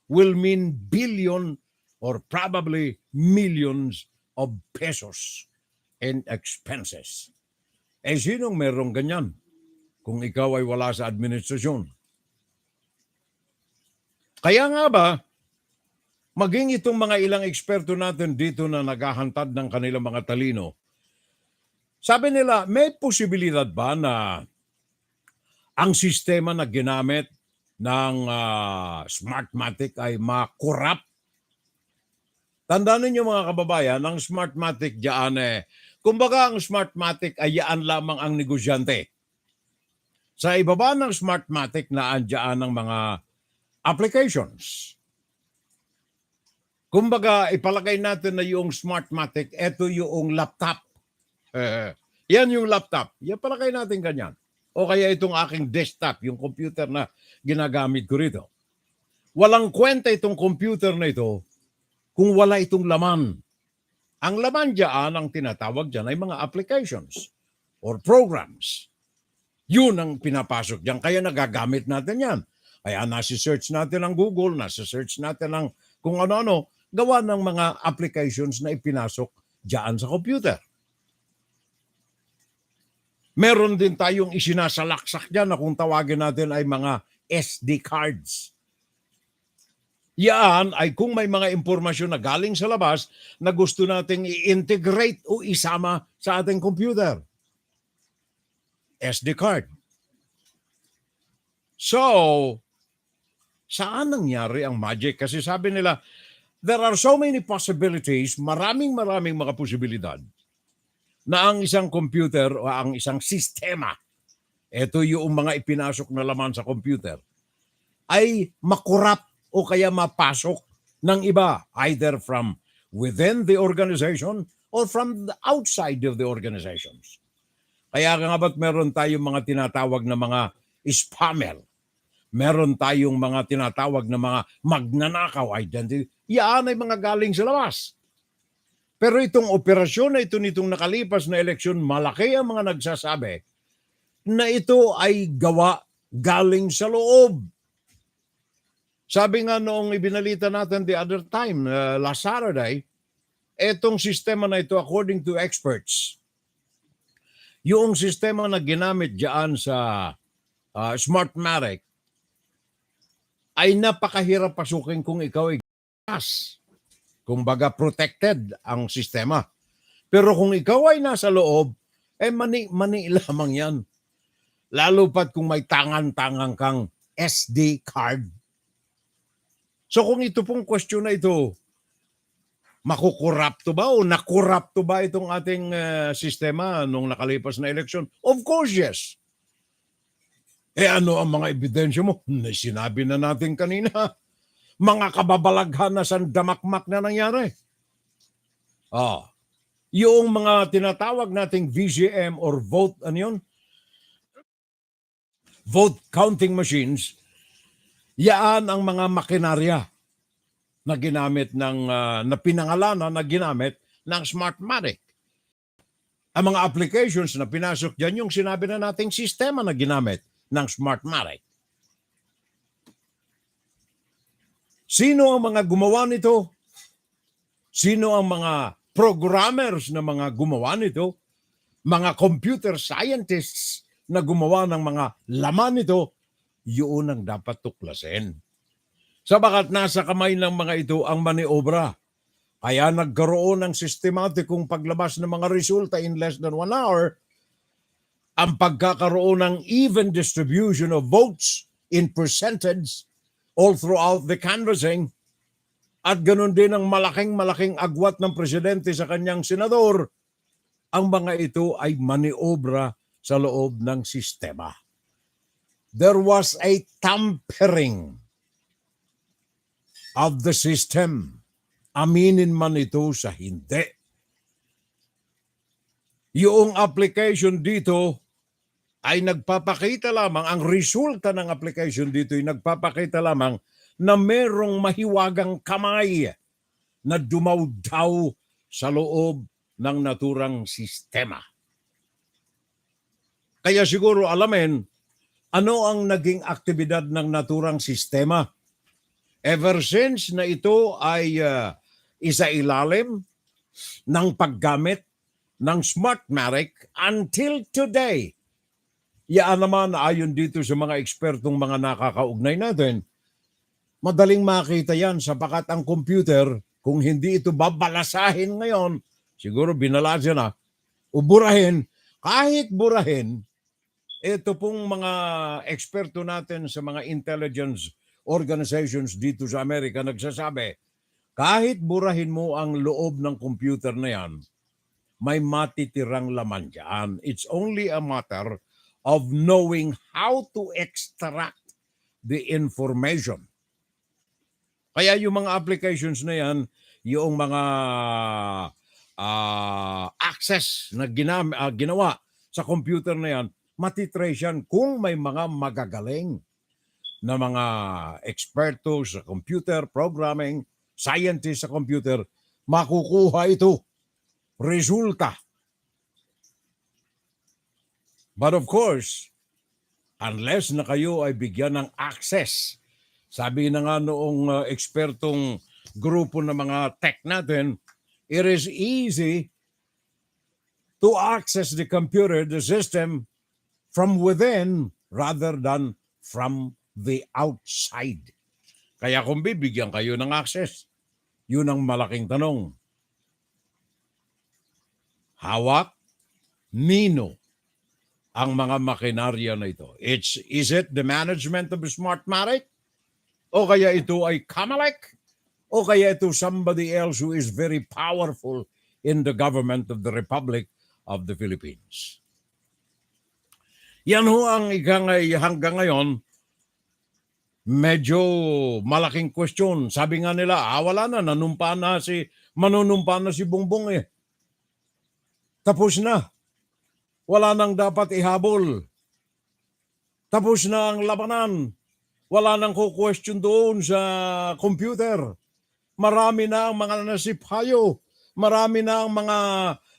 will mean billion or probably millions of pesos in expenses. Eh sinong merong ganyan kung ikaw ay wala sa administrasyon? Kaya nga ba, maging itong mga ilang eksperto natin dito na naghahantad ng kanilang mga talino, sabi nila, may posibilidad ba na ang sistema na ginamit ng Smartmatic ay makorrupt? Tandaan ninyo mga kababayan, ang Smartmatic diyan kumbaga ang Smartmatic ay yaan lamang ang negosyante. Sa ibaba ng Smartmatic na andyan ng mga applications. Kumbaga, ipalagay natin na yung Smartmatic, ito yung laptop. Yan yung laptop. Yan palagay natin ganyan. O kaya itong aking desktop, yung computer na ginagamit ko rito. Walang kwenta itong computer na ito kung wala itong laman. Ang laman diyan, ang tinatawag diyan ay mga applications or programs. Yun ang pinapasok diyan. Kaya nagagamit natin yan. Kaya nasi-search natin ang Google, nasi-search natin ang kung ano-ano, gawa ng mga applications na ipinasok diyan sa computer. Meron din tayong isinasalaksak diyan na kung tawagin natin ay mga SD cards. Yan ay kung may mga impormasyon na galing sa labas na gusto nating i-integrate o isama sa ating computer. SD card. So, saan nangyari ang magic? Kasi sabi nila, there are so many possibilities, maraming mga posibilidad na ang isang computer o ang isang sistema, ito yung mga ipinasok na laman sa computer, ay makurap o kaya mapasok ng iba, either from within the organization or from the outside of the organizations. Kaya nga ba't meron tayong mga tinatawag na mga spammer? Meron tayong mga tinatawag na mga magnanakaw identity. Yan ay mga galing sa labas. Pero itong operasyon na ito nitong nakalipas na eleksyon, malaki ang mga nagsasabi na ito ay gawa galing sa loob. Sabi nga noong ibinalita natin the other time, last Saturday, etong sistema na ito, according to experts, yung sistema na ginamit diyan sa Smartmatic ay napakahirap pasukin kung ikaw ay gas. Kumbaga protected ang sistema. Pero kung ikaw ay nasa loob, mani lamang yan. Lalo pat kung may tangan-tangang kang SD card. So kung ito pong question na ito, makukurapto ba o nakurapto ba itong ating sistema nung nakalipas na eleksyon? Of course, yes. Ano ang mga ebidensya mo? Sinabi na natin kanina. Mga kababalaghan na sandamakmak na nangyari. Yung mga tinatawag nating VGM or vote, vote counting machines, yaan ang mga makinarya na ginamit na pinangalanan na ginamit ng Smartmatic. Ang mga applications na pinasok dyan, yung sinabi na nating sistema na ginamit ng Smartmatic. Sino ang mga gumawa nito? Sino ang mga programmers na mga gumawa nito? Mga computer scientists na gumawa ng mga laman nito? Yun ang dapat tuklasin. Sabagat nasa kamay ng mga ito ang maniobra. Kaya nagkaroon ng sistematikong paglabas ng mga resulta in less than 1 hour, ang pagkakaroon ng even distribution of votes in percentage all throughout the canvassing, at ganun din ang malaking agwat ng presidente sa kanyang senador, ang mga ito ay maniobra sa loob ng sistema. There was a tampering of the system. Aminin man ito sa hindi. Yung application dito ay nagpapakita lamang, ang resulta ng application dito ay nagpapakita lamang na merong mahiwagang kamay na dumawdaw sa loob ng naturang sistema. Kaya siguro alamin, ano ang naging aktibidad ng naturang sistema? Ever since na ito ay isailalim ng paggamit ng Smartmatic until today. Yaan naman ayon dito sa mga ekspertong mga nakakaugnay natin, madaling makita yan sapagat ang computer, kung hindi ito babalasahin ngayon, siguro binalasa na, o burahin, kahit burahin, ito pong mga eksperto natin sa mga intelligence organizations dito sa Amerika nagsasabi, kahit burahin mo ang loob ng computer na yan, may matitirang laman dyan. It's only a matter of knowing how to extract the information. Kaya yung mga applications na yan, yung mga access na ginawa sa computer na yan, matitrace yan kung may mga magagaling na mga eksperto sa computer programming, scientist sa computer, makukuha ito. Resulta. But of course, unless na kayo ay bigyan ng access. Sabi na nga noong ekspertong grupo ng mga tech natin, it is easy to access the computer, the system, from within rather than from the outside. Kaya kung bibigyan kayo ng access, yun ang malaking tanong. Hawak, nino ang mga makinarya na ito? Is it the management of Smartmatic? O kaya ito ay Kamalek? O kaya ito somebody else who is very powerful in the government of the Republic of the Philippines? Yan ho ang hanggang ngayon, medyo malaking question. Sabi nga nila, wala na, manunumpa na si Bongbong eh. Tapos na. Wala nang dapat ihabol. Tapos na ang labanan. Wala nang ku-question doon sa computer. Marami na ang mga nasiphayo. Marami na ang mga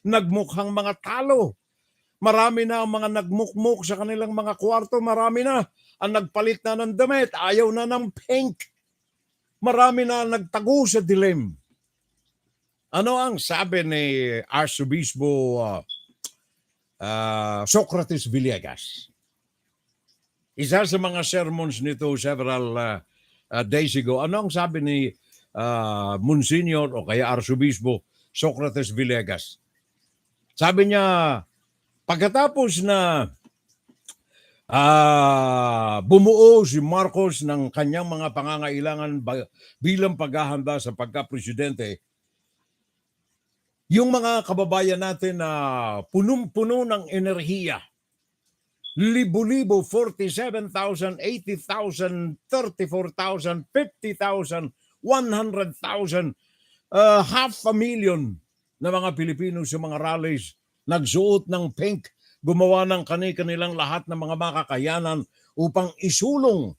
nagmukhang mga talo. Marami na ang mga nagmukmuk sa kanilang mga kwarto. Marami na ang nagpalit na ng damit. Ayaw na ng pink. Marami na ang nagtago sa dilim. Ano ang sabi ni Arsobispo Socrates Villegas? Isa sa mga sermons nito several days ago. Ano ang sabi ni Monsignor o kaya Arsobispo Socrates Villegas? Sabi niya, pagkatapos na bumuo si Marcos ng kanyang mga pangangailangan bilang paghahanda sa pagka-presidente, yung mga kababayan natin na punong-puno ng enerhiya, libo-libo, 47,000, 80,000, 34,000, 50,000, 100,000, 500,000 na mga Pilipino sa mga rallies, nagsuot ng pink, gumawa ng kanilang lahat ng mga makakayanan upang isulong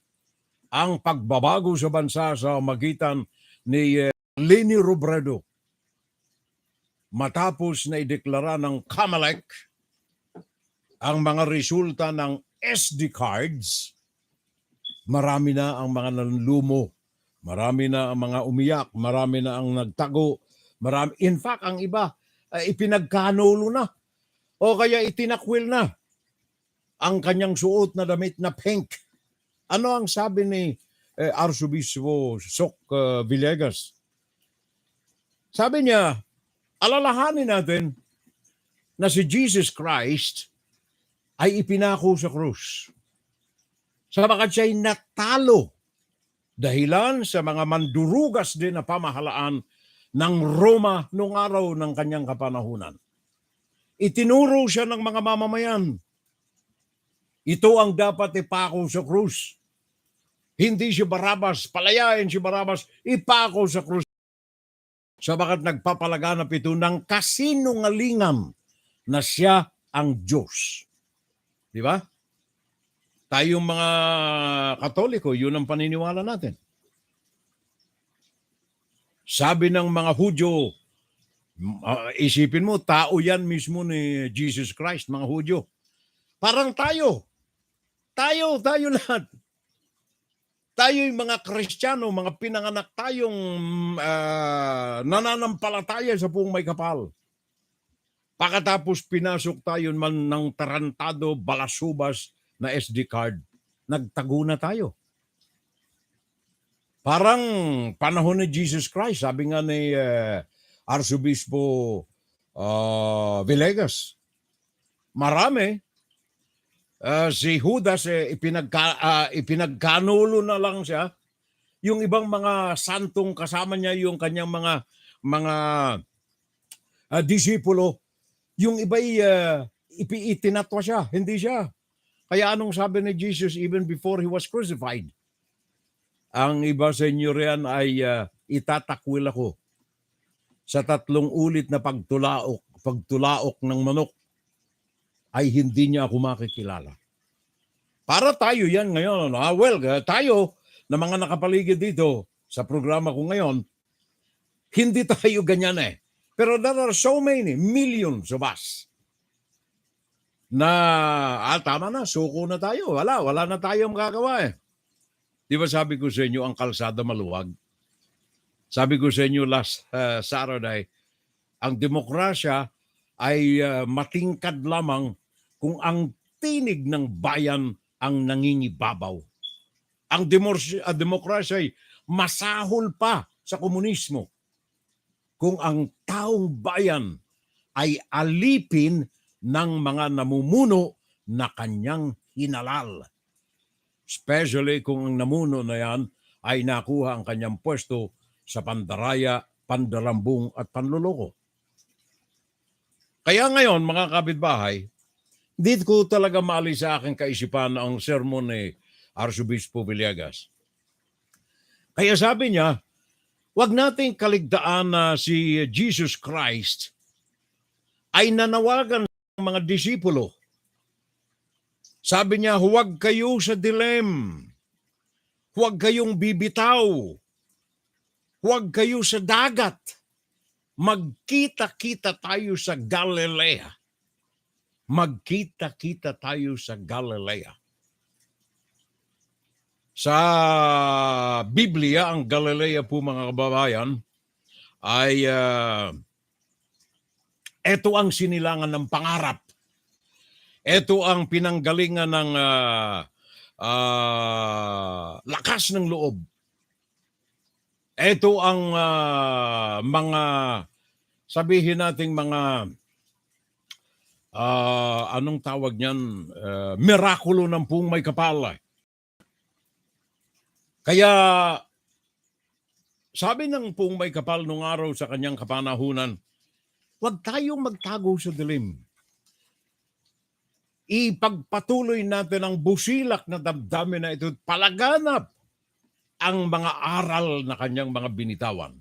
ang pagbabago sa bansa sa magitan ni Leni Robredo. Matapos na ideklara ng Kamalek ang mga resulta ng SD cards, marami na ang mga nanlumo, marami na ang mga umiyak, marami na ang nagtago, marami. In fact, ang iba ipinagkanulo na o kaya itinakwil na ang kanyang suot na damit na pink. Ano ang sabi ni Arsobispo Villegas? Sabi niya, alalahanin natin na si Jesus Christ ay ipinako sa krus. Sabagat siya'y natalo dahilan sa mga mandurugas din na pamahalaan ng Roma noong araw ng kanyang kapanahunan. Itinuro siya ng mga mamamayan. Ito ang dapat ipako sa krus. Hindi si Barabas, palayain si Barabas, ipako sa krus. Sabagat nagpapalaganap ito ng kasinungalingan na siya ang Diyos. Di ba? Tayong mga Katoliko, yun ang paniniwala natin. Sabi ng mga Hudyo, isipin mo, tao yan mismo ni Jesus Christ, mga Hudyo. Parang tayo. Tayo lahat. Tayo yung mga Kristiyano, mga pinanganak tayong nananampalataya sa buong may kapal. Pagkatapos pinasok tayo man ng tarantado, balasubas na SD card, nagtago na tayo. Parang panahon ni Jesus Christ, sabi nga ni Arsobispo Villegas, marami. Si Judas ipinagkanulo na lang siya. Yung ibang mga santong kasama niya, yung kanyang mga disipulo, yung iba itinatwa siya, hindi siya. Kaya anong sabi ni Jesus even before he was crucified? Ang iba sa inyo riyan ay itatakwil ako sa 3 ulit na pagtulaok ng manok ay hindi niya ako makikilala. Para tayo yan ngayon. Tayo na mga nakapaligid dito sa programa ko ngayon, hindi tayo ganyan eh. Pero there are so many, millions of us na tama na, suko na tayo. Wala na tayong magagawa eh. Di ba sabi ko sa inyo, ang kalsada maluwag? Sabi ko sa inyo last Saturday, ang demokrasya ay matingkad lamang kung ang tinig ng bayan ang nangingibabaw. Ang demokrasya ay masahol pa sa komunismo kung ang taong bayan ay alipin ng mga namumuno na kanyang hinalal. Especially kung ang namuno na yan ay nakuha ang kanyang pwesto sa pandaraya, pandarambong at panluloko. Kaya ngayon, mga kapitbahay, hindi ko talaga maalis sa aking kaisipan ang sermon ni Arsobispo Villegas. Kaya sabi niya, wag nating kaligtaan na si Jesus Christ ay nanawagan ng mga disipulo. Sabi niya, huwag kayo sa dilim. Huwag kayong bibitaw. Huwag kayo sa dagat. Magkita-kita tayo sa Galilea. Magkita-kita tayo sa Galilea. Sa Biblia, ang Galilea po mga kababayan, ay ito ang sinilangan ng pangarap. Ito ang pinanggalingan ng lakas ng loob. Ito ang mga, sabihin nating mga, anong tawag niyan? Mirakulo ng pung may kapal. Kaya, sabi ng pung may kapal nung araw sa kanyang kapanahunan, huwag tayong magtago sa dilim. Ipagpatuloy natin ang busilak na damdamin na ito, palaganap ang mga aral na kanyang mga binitawan.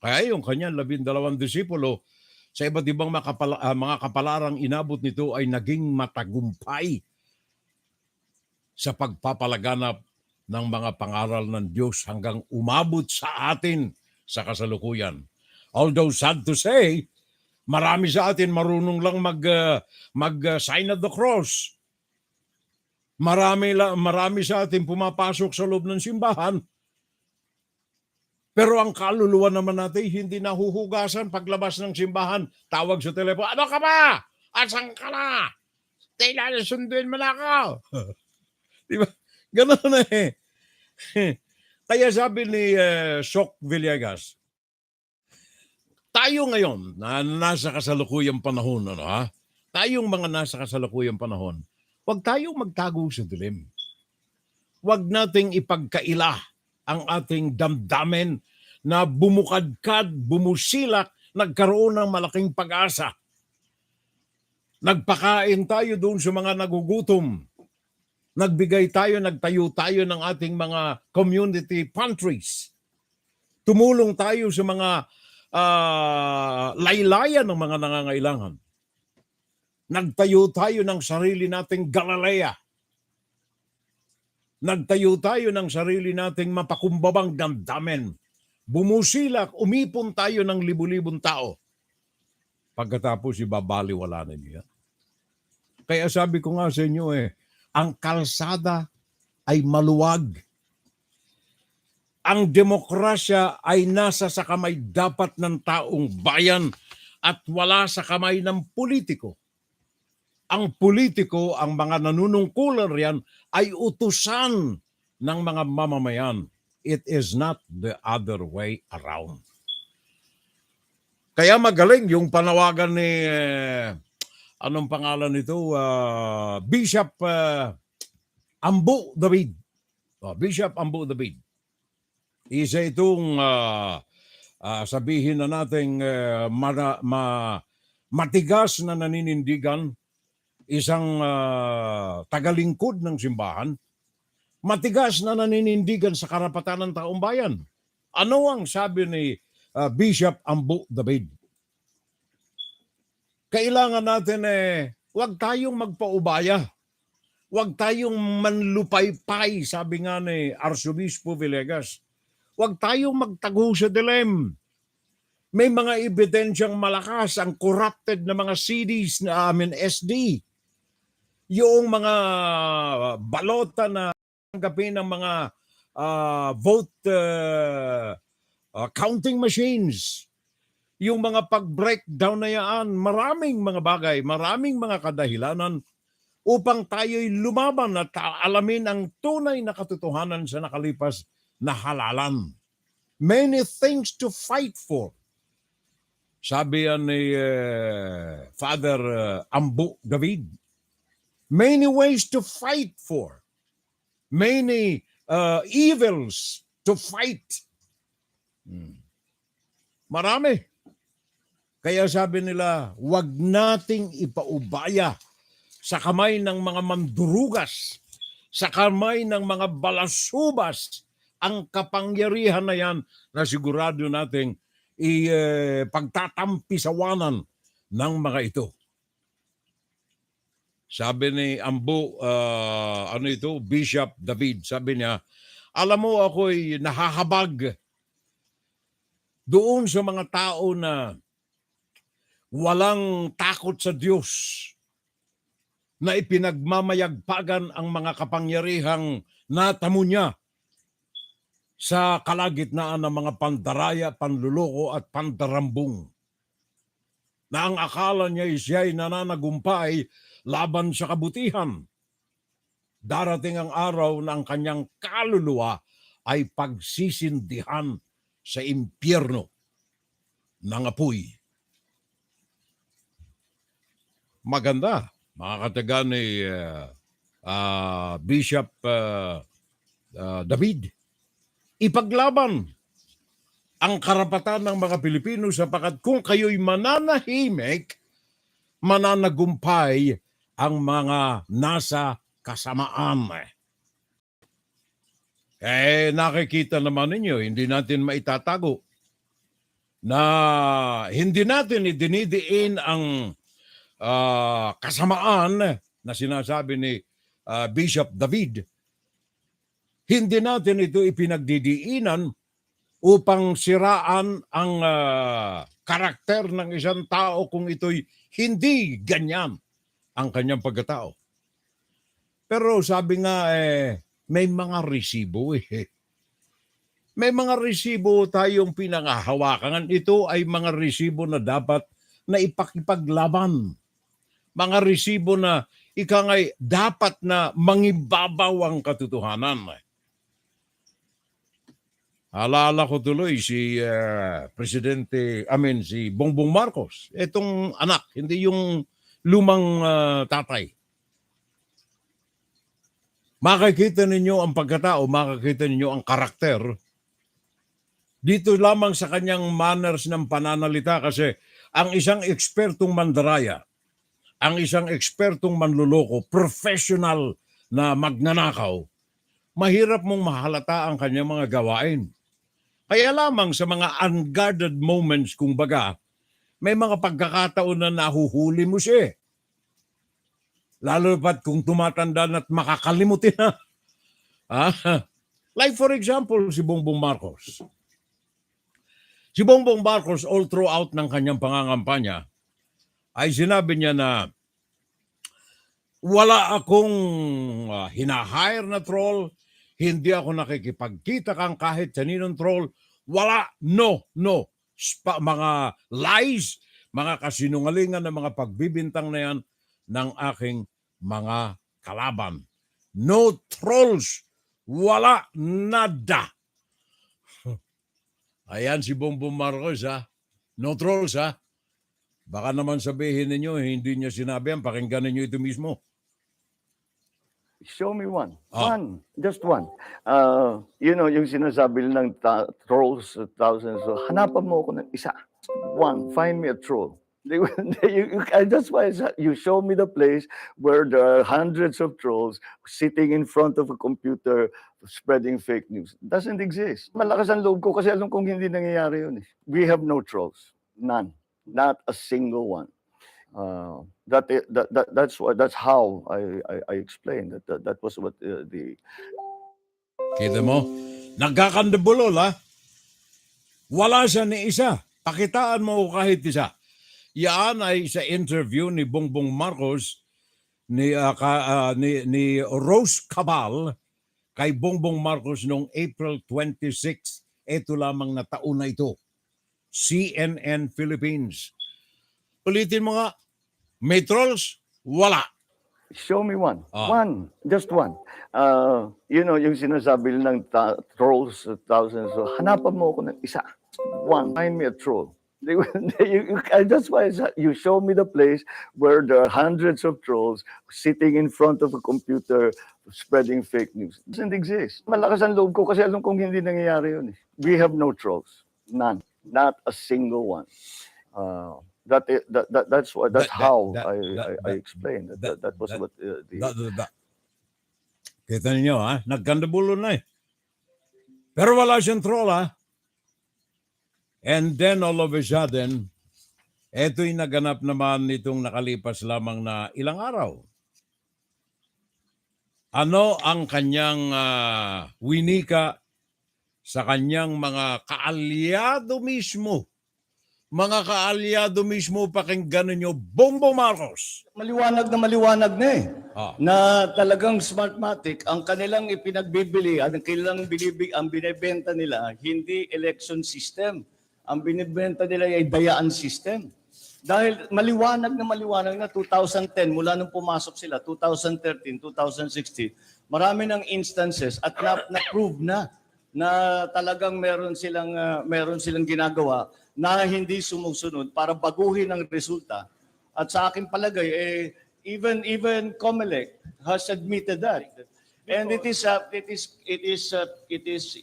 Kaya yung kanyang 12 disipulo, sa iba't ibang mga kapalarang inabot nito ay naging matagumpay sa pagpapalaganap ng mga pangaral ng Diyos hanggang umabot sa atin sa kasalukuyan. Although sad to say, marami sa atin marunong lang mag-sign of the cross. Marami sa atin pumapasok sa loob ng simbahan. Pero ang kaluluwa naman natin hindi nahuhugasan paglabas ng simbahan. Tawag sa telepono, ano ka ba? Asan ka na? Sunduin mo na ako. Di ba? Ganun na eh. Kaya sabi ni Sok Villegas, tayo ngayon na nasa kasalukuyang panahon, tayong mga nasa kasalukuyang panahon, huwag tayong magtago sa dilim. Huwag nating ipagkaila ang ating damdamin na bumukadkad, bumusilak, nagkaroon ng malaking pag-asa. Nagpakain tayo doon sa mga nagugutom. Nagtayo tayo ng ating mga community pantries. Tumulong tayo sa mga laylayan ng mga nangangailangan. Nagtayo tayo ng sarili nating Galilea. Nagtayo tayo ng sarili nating mapakumbabang damdamin. Bumusilak, umipon tayo ng libu-libong tao. Pagkatapos ibabaliwala na niya. Kaya sabi ko nga sa inyo ang kalsada ay maluwag. Ang demokrasya ay nasa sa kamay dapat ng taong bayan at wala sa kamay ng politiko. Ang politiko, ang mga nanunungkulan riyan ay utusan ng mga mamamayan. It is not the other way around. Kaya magaling yung panawagan ni, anong pangalan nito? Bishop Ambo David. Bishop Ambo David. Isa itong sabihin na nating matigas na naninindigan, isang tagalingkod ng simbahan, matigas na naninindigan sa karapatan ng taong bayan. Ano ang sabi ni Bishop Ambo David? Kailangan natin huwag tayong magpaubaya. Huwag tayong manlupaypay, sabi nga ni Arsobispo Villegas. Huwag tayong magtago sa dilim. May mga ebidensyang malakas ang corrupted na mga CDs na SD. yung mga balota na tanggapin ng mga vote counting machines, yung mga pag-breakdown na yan, maraming mga bagay, maraming mga kadahilanan upang tayo'y lumaban at alamin ang tunay na katotohanan sa nakalipas na halalan. Many things to fight for. Sabi yan ni Father Ambo David. Many ways to fight for. Many evils to fight. Marami. Kaya sabi nila, wag nating ipaubaya sa kamay ng mga mandurugas, sa kamay ng mga balasubas, ang kapangyarihan na yan na sigurado nating pagtatampisawanan ng mga ito. Sabi ni Ambo, Bishop David, sabi niya, alam mo ako'y nahahabag doon sa mga tao na walang takot sa Diyos, na ipinagmamayagpagan ang mga kapangyarihang natamo niya sa kalagitnaan ng mga pandaraya, panluloko at pandarambong. Na ang akala niya siya'y nananagumpay laban sa kabutihan. Darating ang araw na ang kanyang kaluluwa ay pagsisindihan sa impyerno ng apoy. Maganda, mga kataga ni Bishop David. Ipaglaban ang karapatan ng mga Pilipino sapagkat kung kayo'y mananahimik, mananagumpay ang mga nasa kasamaan. Nakikita naman ninyo, hindi natin maitatago na hindi natin idinidiin ang kasamaan na sinasabi ni Bishop David. Hindi natin ito ipinagdidiinan upang siraan ang karakter ng isang tao kung ito'y hindi ganyan ang kanyang pagkatao. Pero sabi nga, may mga resibo May mga resibo tayong pinangahawakan. Ito ay mga resibo na dapat na ipakipaglaban. Mga resibo na ikangay dapat na mangibabaw ang katotohanan. Alala ko tuloy si si Bongbong Marcos. Itong anak, hindi yung lumang tatay. Makikita ninyo ang pagkatao, makikita ninyo ang karakter. Dito lamang sa kanyang manners ng pananalita kasi ang isang ekspertong mandaraya, ang isang ekspertong manluloko, professional na magnanakaw, mahirap mong mahalata ang kanyang mga gawain. Kaya lamang sa mga unguarded moments, kumbaga, may mga pagkakataon na nahuhuli mo siya. Lalo pat kung tumatanda at makakalimutin na. Like for example, si Bongbong Marcos. Si Bongbong Marcos all throughout ng kanyang pangangampanya ay sinabi niya na wala akong hinahire na troll, hindi ako nakikipagkita kang kahit saninong troll, wala, no. Mga lies, mga kasinungalingan na mga pagbibintang na yan ng aking mga kalaban. No trolls, wala, nada. Ayan si Bongbong Marcos, no trolls, Baka naman sabihin ninyo, hindi niya sinabi yan, pakinggan ninyo ito mismo. Show me one. Just one. Yung sinasabi ng trolls, thousands. So, hanapan mo ako ng isa. One. Find me a troll. That's why you show me the place where there are hundreds of trolls sitting in front of a computer spreading fake news. Doesn't exist. Malakas ang loob ko kasi alam kong hindi nangyayari yun. We have no trolls. None. Not a single one. That's how I explained that was what the. Kita mo, nagkakandabulol Wala siya ni isa. Pakitaan mo kahit isa. Yan ay sa interview ni Bongbong Marcos ni Rose Cabal kay Bongbong Marcos noong April 26. Ito lamang na taon na ito. CNN Philippines. Ulitin mo nga, may trolls? Wala. Show me one. Ah. One. Just one. You know, yung sinasabi ng trolls, thousands. So, hanapan mo ako ng isa. One. Find me a troll. That's why you show me the place where there are hundreds of trolls sitting in front of a computer spreading fake news. It doesn't exist. Malakas ang loob ko kasi alam kong hindi nangyayari yun. We have no trolls. None. Not a single one. That's how I explained. That was what Kita ninyo, ha? Nagkandabulo na eh. Pero wala siyang troll, ha? And then all of a sudden, eto'y naganap naman nitong nakalipas lamang na ilang araw. Ano ang kanyang winika sa kanyang mga kaalyado mismo? Mga kaalyado mismo, pakinggan ninyo, Bongbong Marcos. Maliwanag na eh. Na talagang Smartmatic, ang kanilang ipinagbibili, ang binibenta nila, hindi election system. Ang binibenta nila ay dayaan system. Dahil maliwanag na 2010, mula nung pumasok sila, 2013, 2016, marami ng instances at na-prove na talagang meron silang ginagawa na hindi sumusunod para baguhin ang resulta. At sa aking palagay, even COMELEC has admitted that. And it is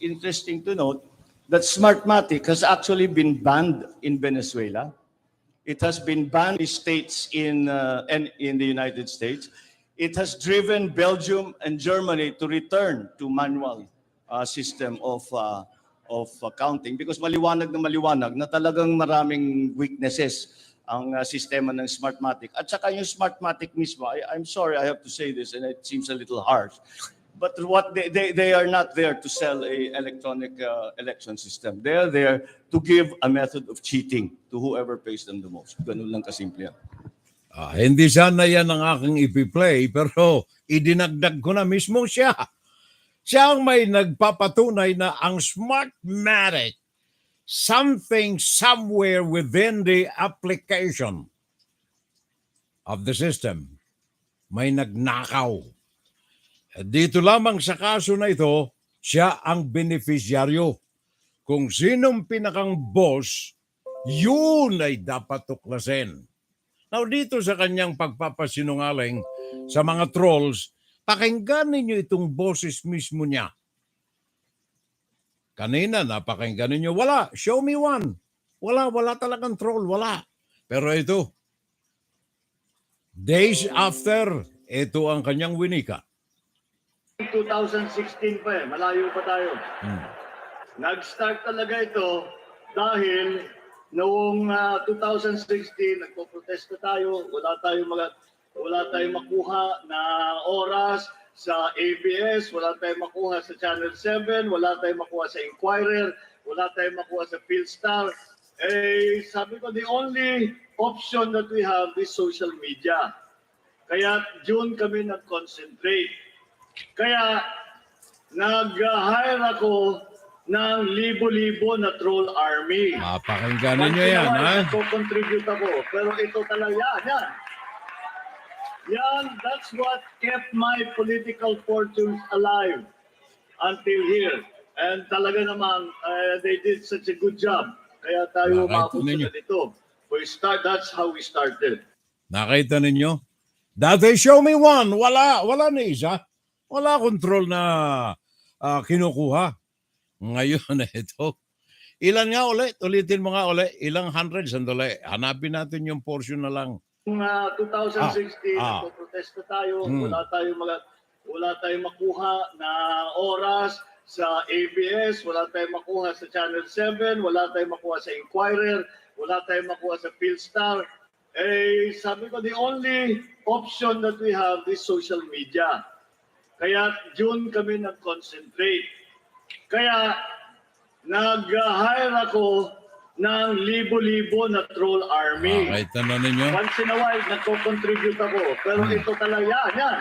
interesting to note that Smartmatic has actually been banned in Venezuela. It has been banned in states in the United States. It has driven Belgium and Germany to return to manual system of accounting because maliwanag na talagang maraming weaknesses ang sistema ng Smartmatic. At saka yung Smartmatic mismo, I'm sorry I have to say this and it seems a little harsh, but what they are not there to sell a electronic election system. They are there to give a method of cheating to whoever pays them the most. Ganun lang kasimple yan. Hindi sana yan ang aking ipi-play, pero idinagdag ko na mismo siya. Siya ang may nagpapatunay na ang Smartmatic, something somewhere within the application of the system, may nagnakaw. Dito lamang sa kaso na ito, siya ang beneficiaryo. Kung sinong pinakang boss, yun ay dapat tuklasin. Now dito sa kanyang pagpapasinungaling sa mga trolls, pakinggan ninyo itong boses mismo niya. Kanina napakinggan ninyo, wala, show me one. Wala talagang troll, wala. Pero ito, days after, ito ang kanyang winika. 2016 pa malayo pa tayo. Nag-start talaga ito dahil noong 2016 nagpo-protesta tayo, wala tayong makuha na oras sa ABS, wala tayong makuha sa Channel 7, wala tayong makuha sa Inquirer, wala tayong makuha sa Philstar. Sabi ko, the only option that we have is social media. Kaya June kami nag-concentrate. Kaya nag-hire ako ng libo-libo na troll army. Mapakinggan ninyo yan, ha? Contribute ako. Pero ito talaga, yan, that's what kept my political fortunes alive until here. And talaga naman, they did such a good job. Kaya tayo mapunta na dito. That's how we started. Nakita ninyo? Dati show me one. Wala na isa. Wala control na kinukuha. Ngayon ito. Ilan nga ulit? Ulitin mo nga ulit. Ilang hundreds? Sandali. Hanapin natin yung portion na lang. 2016, nagpo-protesta tayo. Wala tayong makuha na oras sa ABS, wala tayong makuha sa Channel 7, wala tayong makuha sa Inquirer, wala tayong makuha sa Philstar. Sabi ko, the only option that we have is social media. Kaya June kami nag-concentrate. Kaya nag-hire ako ng libo-libo na troll army. Nakita na ninyo? Once in a while, nagko-contribute ako. Pero ito talaga, yan.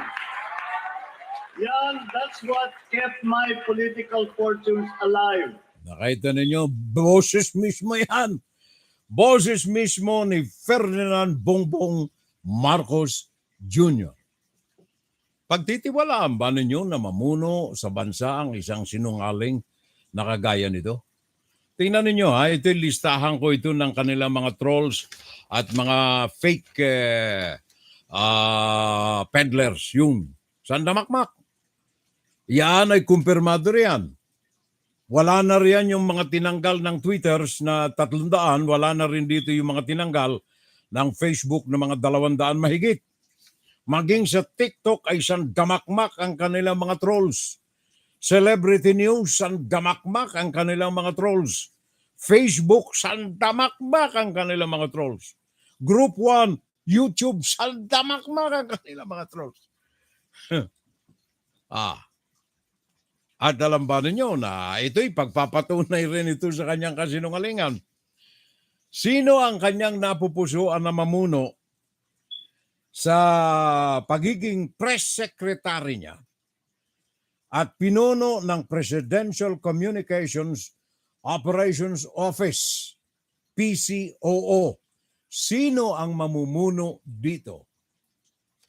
Yan, that's what kept my political fortunes alive. Nakita ninyo, boses mismo yan. Boses mismo ni Ferdinand Bongbong Marcos Jr. Pagtitiwalaan ba ninyo na mamuno sa bansa ang isang sinungaling na kagaya nito? Tingnan ninyo ha, ito yung listahan ko ito ng kanilang mga trolls at mga fake peddlers, yung sandamakmak. Yan ay kumpirmado riyan. Wala na riyan yung mga tinanggal ng Twitters na 300, wala na rin dito yung mga tinanggal ng Facebook na mga 200 mahigit. Maging sa TikTok ay sandamakmak ang kanilang mga trolls. Celebrity News, sandamakmak ang kanilang mga trolls. Facebook, sandamakmak ang kanilang mga trolls. Group 1, YouTube, sandamakmak ang kanilang mga trolls. At alam ba ninyo na ito'y pagpapatunay rin ito sa kanyang kasinungalingan. Sino ang kanyang napupusuan na mamuno sa pagiging press secretary niya at pinuno ng Presidential Communications Operations Office, PCOO? Sino ang mamumuno dito?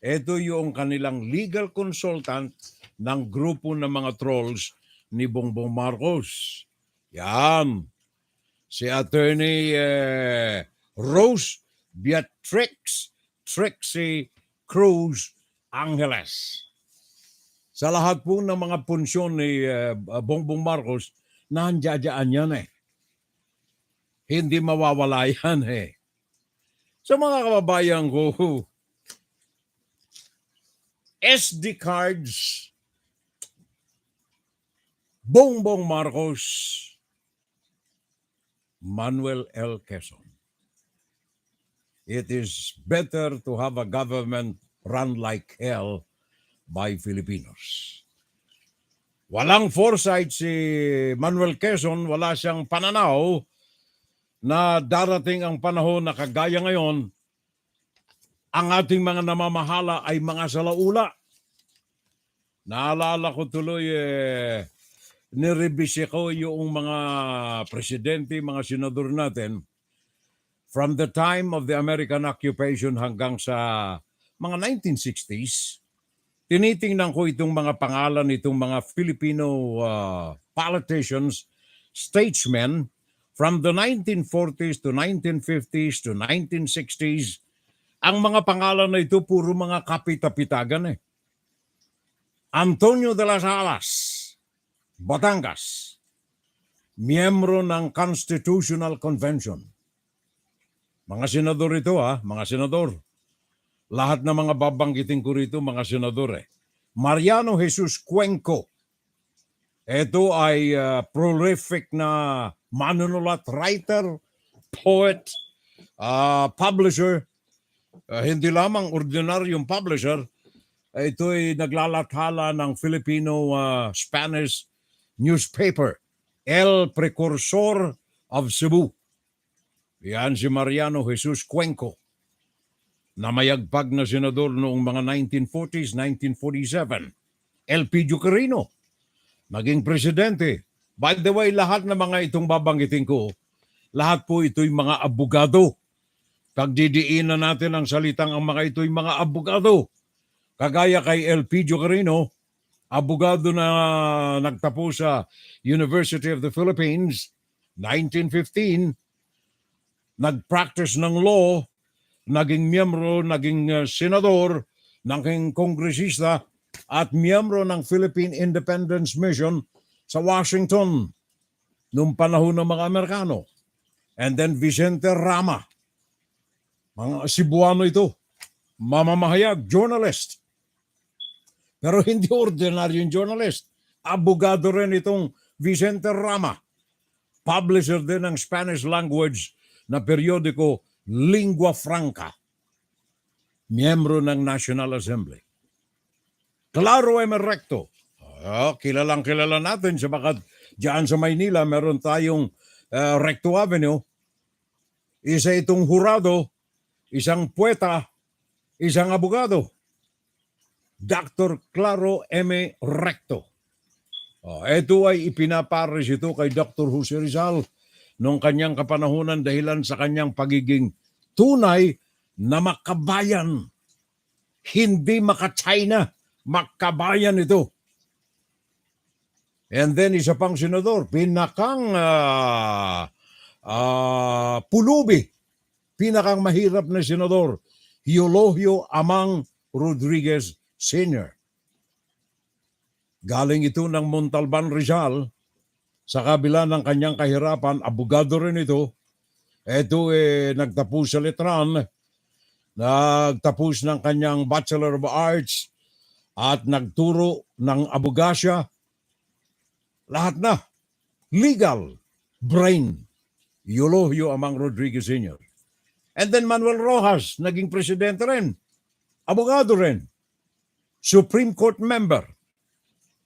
Ito yung kanilang legal consultant ng grupo ng mga trolls ni Bongbong Marcos. Yan. Si Attorney Rose Beatrix Trixie Cruz Angeles. Sa lahat po ng mga punsyon ni Bongbong Marcos, nandiyan yan eh. Hindi mawawala yan eh. Sa mga kababayan ko, SD cards, Bongbong Marcos, Manuel L. Quezon. It is better to have a government run like hell by Filipinos. Walang foresight si Manuel Quezon, wala siyang pananaw na darating ang panahon na kagaya ngayon, ang ating mga namamahala ay mga salaula. Naalala ko tuloy, nirebisya ko yung mga presidente, mga senador natin, from the time of the American occupation hanggang sa mga 1960s, tinitingnan ko itong mga pangalan nitong mga Filipino politicians, statesmen, from the 1940s to 1950s to 1960s, ang mga pangalan na ito puro mga kapitapitagan eh. Antonio de las Alas, Batangas, miyembro ng Constitutional Convention. Mga senador ito mga senador. Lahat ng mga babanggitin ko rito, mga senador eh. Mariano Jesus Cuenco. Ito ay prolific na manunulat, writer, poet, publisher. Hindi lamang ordinaryong publisher, ito ay naglalathala ng Filipino Spanish newspaper, El Precursor of Cebu. Yan si Mariano Jesus Cuenco, na mayagpag na senador noong mga 1940s, 1947. LP Jucarino, naging presidente. By the way, lahat ng mga itong babanggitin ko, lahat po ito'y mga abogado. Pagdidiinan natin ang salitang ang mga ito'y mga abogado. Kagaya kay LP Jucarino, abogado na nagtapos sa University of the Philippines, 1915, nag-practice ng law, naging miyembro, naging senador, naging kongresista, at miyembro ng Philippine Independence Mission sa Washington noong panahon ng mga Amerikano. And then Vicente Rama, mga Cebuano ito, mamamahayag, journalist. Pero hindi ordinaryong journalist. Abogado rin itong Vicente Rama. Publisher din ng Spanish language na periodiko Lingua Franca. Miyembro ng National Assembly. Claro Emerecto. Kilalang kilala natin sabagat diyan sa Maynila meron tayong Recto Avenue. Isa itong hurado, isang puweta, isang abogado. Dr. Claro M. Recto. Ito ay ipinapares ito kay Dr. Jose Rizal noong kanyang kapanahunan dahilan sa kanyang pagiging tunay na makabayan. Hindi maka-China, makabayan ito. And then isa pang senador, pinakang pulubi, pinakang mahirap na senador, Eulogio Amang Rodriguez Sr. Galing ito ng Montalban, Rizal. Sa kabila ng kanyang kahirapan, abogado rin ito. Ito nagtapos sa letran, nagtapos ng kanyang Bachelor of Arts at nagturo ng abogasya. Lahat na. Legal brain. Eulogio Amang Rodriguez Sr. And then Manuel Rojas, naging presidente rin. Abogado rin. Supreme Court member.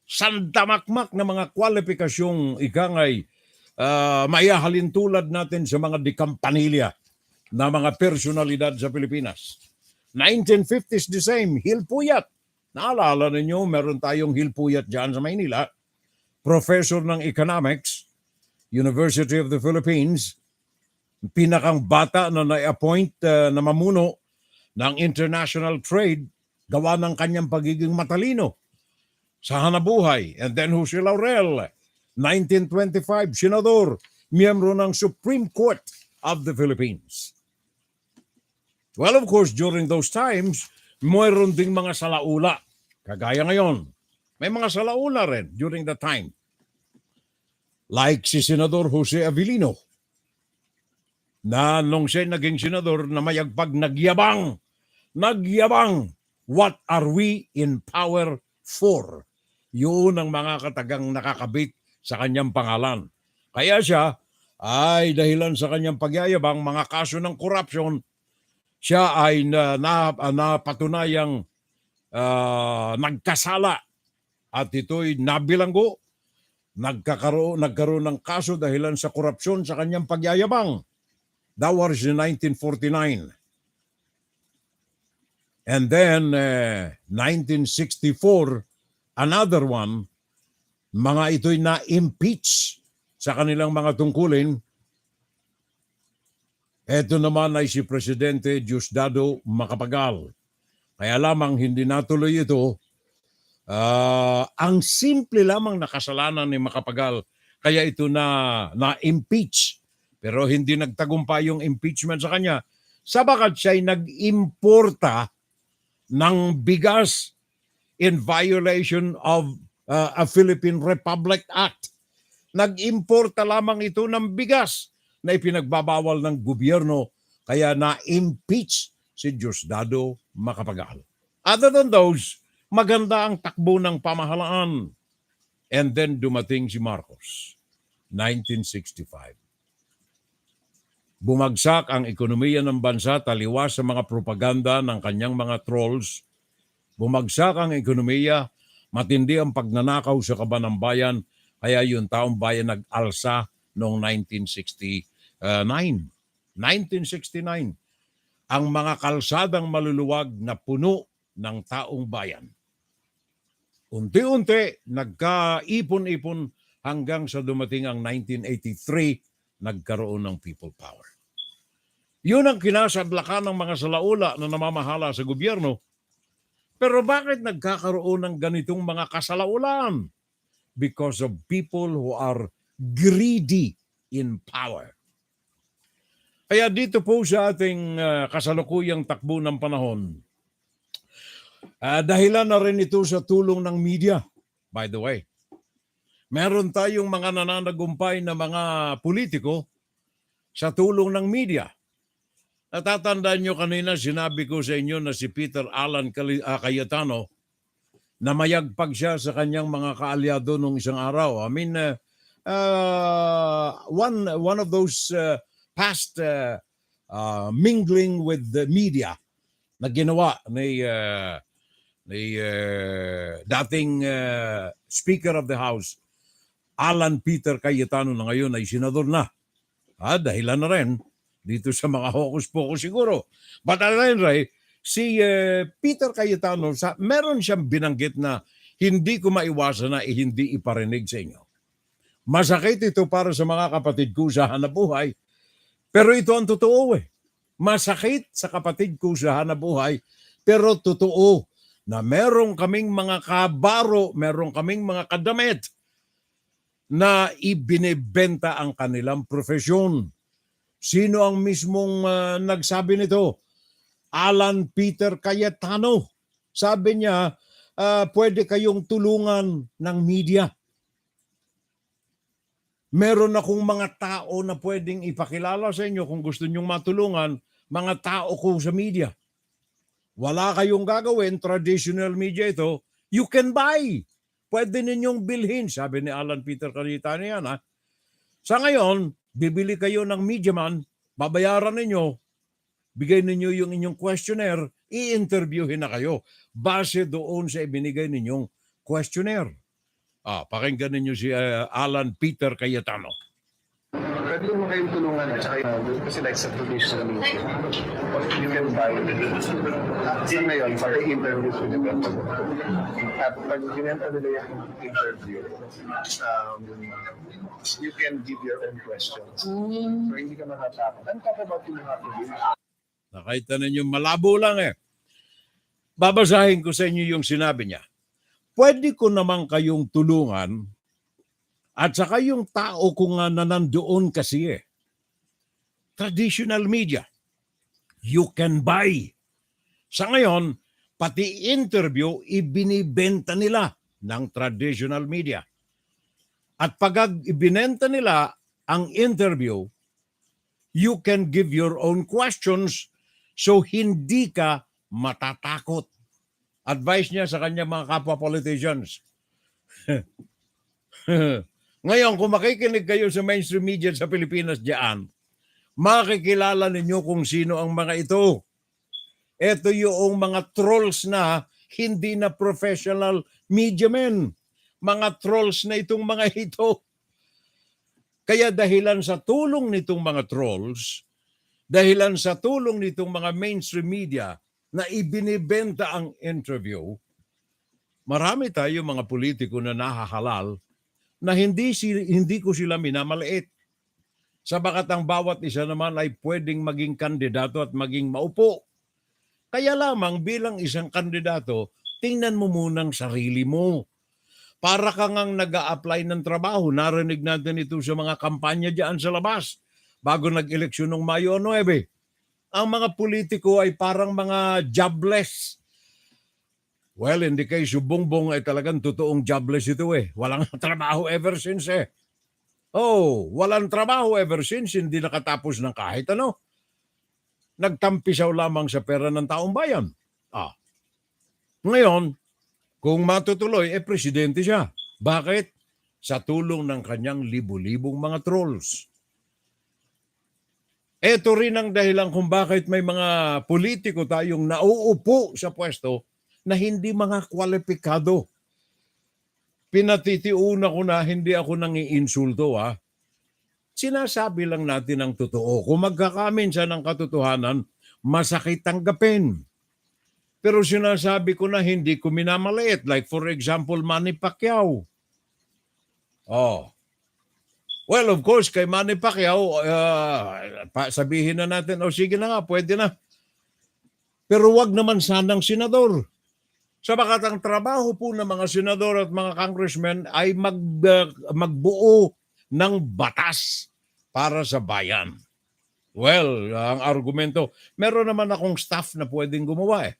Sandamakmak na mga kwalipikasyong ikangay maiahalin tulad natin sa mga dikampanilya na mga personalidad sa Pilipinas. 1950s the same, Hilpuyat. Naalala ninyo, meron tayong Hilpuyat dyan sa Maynila. Professor ng Economics, University of the Philippines. Pinakang bata na na-appoint na mamuno ng international trade gawa ng kanyang pagiging matalino sa hanabuhay. And then Jose Laurel, 1925, senador, miyembro ng Supreme Court of the Philippines. Well, of course, during those times, mayroon ding mga salaula. Kagaya ngayon, may mga salaula rin during that time. Like si Senador Jose Avellino, na nung siya naging senador na mayagpag nagyabang, what are we in power for? Yun ang mga katagang nakakabit sa kanyang pangalan. Kaya siya ay dahilan sa kanyang pagyayabang, mga kaso ng korupsyon, siya ay napatunayang nagkasala at ito'y nabilanggo, nagkaroon ng kaso dahilan sa korupsyon sa kanyang pagyayabang. That was in 1949. And then 1964, another one, mga ito'y na-impeach sa kanilang mga tungkulin. Ito naman ay si Presidente Diosdado Macapagal. Kaya lamang hindi natuloy ito. Ang simple lamang na kasalanan ni Macapagal, kaya ito na-impeach. Pero hindi nagtagumpay yung impeachment sa kanya. Sabagat siya'y nag-importa ng bigas in violation of a Philippine Republic Act. Nag-importa lamang ito ng bigas na ipinagbabawal ng gobyerno, kaya na-impeach si Diosdado Macapagal. Other than those, maganda ang takbo ng pamahalaan. And then dumating si Marcos, 1965. Bumagsak ang ekonomiya ng bansa taliwas sa mga propaganda ng kanyang mga trolls. Bumagsak ang ekonomiya, matindi ang pagnanakaw sa kaban ng bayan, kaya yung taong bayan nag-alsa noong 1969. 1969, ang mga kalsadang maluluwag na puno ng taong bayan. Unti-unti, nagkaipon-ipon hanggang sa dumating ang 1983, nagkaroon ng people power. Yun ang kinasadlakan ng mga salaula na namamahala sa gobyerno. Pero bakit nagkakaroon ng ganitong mga kasalaulan? Because of people who are greedy in power. Kaya dito po sa ating kasalukuyang takbo ng panahon, dahilan na rin ito sa tulong ng media, by the way. Meron tayong mga nananagumpay na mga politiko sa tulong ng media. Natatandaan nyo kanina, sinabi ko sa inyo na si Peter Alan Cayetano, na mayagpag siya sa kanyang mga kaalyado nung isang araw. I mean, one of those past mingling with the media na ginawa ni dating Speaker of the House, Alan Peter Cayetano, na ngayon ay senador na. Dahilan na rin dito sa mga hocus-pocus siguro. But at any rate, si Peter Cayetano, meron siyang binanggit na hindi ko maiwasan na hindi iparinig sa inyo. Masakit ito para sa mga kapatid ko sa hanapbuhay, pero ito ang totoo eh. Masakit sa kapatid ko sa hanapbuhay, pero totoo na meron kaming mga kabaro, meron kaming mga kadamit na ibinebenta ang kanilang profesyon. Sino ang mismong nagsabi nito? Alan Peter Cayetano. Sabi niya, pwede kayong tulungan ng media. Meron akong mga tao na pwedeng ipakilala sa inyo kung gusto nyong matulungan, mga tao ko sa media. Wala kayong gagawin, traditional media ito, you can buy. Pwede ninyong bilhin, sabi ni Alan Peter Cayetano yan. Ha? Sa ngayon, bibili kayo ng media man, babayaran ninyo, bigay ninyo yung inyong questionnaire, i-interviewin na kayo base doon sa ibinigay ninyong questionnaire. Pakinggan ninyo si Alan Peter Cayetano. Pwede mo kayong tulungan at saka kasi like sa traditional media, you can buy sa ngayon, pag-interviews with the people. At pag ginenta nila yung interview, you can give your own questions. So hindi ka matatakot. And talk about yung mga produce. Nakita ninyo, malabo lang eh. Babasahin ko sa inyo yung sinabi niya. Pwede ko naman kayong tulungan at saka yung tao ko nga na nandoon kasi eh. Traditional media. You can buy. Sa ngayon, pati interview, ibinibenta nila ng traditional media. At pag ibinenta nila ang interview, you can give your own questions so hindi ka matatakot. Advice niya sa kanya mga kapwa politicians. Ngayon, kung makikinig kayo sa mainstream media sa Pilipinas diyan, makikilala ninyo kung sino ang mga ito. Ito yung mga trolls na hindi na professional media men. Mga trolls na itong mga ito. Kaya dahilan sa tulong nitong mga trolls, dahilan sa tulong nitong mga mainstream media na ibinibenta ang interview, marami tayo mga politiko na nahahalal na hindi ko sila minamaliit. Sabagat ang bawat isa naman ay pwedeng maging kandidato at maging maupo. Kaya lamang bilang isang kandidato, tingnan mo munang sarili mo. Para kang ang nag-a-apply ng trabaho. Narinig natin ito sa mga kampanya diyan sa labas bago nag-eleksyon ng Mayo 9. Ang mga politiko ay parang mga jobless. Well, in the case of Bongbong ay talagang totoong jobless ito eh. Walang trabaho ever since eh. Walang trabaho ever since, hindi nakatapos ng kahit ano. Nagtampisaw lamang sa pera ng taong bayan. Ngayon, kung matutuloy, presidente siya. Bakit? Sa tulong ng kanyang libu-libong mga trolls. Ito rin ang dahilan kung bakit may mga politiko tayong nauupo sa pwesto na hindi mga kwalipikado. Pinatitiuna ko na hindi ako nangiinsulto. Sinasabi lang natin ang totoo. Kung magkakaminsan ng katotohanan, masakit tanggapin. Pero sinasabi ko na hindi ko minamaliit. Like for example, Manny Pacquiao. Well, of course, kay Manny Pacquiao, sabihin na natin, sige na nga, pwede na. Pero wag naman sanang senador. Sabagat ang trabaho po ng mga senador at mga congressmen ay magbuo ng batas para sa bayan. Well, ang argumento, meron naman akong staff na pwedeng gumawa eh.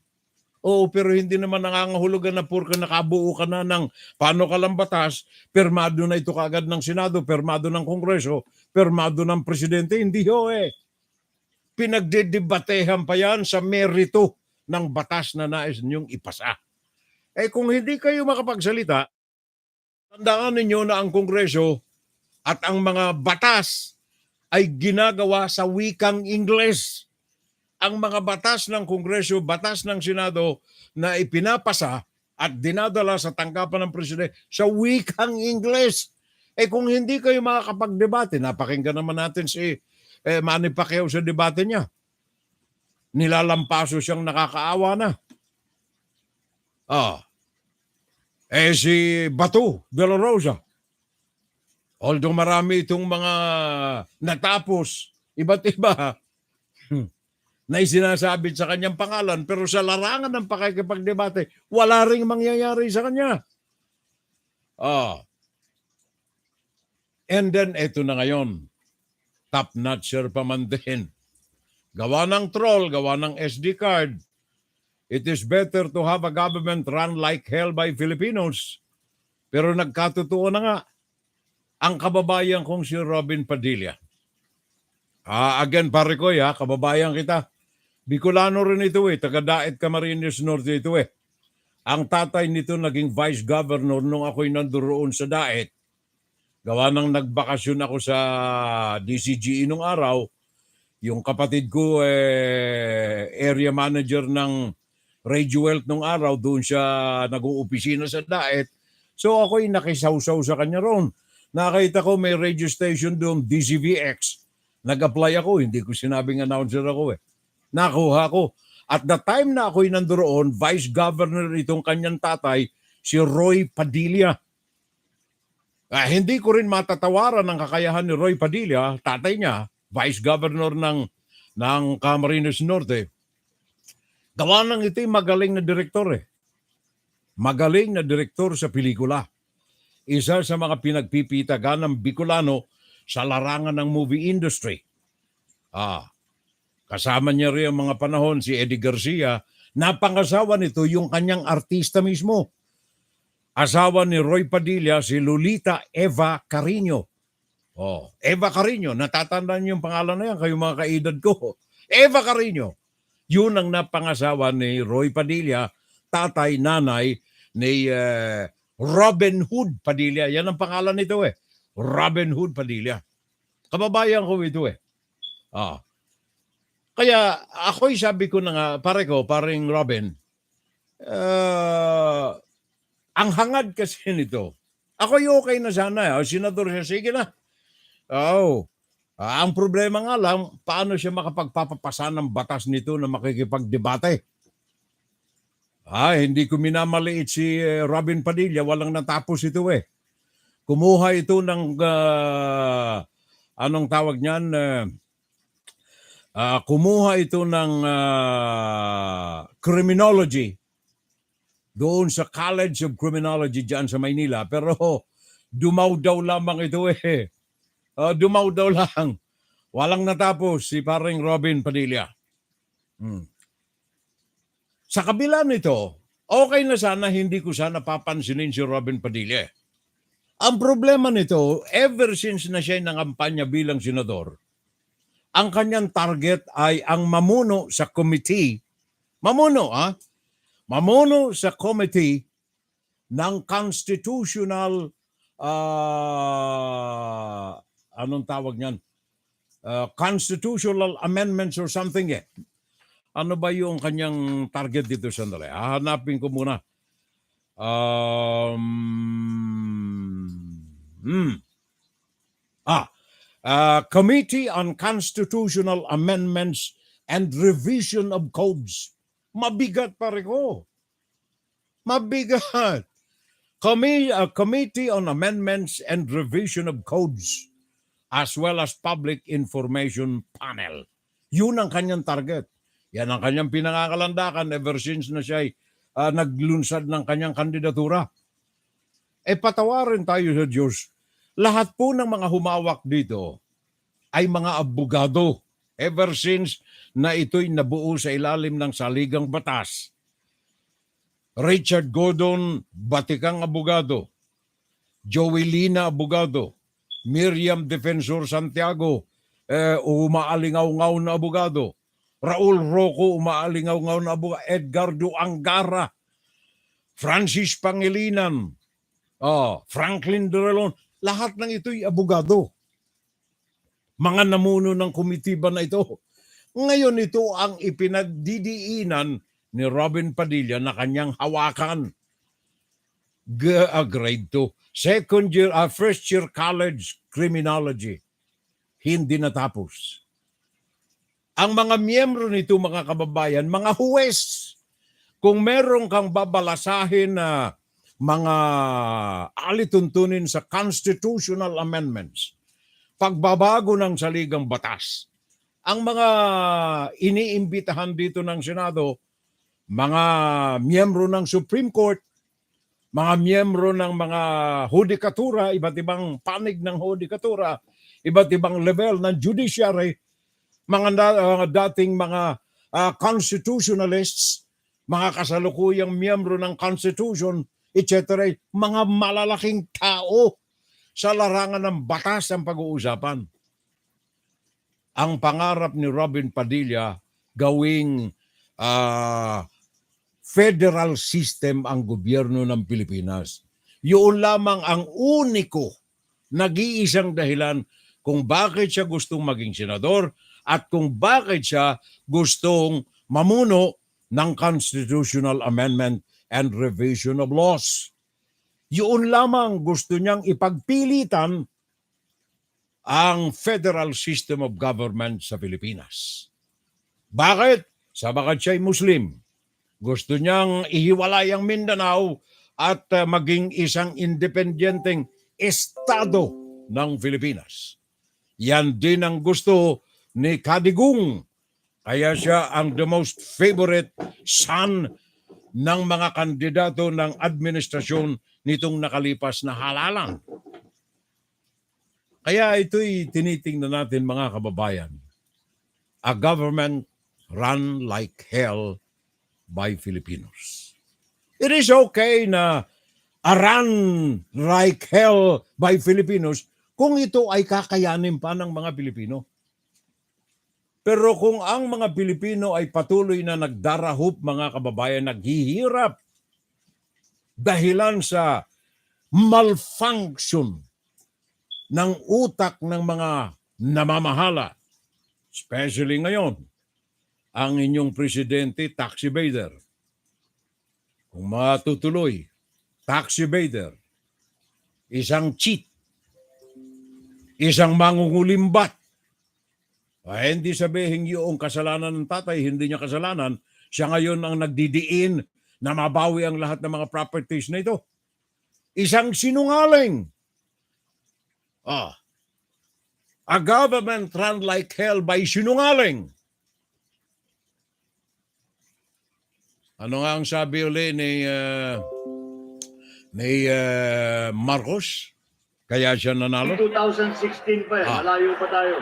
Pero hindi naman nangangahulugan na purka nakabuo ka na ng paano ka lang batas, permado na ito kaagad ng Senado, permado ng Kongreso, permado ng Presidente. Hindi eh. Pinagdedebatehan pa yan sa merito ng batas na nais niyong ipasa. Kung hindi kayo makapagsalita, tandaan ninyo na ang Kongreso at ang mga batas ay ginagawa sa wikang Ingles. Ang mga batas ng Kongreso, batas ng Senado na ipinapasa at dinadala sa tanggapan ng Presidente sa wikang Ingles. Kung hindi kayo makakapagdebate, napakinggan naman natin si Manny Pacquiao sa debate niya. Nilalampaso siyang nakakaawa na. Si Bato de la Rosa. Although marami itong mga natapos, iba't iba, na isinasabit sa kanyang pangalan, pero sa larangan ng pakikipagdebate, wala ring mangyayari sa kanya. And then, eto na ngayon, top-notcher pa man din. Gawa ng troll, gawa ng SD card. It is better to have a government run like hell by Filipinos. Pero nagkatotoo na nga, ang kababayan kong si Robin Padilla. Again, pare ko, kababayan kita. Bicolano rin ito taga-Daet Camarines Norte ito Ang tatay nito naging vice governor nung ako'y nandoon sa Daet. Gawa nang nagbakasyon ako sa DCGE nung araw, yung kapatid ko area manager ng Radio Wealth nung araw, doon siya nag-uopisina sa Daet. So ako'y nakisawsaw sa kanya roon. Nakita ko may radio station doon, DCVX. Nag-apply ako, hindi ko sinabing announcer ako Nakuha ko. At the time na ako'y nandoon, vice governor itong kanyang tatay, si Roy Padilla. Hindi ko rin matatawaran ang kakayahan ni Roy Padilla, tatay niya, vice governor ng Camarines Norte. Gawa ng ito'y magaling na direktor Magaling na direktor sa pelikula. Isa sa mga pinagpipitagan ng Bicolano sa larangan ng movie industry. Kasama niya rin ang mga panahon si Eddie Garcia. Napangasawa nito yung kanyang artista mismo. Asawa ni Roy Padilla, si Lolita Eva Carino. Eva Carino, natatandaan niyo yung pangalan na yan, kayo mga kaedad ko. Eva Carino. Yun ang napangasawa ni Roy Padilla, tatay, nanay ni Robin Hood Padilla. Yan ang pangalan nito Robin Hood Padilla. Kababayan ko ito Kaya ako'y sabi ko na nga, paring Robin, ang hangad kasi nito, ako'y okay na sana. Senador siya, sige na. Ang problema nga lang, paano siya makapagpapapasa ng batas nito na makikipagdebate? Hindi ko minamaliit si Robin Padilla, walang natapos ito Kumuha ito ng, anong tawag niyan, kumuha ito ng criminology doon sa College of Criminology dyan sa Maynila. Pero dumaw daw lamang ito dumaw daw lang. Walang natapos si paring Robin Padilla. Sa kabila nito, okay na sana hindi ko sana papansinin si Robin Padilla. Ang problema nito, ever since na siya nangampanya bilang senador, ang kanyang target ay ang mamuno sa committee. Mamuno sa committee ng constitutional anong tawag niyan? Constitutional amendments or something Ano ba yung kanyang target dito sandali? Hanapin ko muna. Committee on Constitutional Amendments and Revision of Codes. Mabigat pare ko. Mabigat. Committee on Amendments and Revision of Codes as well as Public Information Panel. Yun ang kanyang target. Yan ang kanyang pinangakalandakan ever since na siya naglunsad ng kanyang kandidatura. Patawarin tayo sa Diyos. Lahat po ng mga humawak dito ay mga abogado ever since na ito'y nabuo sa ilalim ng saligang batas. Richard Gordon, batikang abogado. Joelina, abogado. Miriam Defensor Santiago, umaalingaw-ngaw na abogado. Raul Rocco, umaalingaw-ngaw na abogado. Edgardo Angara, Francis Pangilinan, Franklin Durelon, lahat ng ito'y abogado. Mga namuno ng komitiba na ito. Ngayon ito ang ipinagdidiinan ni Robin Padilla na kanyang hawakan. Grade 2. Second year, first year college criminology. Hindi natapos. Ang mga miyembro nito, mga kababayan, mga huwes. Kung meron kang babalasahin na mga alituntunin sa constitutional amendments, pagbabago ng saligang batas, ang mga iniimbitahan dito ng Senado, mga miyembro ng Supreme Court, mga miyembro ng mga hudikatura, iba't ibang panig ng hudikatura, iba't ibang level ng judiciary, mga dating mga constitutionalists, mga kasalukuyang miyembro ng Constitution, etc., mga malalaking tao sa larangan ng batas ang pag-uusapan. Ang pangarap ni Robin Padilla gawing federal system ang gobyerno ng Pilipinas. Yun lamang ang uniko, nag-iisang dahilan kung bakit siya gustong maging senador at kung bakit siya gustong mamuno ng constitutional amendment and revision of laws. Yun lamang gusto niyang ipagpilitan ang federal system of government sa Pilipinas. Bakit? Sabagat siya'y Muslim. Gusto niyang ihiwalay ang Mindanao at maging isang independenteng estado ng Pilipinas. Yan din ang gusto ni Kadigong. Kaya siya ang the most favorite son ng mga kandidato ng administrasyon nitong nakalipas na halalan. Kaya ito'y tinitingnan natin, mga kababayan. A government run like hell by Filipinos. It is okay na a run like hell by Filipinos kung ito ay kakayanin pa ng mga Pilipino. Pero kung ang mga Pilipino ay patuloy na nagdarahop, mga kababayan, naghihirap dahilan sa malfunction ng utak ng mga namamahala, especially ngayon, ang inyong presidente, tax evader. Kung matutuloy, tax evader, isang cheat, isang mangungulimbat. Hindi sabihin yung kasalanan ng tatay, hindi niya kasalanan. Siya ngayon ang nagdidiin na mabawi ang lahat ng mga properties na ito. Isang sinungaling. A government run like hell by sinungaling. Ano nga ang sabi uli ni Marcos? Kaya siya nanalo? 2016 pa malayo pa tayo.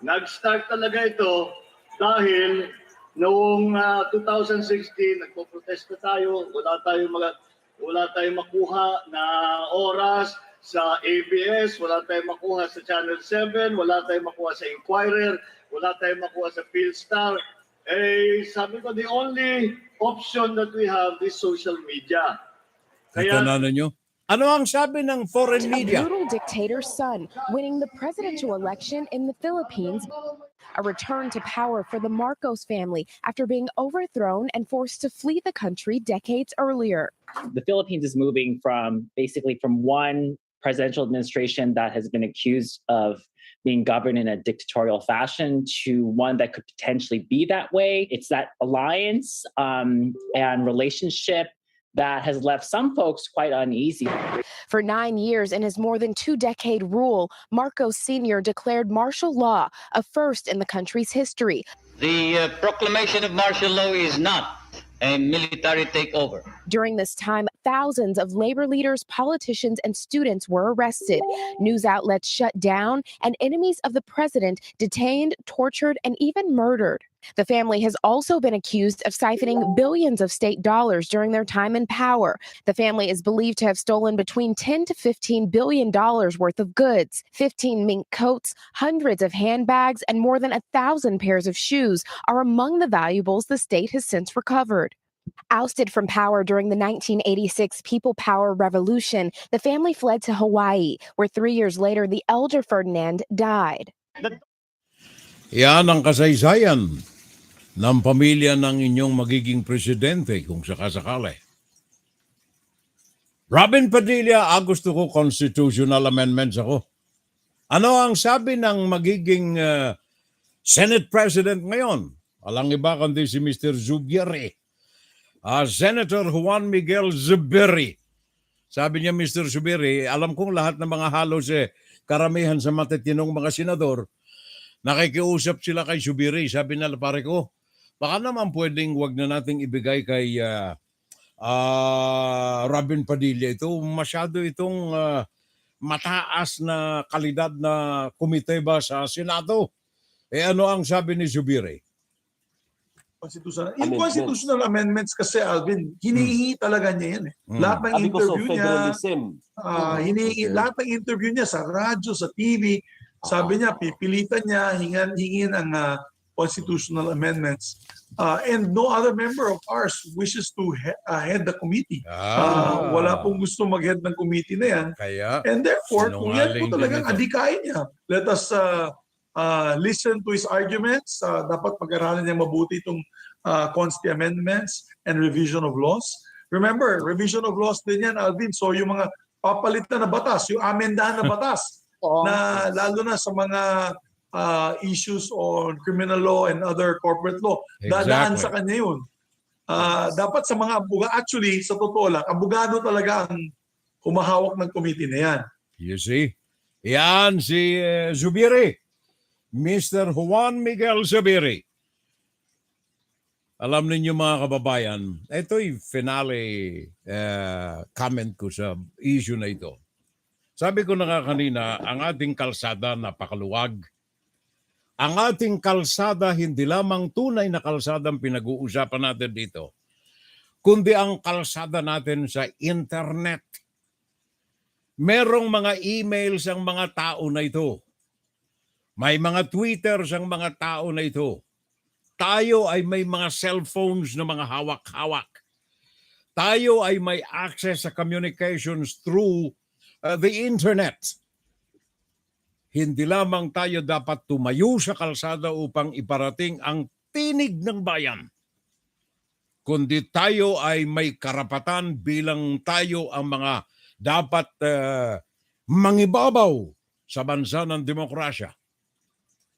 Nag-start talaga ito dahil noong 2016, nagpo-protesta tayo, wala tayong makuha na oras sa ABS, wala tayong makuha sa Channel 7, wala tayong makuha sa Inquirer, wala tayong makuha sa Philstar. Sabi ko, the only option that we have is social media. Kaya ninyo? Ano ang sabi ng foreign media? A brutal dictator's son winning the presidential election in the Philippines. A return to power for the Marcos family after being overthrown and forced to flee the country decades earlier. The Philippines is moving from one presidential administration that has been accused of being governed in a dictatorial fashion to one that could potentially be that way. It's that alliance and relationship that has left some folks quite uneasy. For 9 years in his more than 2-decade rule, Marcos Sr. declared martial law, a first in the country's history. The proclamation of martial law is not a military takeover. During this time, thousands of labor leaders, politicians, and students were arrested. News outlets shut down, and enemies of the president detained, tortured, and even murdered. The family has also been accused of siphoning billions of state dollars during their time in power. The family is believed to have stolen between $10 to $15 billion worth of goods. 15 mink coats, hundreds of handbags, and more than 1,000 pairs of shoes are among the valuables the state has since recovered. Ousted from power during the 1986 People Power Revolution, the family fled to Hawaii, where 3 years later, the elder Ferdinand died. Yan ang kasaysayan ng pamilya ng inyong magiging presidente kung sakasakali. Robin Padilla, gusto ko constitutional amendments ako. Ano ang sabi ng magiging Senate President ngayon. Walang iba kundi si Mr. Zubiri. Senator Juan Miguel Zubiri. Sabi niya, Mr. Zubiri, alam kong lahat ng mga halos karamihan sa matitinong mga senador, nakikiusap sila kay Zubiri. Sabi nila, pare ko, baka naman pwedeng wag na nating ibigay kay Robin Padilla. Ito, masyado itong mataas na kalidad na komite ba sa Senado. Ano ang sabi ni Zubiri? Yung constitutional amendments kasi, Alvin, hinihingi talaga niya yan. Lahat ng interview niya, lahat ng interview niya sa radyo, sa TV, sabi niya, pipilitan niya, hingin ang constitutional amendments. And no other member of ours wishes to head the committee. Wala pong gusto mag-head ng committee na yan. And therefore, kung yan po talagang adikain niya, let us listen to his arguments. Dapat pag-aralan niya mabuti itong constitutional amendments and revision of laws. Remember, revision of laws din yan, Alvin. So yung mga papalitan na batas, yung amendahan na batas, na lalo na sa mga issues on criminal law and other corporate law, dadaan sa kanya yun. Dapat sa mga abogado, actually, sa totoo lang, abogado talaga ang humahawak ng committee na yan. You see? Yan si Zubiri. Mr. Juan Miguel Zubiri. Alam ninyo mga kababayan, ito'y finale comment ko sa issue na ito. Sabi ko na kanina, ang ating kalsada napakaluwag. Ang ating kalsada, hindi lamang tunay na kalsada ang pinag-uusapan natin dito, kundi ang kalsada natin sa internet. Merong mga emails ang mga tao na ito. May mga Twitters ang mga tao na ito. Tayo ay may mga cellphones na mga hawak-hawak. Tayo ay may access sa communications through the internet. Hindi lamang tayo dapat tumayo sa kalsada upang iparating ang tinig ng bayan, kundi tayo ay may karapatan bilang tayo ang mga dapat mangibabaw sa bansa ng demokrasya.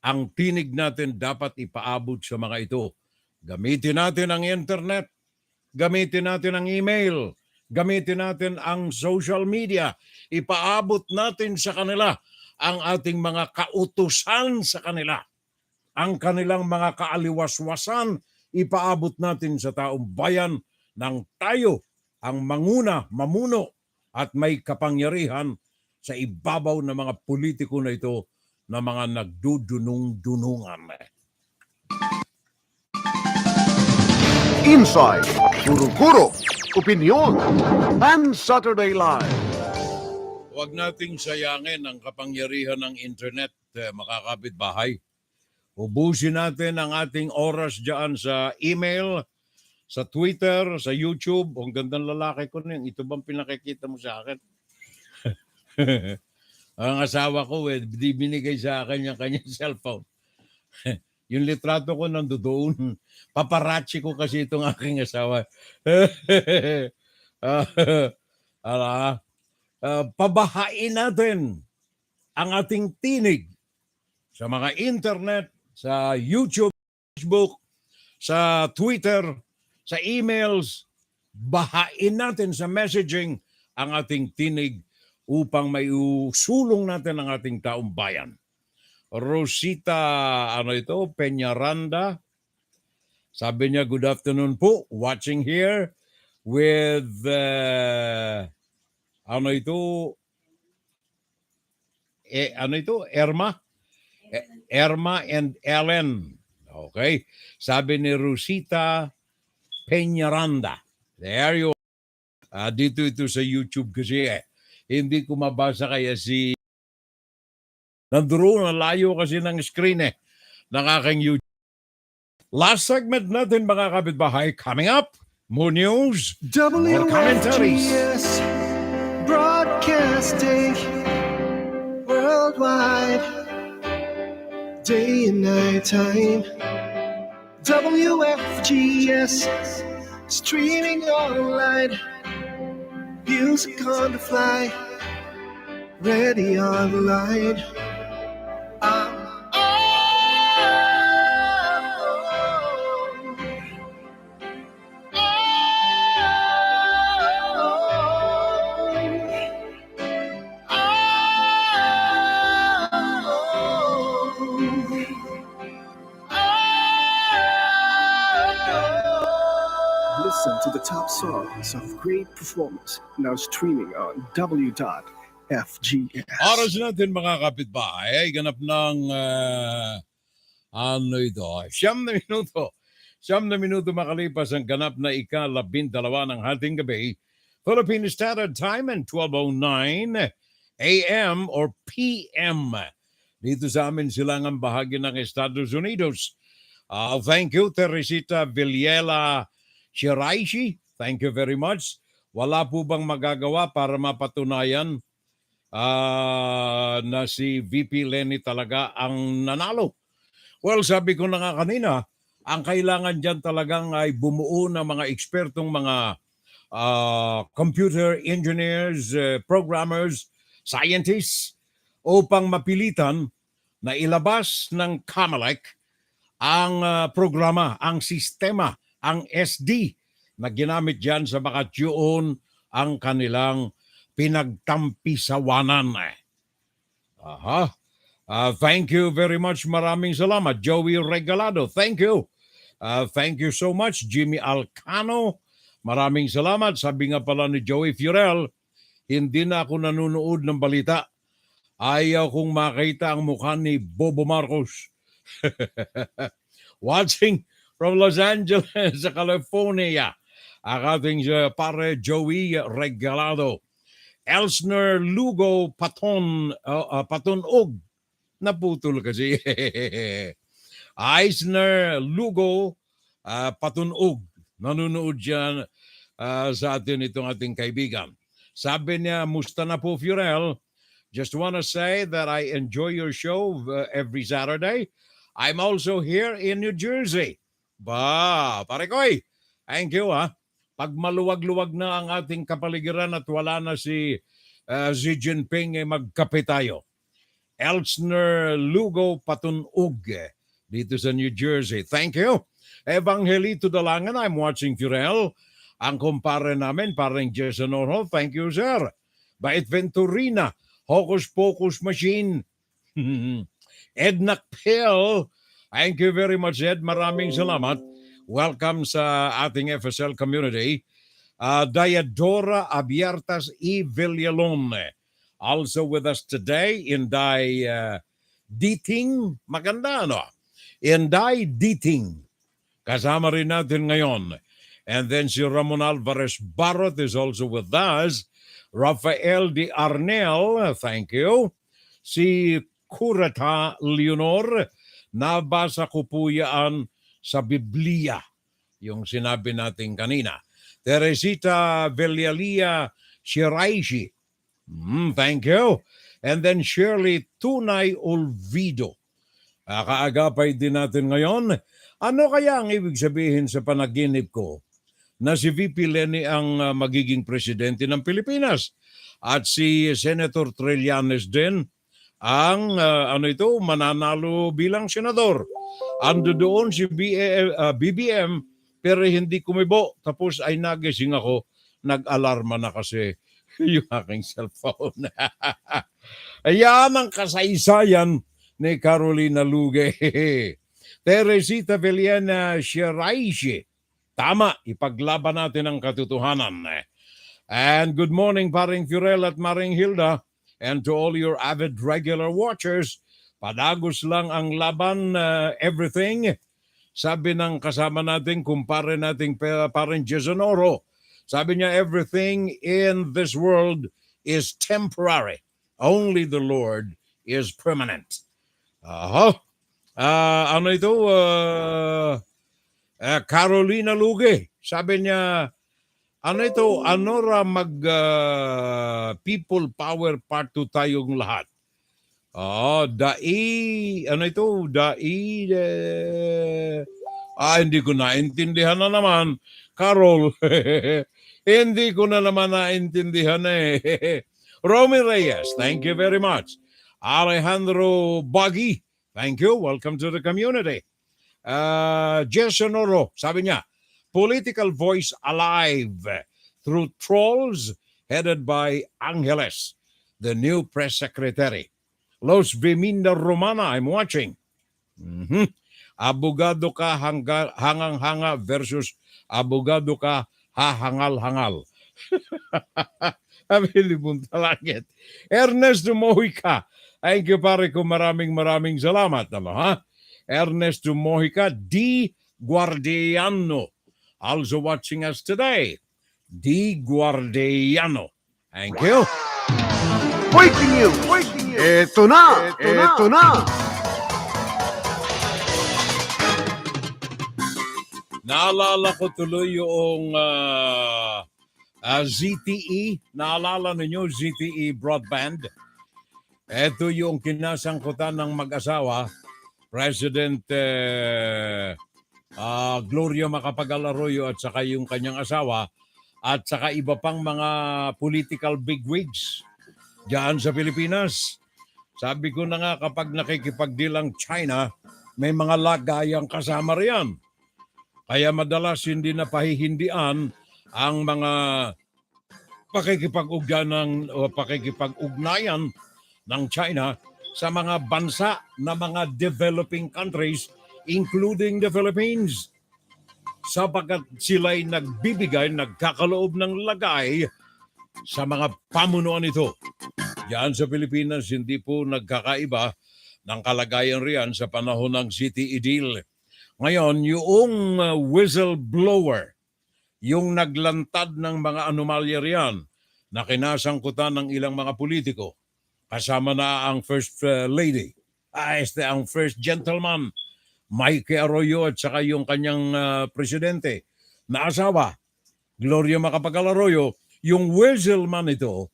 Ang tinig natin dapat ipaabot sa mga ito. Gamitin natin ang internet, gamitin natin ang email, gamitin natin ang social media. Ipaabot natin sa kanila ang ating mga kautusan sa kanila. Ang kanilang mga kaaliwaswasan, ipaabot natin sa taong bayan nang tayo ang manguna, mamuno at may kapangyarihan sa ibabaw ng mga politiko na ito na mga nagdudunong-dunungan. Inside, Kuro-Kuro, Opinion, and Saturday Live. Huwag nating sayangin ang kapangyarihan ng internet, makakapitbahay. Ubusin natin ang ating oras dyan sa email, sa Twitter, sa YouTube. Ang gandang lalaki ko na yun. Ito bang pinakikita mo sa akin? Ang asawa ko, di binigay sa akin yung kanyang cellphone. Yung litrato ko nandoon. Paparazzi ko kasi itong aking asawa. Pabahain natin ang ating tinig sa mga internet, sa YouTube, Facebook, sa Twitter, sa emails. Bahain natin sa messaging ang ating tinig upang may usulong natin ang ating taong bayan. Rosita, Peñaranda, sabi niya, good afternoon po, watching here with, Erma and Ellen. Okay, sabi ni Rosita Peñaranda. There you are. Dito ito sa YouTube kasi hindi ko mabasa kaya nandoon, layo kasi ng screen ng aking YouTube. Last segment natin mga kapitbahay, coming up, more news, more commentaries. WFGS broadcasting worldwide, day and night time. WFGS streaming online, music on the fly, ready online. the top songs of great performance, now streaming on w.fgs. Oras natin mga kapitbahay ay ganap ng ano ito, 9 minuto. 9 minuto makalipas ang ganap na ika-12 ng hating gabi, Philippine Standard Time and 12:09 a.m. or p.m. dito sa amin silangang bahagi ng Estados Unidos. Thank you, Teresita Villela Shiraishi. Thank you very much. Wala po bang magagawa para mapatunayan na si VP Lenny talaga ang nanalo? Well, sabi ko na nga kanina, ang kailangan dyan talagang ay bumuo ng mga ekspertong mga computer engineers, programmers, scientists upang mapilitan na ilabas ng COMELEC ang programa, ang sistema, ang SD na ginamit dyan sa bakasyon ang kanilang pinagtampisawanan. Thank you very much. Maraming salamat. Joey Regalado, thank you. Thank you so much. Jimmy Alcano, maraming salamat. Sabi nga pala ni Joey Furel, hindi na ako nanonood ng balita. Ayaw kong makita ang mukha ni Bobo Marcos. Watching from Los Angeles, California, ang ating pare Joey Regalado. Elsner Lugo Patunog. Naputol kasi. Eisner Lugo Patunog. Nanonood dyan sa atin itong ating kaibigan. Sabi niya, musta na po Furel? Just want to say that I enjoy your show every Saturday. I'm also here in New Jersey. Pare koy, thank you Pag maluwag-luwag na ang ating kapaligiran at wala na si Xi Jinping, magkape tayo. Elsner Lugo Patunog dito sa New Jersey. Thank you. Evangelito Dalangan, I'm watching Furel. Ang kumpare namin, parang Jason Oro. Thank you, sir. Bait Venturina, Hocus Pocus Machine. Ed Nakpil, thank you very much, Ed. Maraming salamat. Welcome sa ating FSL community. Diadora Abiertas y Villalon, also with us today. Inday Diting, maganda Inday Diting, kasama rin natin ngayon. And then si Ramon Alvarez Barot is also with us. Rafael Di Arnel, thank you. Si Curata Leonor, nabasa ko po yan sa Biblia, yung sinabi natin kanina. Teresita Villalia Shiraishi, thank you. And then Shirley Tunay Olvido. Kaagapay din natin ngayon. Ano kaya ang ibig sabihin sa panaginip ko na si VP Lenny ang magiging presidente ng Pilipinas at si Senator Trillanes din ang mananalo bilang senador. Ando doon si BBM pero hindi kumibo. Tapos ay nagising ako, nag-alarma na kasi yung aking cellphone. Ayan ang kasaysayan ni Carolina Luge. Teresita Villena Shiraishi. Tama, ipaglaban natin ang katotohanan. And good morning, paring Furel at Maring Hilda. And to all your avid regular watchers, padagos lang ang laban, everything. Sabi ng kasama natin, kumpare natin paring Jason Oro, sabi niya, everything in this world is temporary. Only the Lord is permanent. Carolina Luge, sabi niya, people power part 2 tayong lahat. Hindi ko naintindihan na naman, Carol. Hindi ko na naman naintindihan Romy Reyes, thank you very much. Alejandro Bagui, thank you. Welcome to the community. Jason Oro, sabi niya, political voice alive through trolls headed by Angeles, the new press secretary. Los Viminda Romana, I'm watching. Abogado ka hangang-hanga versus abogado ka hahangal-hangal. Abilibong talangit. Ernesto Mojica. Thank you pare ko, maraming salamat. Ano, ha? Ernesto Mojica, D. Guardiano. Also watching us today. D. Guardiano. Thank you. Breaking news! Ito na! Naalala ko tuloy yung ZTE. Naalala ninyo, ZTE broadband. Ito yung kinasangkutan ng mag-asawa, President Gloria Macapagal Arroyo at saka yung kanyang asawa at saka iba pang mga political bigwigs diyan sa Pilipinas. Sabi ko na nga, kapag nakikipag-deal ang China, may mga lagayang kasama riyan. Kaya madalas hindi na pahihindian ang mga pakikipag-ugnayan ng China sa mga bansa na mga developing countries, including the Philippines. Sapagkat sila'y nagkakaloob ng lagay sa mga pamunuan ito. Diyan sa Pilipinas, hindi po nagkakaiba ng kalagayan riyan sa panahon ng ZTE deal. Ngayon, yung whistleblower, yung naglantad ng mga anomalya riyan na kinasangkutan ng ilang mga politiko, kasama na ang First Lady, ang First Gentleman, Mike Arroyo at saka yung kanyang presidente na asawa, Gloria Macapagal Arroyo, yung whistleman ito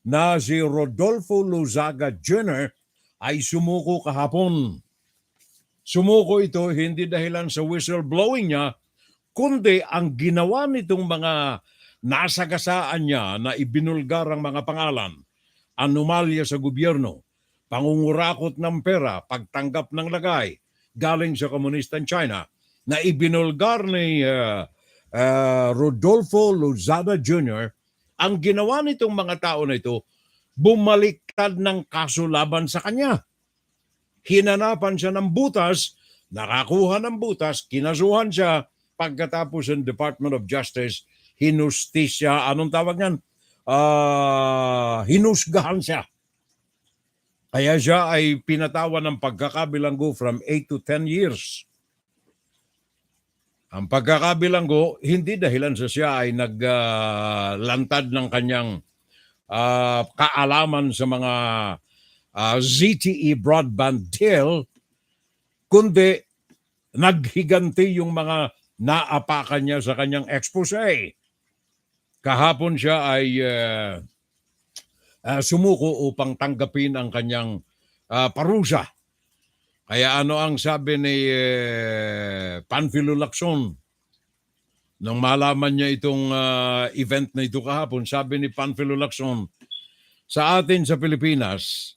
na si Rodolfo Lozaga Jr. ay sumuko kahapon. Sumuko ito hindi dahilan sa whistleblowing niya, kundi ang ginawa nitong mga nasagasaan niya na ibinulgar ang mga pangalan, anomalya sa gobyerno, pangungurakot ng pera, pagtanggap ng lagay, galing sa komunistang China, na ibinulgar ni Rodolfo Lozaga Jr., ang ginawa nitong mga tao na ito, bumaliktad ng kaso laban sa kanya. Hinanapan siya ng butas, nakakuha ng butas, kinasuhan siya, pagkatapos ng Department of Justice, hinustisya, anong tawag niyan? Hinusgahan siya. Kaya siya ay pinatawan ng pagkakabilanggo from 8 to 10 years. Ang pagkakabilanggo, hindi dahilan sa siya ay naglantad ng kanyang kaalaman sa mga ZTE broadband deal, kundi naghiganti yung mga naapakan niya sa kanyang expose. Kahapon siya ay sumuko upang tanggapin ang kanyang parusa. Kaya ano ang sabi ni Panfilo Lacson nung malaman niya itong event na ito kahapon? Sabi ni Panfilo Lacson, sa atin sa Pilipinas,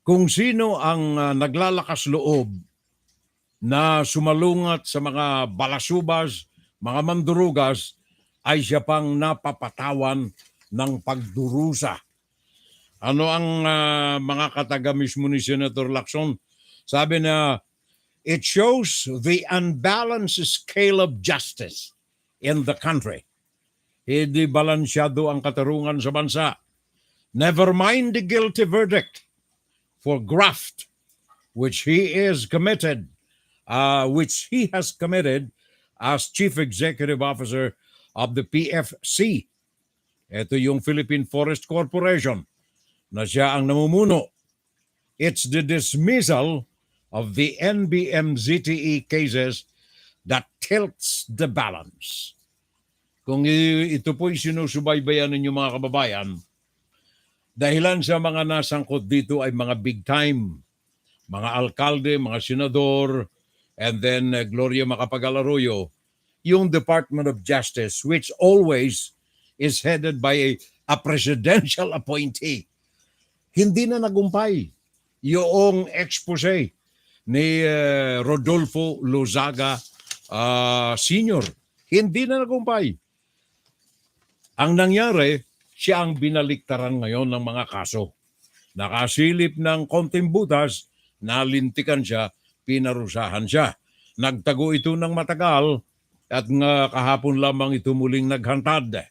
kung sino ang naglalakas loob na sumalungat sa mga balasubas, mga mandurugas, ay siya pang napapatawan ng pagdurusa. Ano ang mga kataga mismo ni Senator Lacson? Sabi na, it shows the unbalanced scale of justice in the country. Hindi balansyado ang katarungan sa bansa. Never mind the guilty verdict for graft, which he has committed as Chief Executive Officer of the PFC. Ito yung Philippine Forest Corporation na siya ang namumuno. It's the dismissal of the NBM-ZTE cases that tilts the balance. Kung ito po'y sinusubaybayan ninyo mga kababayan, dahilan sa mga nasangkot dito ay mga big time, mga alkalde, mga senador, and then Gloria Macapagal Arroyo, yung Department of Justice, which always is headed by a presidential appointee. Hindi na nagumpay yung expose ni Rodolfo Lozaga Sr. Hindi na nagumpay. Ang nangyari, siya ang binaliktaran ngayon ng mga kaso. Nakasilip ng konting butas, nalintikan siya, pinarusahan siya. Nagtago ito ng matagal, At nga kahapon lamang ito muling naghantad.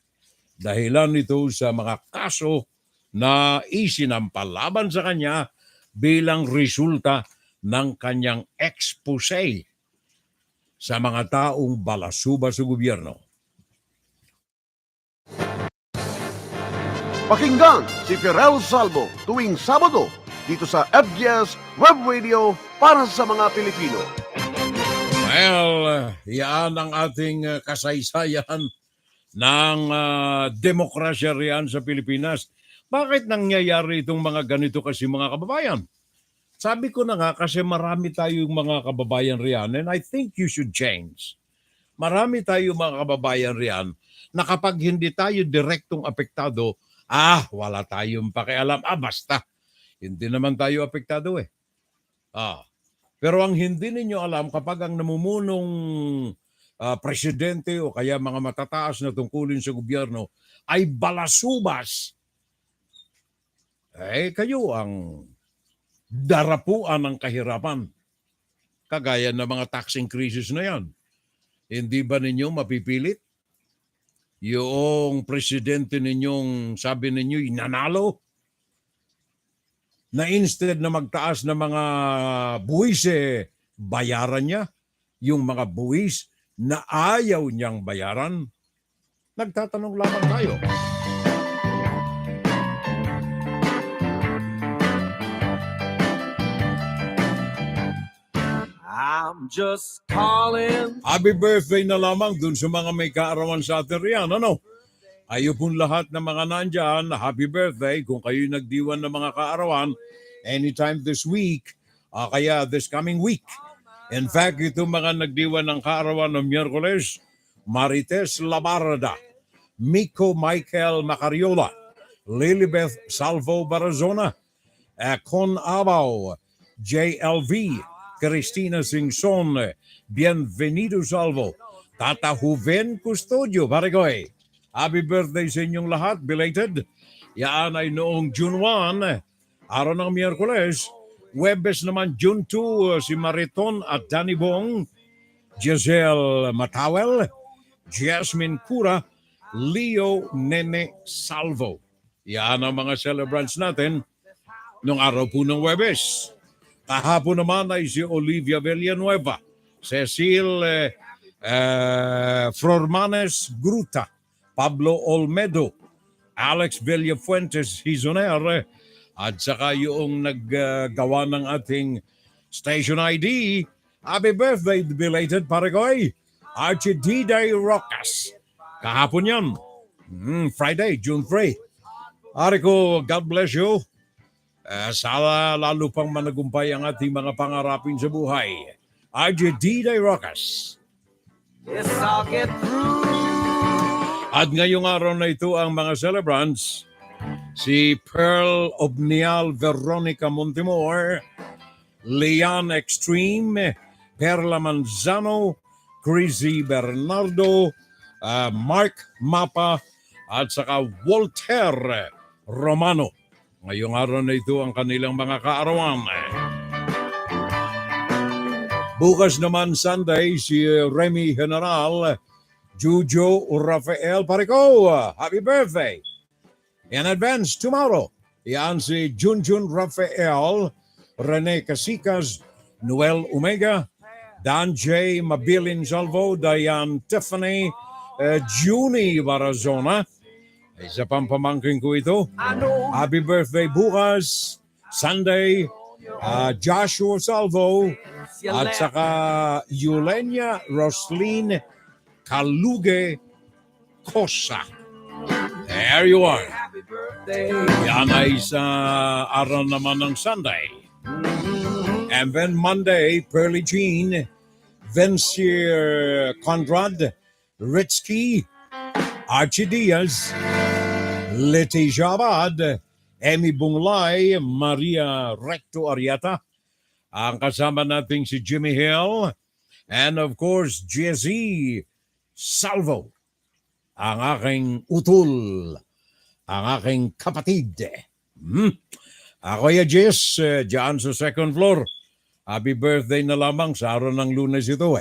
Dahilan ito sa mga kaso na isinampal laban sa kanya bilang resulta ng kanyang expose sa mga taong balasuba sa gobyerno. Pakinggan si Ferrell Salvo tuwing Sabado dito sa FGS Web Radio para sa mga Pilipino. Well, yan ang ating kasaysayan ng demokrasya riyan sa Pilipinas. Bakit nangyayari itong mga ganito kasi mga kababayan? Sabi ko na nga kasi marami tayong mga kababayan riyan and I think you should change. Marami tayong mga kababayan riyan na kapag hindi tayo direktong apektado, wala tayong pakialam. Basta, hindi naman tayo apektado eh. Pero ang hindi ninyo alam kapag ang namumunong presidente o kaya mga matataas na tungkulin sa gobyerno ay balasubas, kayo ang darapuan ng kahirapan. Kagaya ng mga tax increases na yan. Hindi ba ninyo mapipilit? Yung presidente ninyong sabi ninyo inanalo? Na instead na magtaas ng mga buwis, bayaran niya yung mga buwis na ayaw niyang bayaran. Nagtatanong lamang tayo. I'm just calling. Happy birthday na lamang dun sa mga may kaarawan sa atin riyan. Ano? Ayo pong lahat ng mga nandyan, happy birthday kung kayo nagdiwan ng mga kaarawan anytime this week, kaya this coming week. In fact, itong mga nagdiwan ng kaarawan ng Miyerkules, Marites Labarda, Miko Michael Macariola, Lilibeth Salvo Barazona, Con Abaw, JLV, Cristina Singson, Bienvenido Salvo, Tata Juven Custodio, Parigoy. Happy birthday sa inyong lahat, belated. Yan ay noong June 1, araw ng Miyerkules. Webes naman June 2, si Mariton at Danny Bong, Giselle Matawel, Jasmine Cura, Leo Nene Salvo. Yan ang mga celebrants natin noong araw po ng Webes. Kahapon naman ay si Olivia Villanueva, Cecil Flormanes Gruta, Pablo Olmedo, Alex Villafuentes Hizoner, at saka yung naggawa ng ating station ID. Happy birthday, belated Parigoy, Archie D-Day Rocas. Kahapon yan. Friday, June 3. Ariko, God bless you. Sana lalo pang managumpay ang ating mga pangarapin sa buhay. Archie D-Day Rocas. Yes, I'll get through. At ngayong araw na ito ang mga celebrants, si Pearl Obnial Veronica Montemor, Leon Extreme, Perla Manzano, Chrissy Bernardo, Mark Mapa, at saka Walter Romano. Ngayong araw na ito ang kanilang mga kaarawan. Bukas naman Sunday, si Remy General, Jujo Rafael Parico, happy birthday. In advance, tomorrow, yan si Junjun Rafael, Rene Casikas, Noel Omega, Dan J. Mabilin Salvo, Diane Tiffany, Junie Barazona. Isa pang pamangkin ko ito. Happy birthday bukas, Sunday, Joshua Salvo, at saka Eulenia Roslyn Kaluge Cosa. There you are. Yan ay sa araw naman ng Sunday. And then Monday, Pearly Jean, Vincier Conrad, Ritzky, Archie Diaz, Leticia Abad, Emmy Bunglay, Maria Recto Arieta, ang kasama nating si Jimmy Hill, and of course, Jesse Salvo, ang aking utol, ang aking kapatid. Ako ya Jess, dyan sa second floor. Happy birthday na lamang sa araw ng Lunes ito .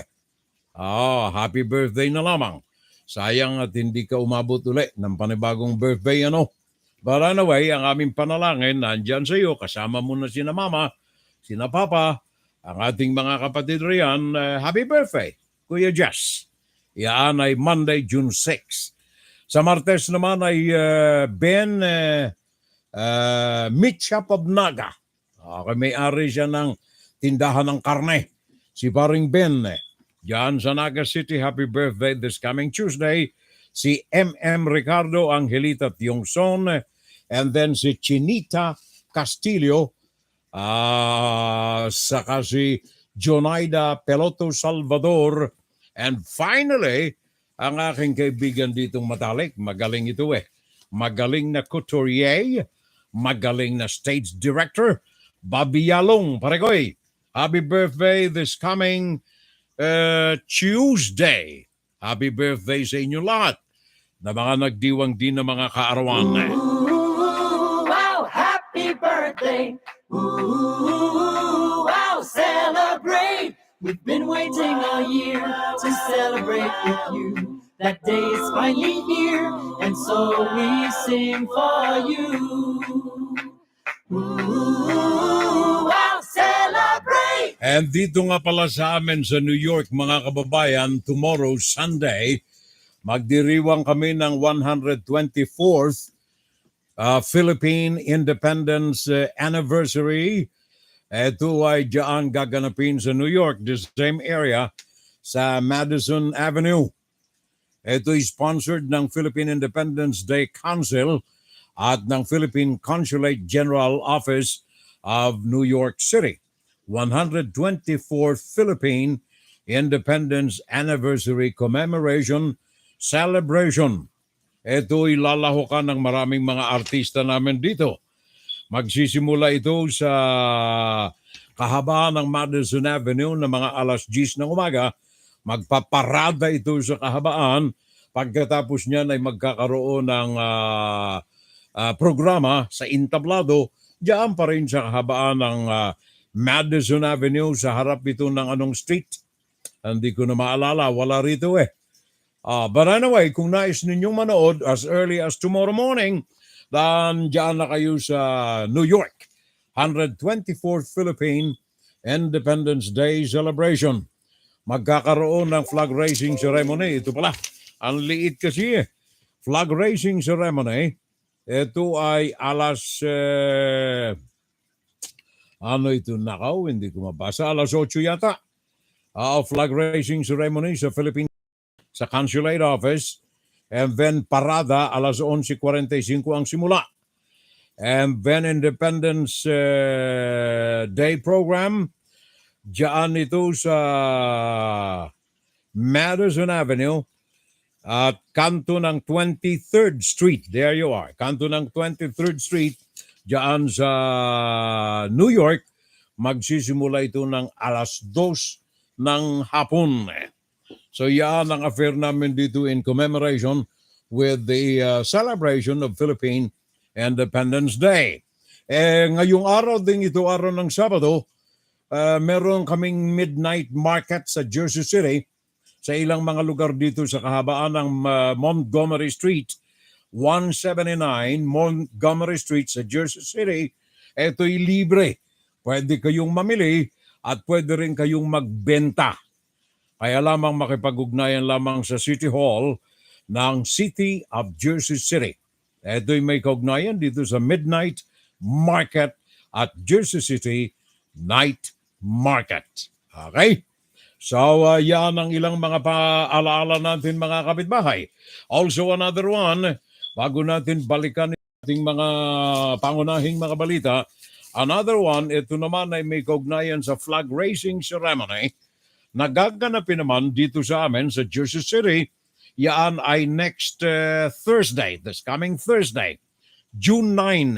Happy birthday na lamang. Sayang at hindi ka umabot uli ng panibagong birthday, ano? But anyway, ang aming panalangin nandyan sa iyo. Kasama mo na sina mama, sina papa, ang ating mga kapatid riyan. Happy birthday, Kuya Jess. Yan ay Monday, June 6. Sa Martes naman ay Ben Mitchap of Naga. Okay, may-ari siya ng tindahan ng karne. Si paring Ben. Diyan sa Naga City, happy birthday this coming Tuesday. Si M.M. Ricardo Angelita Tiongson. And then si Chinita Castillo. Saka si Jonaida Peloto Salvador. And finally, ang aking kaibigan ditong matalik, magaling ito Magaling na couturier, magaling na stage director, Bobby Yalong, parekoy. Happy birthday this coming Tuesday. Happy birthday sa inyo lahat na mga nagdiwang din na mga kaarawan. Ooh, wow, happy birthday. Ooh, wow, celebrate. We've been waiting all year to celebrate with you. That day is finally here, and so we sing for you. Ooh, wow, celebrate! And dito nga pala sa amin sa New York, mga kababayan, tomorrow, Sunday, magdiriwang kami ng 124th Philippine Independence Anniversary. Ito ay diyan gaganapin sa New York, the same area, sa Madison Avenue. Ito ay sponsored ng Philippine Independence Day Council at ng Philippine Consulate General Office of New York City. 124th Philippine Independence Anniversary Commemoration Celebration. Ito ay lalahukan ng maraming mga artista namin dito. Magsisimula ito sa kahabaan ng Madison Avenue na mga alas 10 ng umaga. Magpaparada ito sa kahabaan. Pagkatapos niyan ay magkakaroon ng programa sa entablado. Diyan pa rin sa kahabaan ng Madison Avenue sa harap ito ng anong street. Hindi ko na maalala. Wala rito But anyway, kung nais ninyong manood as early as tomorrow morning, dan diyan na kayo sa New York. 124th Philippine Independence Day Celebration. Magkakaroon ng flag raising ceremony. Ito pala, ang liit kasi Flag raising ceremony. Ito ay alas, ano ito nakaw, hindi ko mabasa, alas 8 yata. Flag raising ceremony sa Philippine, sa Consulate Office. And then parada, alas 11:45 ang simula. And then Independence Day program, diyan ito sa Madison Avenue at kanto ng 23rd Street. There you are. Kanto ng 23rd Street, diyan sa New York. Magsisimula ito ng alas 2 ng hapon. So yan ang affair namin dito in commemoration with the celebration of Philippine Independence Day. Ngayong araw din ito, araw ng Sabado, meron kaming midnight market sa Jersey City sa ilang mga lugar dito sa kahabaan ng Montgomery Street, 179 Montgomery Street sa Jersey City. Ito'y libre. Pwede kayong mamili at pwede rin kayong magbenta. Kaya lamang makipag-ugnayan lamang sa City Hall ng City of Jersey City. Ito'y may kaugnayan dito sa Midnight Market at Jersey City Night Market. Okay? So, yan ang ilang mga paalaala natin mga kapitbahay. Also another one, bago natin balikan ating mga pangunahing mga balita, another one, ito naman ay may kaugnayan sa flag raising ceremony. Nagaganapin naman dito sa amin sa Jersey City. Yan ay next Thursday, this coming Thursday, June 9,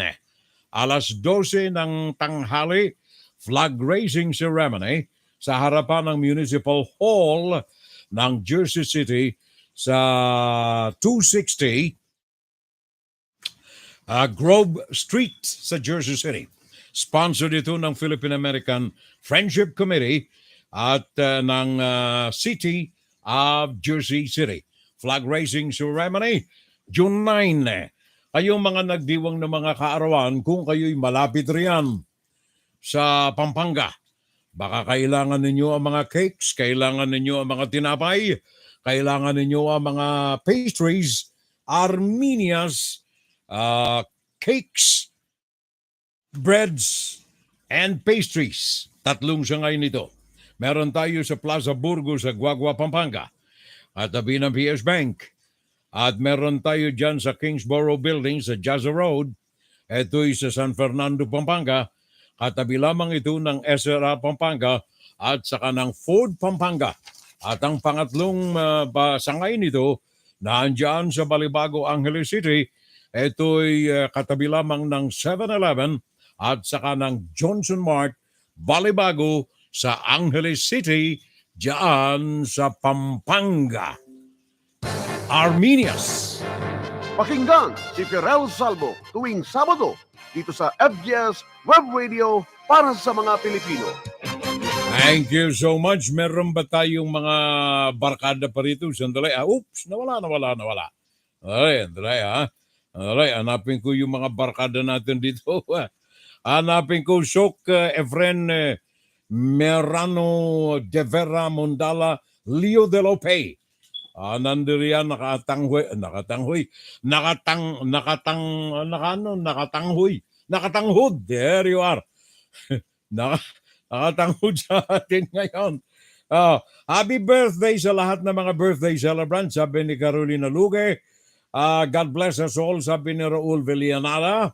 alas 12 ng tanghali, flag raising ceremony sa harapan ng Municipal Hall ng Jersey City sa 260 Grove Street sa Jersey City. Sponsored ito ng Philippine American Friendship Committee at ng City of Jersey City. Flag raising ceremony, June 9. Kayong mga nagdiwang ng mga kaarawan, kung kayo'y malapit riyan sa Pampanga, baka kailangan ninyo ang mga cakes, kailangan ninyo ang mga tinapay, kailangan ninyo ang mga pastries, Arminia's cakes, breads, and pastries. Tatlong sangay nito. Meron tayo sa Plaza Burgos sa Guagua, Pampanga, at tabi ng PS Bank. At meron tayo dyan sa Kingsborough Building sa Jazza Road. Ito'y sa San Fernando, Pampanga. Katabi lamang ito ng SRA Pampanga at saka ng Ford Pampanga. At ang pangatlong sangay nito, naandyan sa Balibago, Angeles City. Ito'y katabi lamang ng 7-Eleven at saka ng Johnson Mart, Balibago sa Angeles City, dyan sa Pampanga. Arminias. Pakinggan si Firel Salvo tuwing Sabado dito sa FGS Web Radio para sa mga Pilipino. Thank you so much. Meron ba tayong mga barkada pa rito? Sandali. Oops, nawala. Andray, Andray, hanapin ko yung mga barkada natin dito. Hanapin ko Sok Efren Merano de Vera Mondala Leo de Lope. Nandiriyan nakatanghod. There you are. Nakatanghod sa atin ngayon. Happy birthday sa lahat ng mga birthday celebrants, sabi ni Carolina Luque. God bless us all, sabi ni Raul Villanara.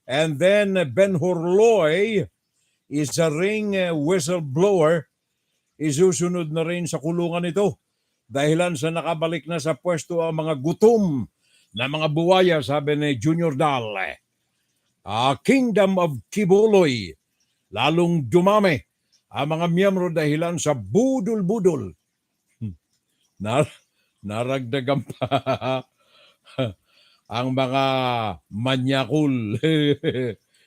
And then Ben Horloy is a ring whistleblower. Isusunod na rin sa kulungan ito. Dahilan sa nakabalik na sa pwesto ang mga gutom na mga buwaya, sabi ni Junior Dal. Kingdom of Kibuloy, lalong dumami ang mga miyembro dahilan sa budol-budol. Naragdagan pa ang mga manyakul.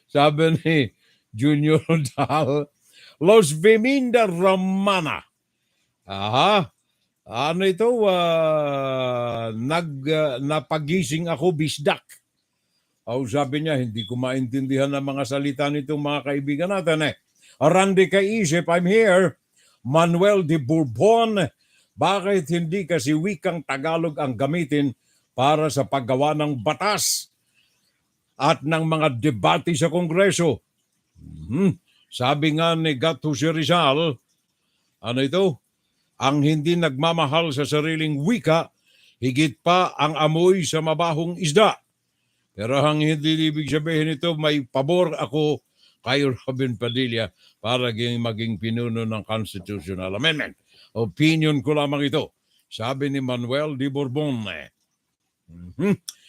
Sabi ni Junior Dal. Los Viminda Romana. Ano ito? Napagising ako bisdak. Sabi niya, hindi ko maintindihan ang mga salita nitong mga kaibigan natin. Randy Kaisip, I'm here. Manuel de Bourbon, bakit hindi kasi wikang Tagalog ang gamitin para sa paggawa ng batas at ng mga debate sa Kongreso? Sabi nga ni Gato si Rizal, ano ito? Ang hindi nagmamahal sa sariling wika, higit pa ang amoy sa mabahong isda. Pero ang hindi ibig sabihin nito, may pabor ako kay Robin Padilla para maging pinuno ng Constitutional Amendment. Opinion ko lamang ito, sabi ni Manuel de Bourbon.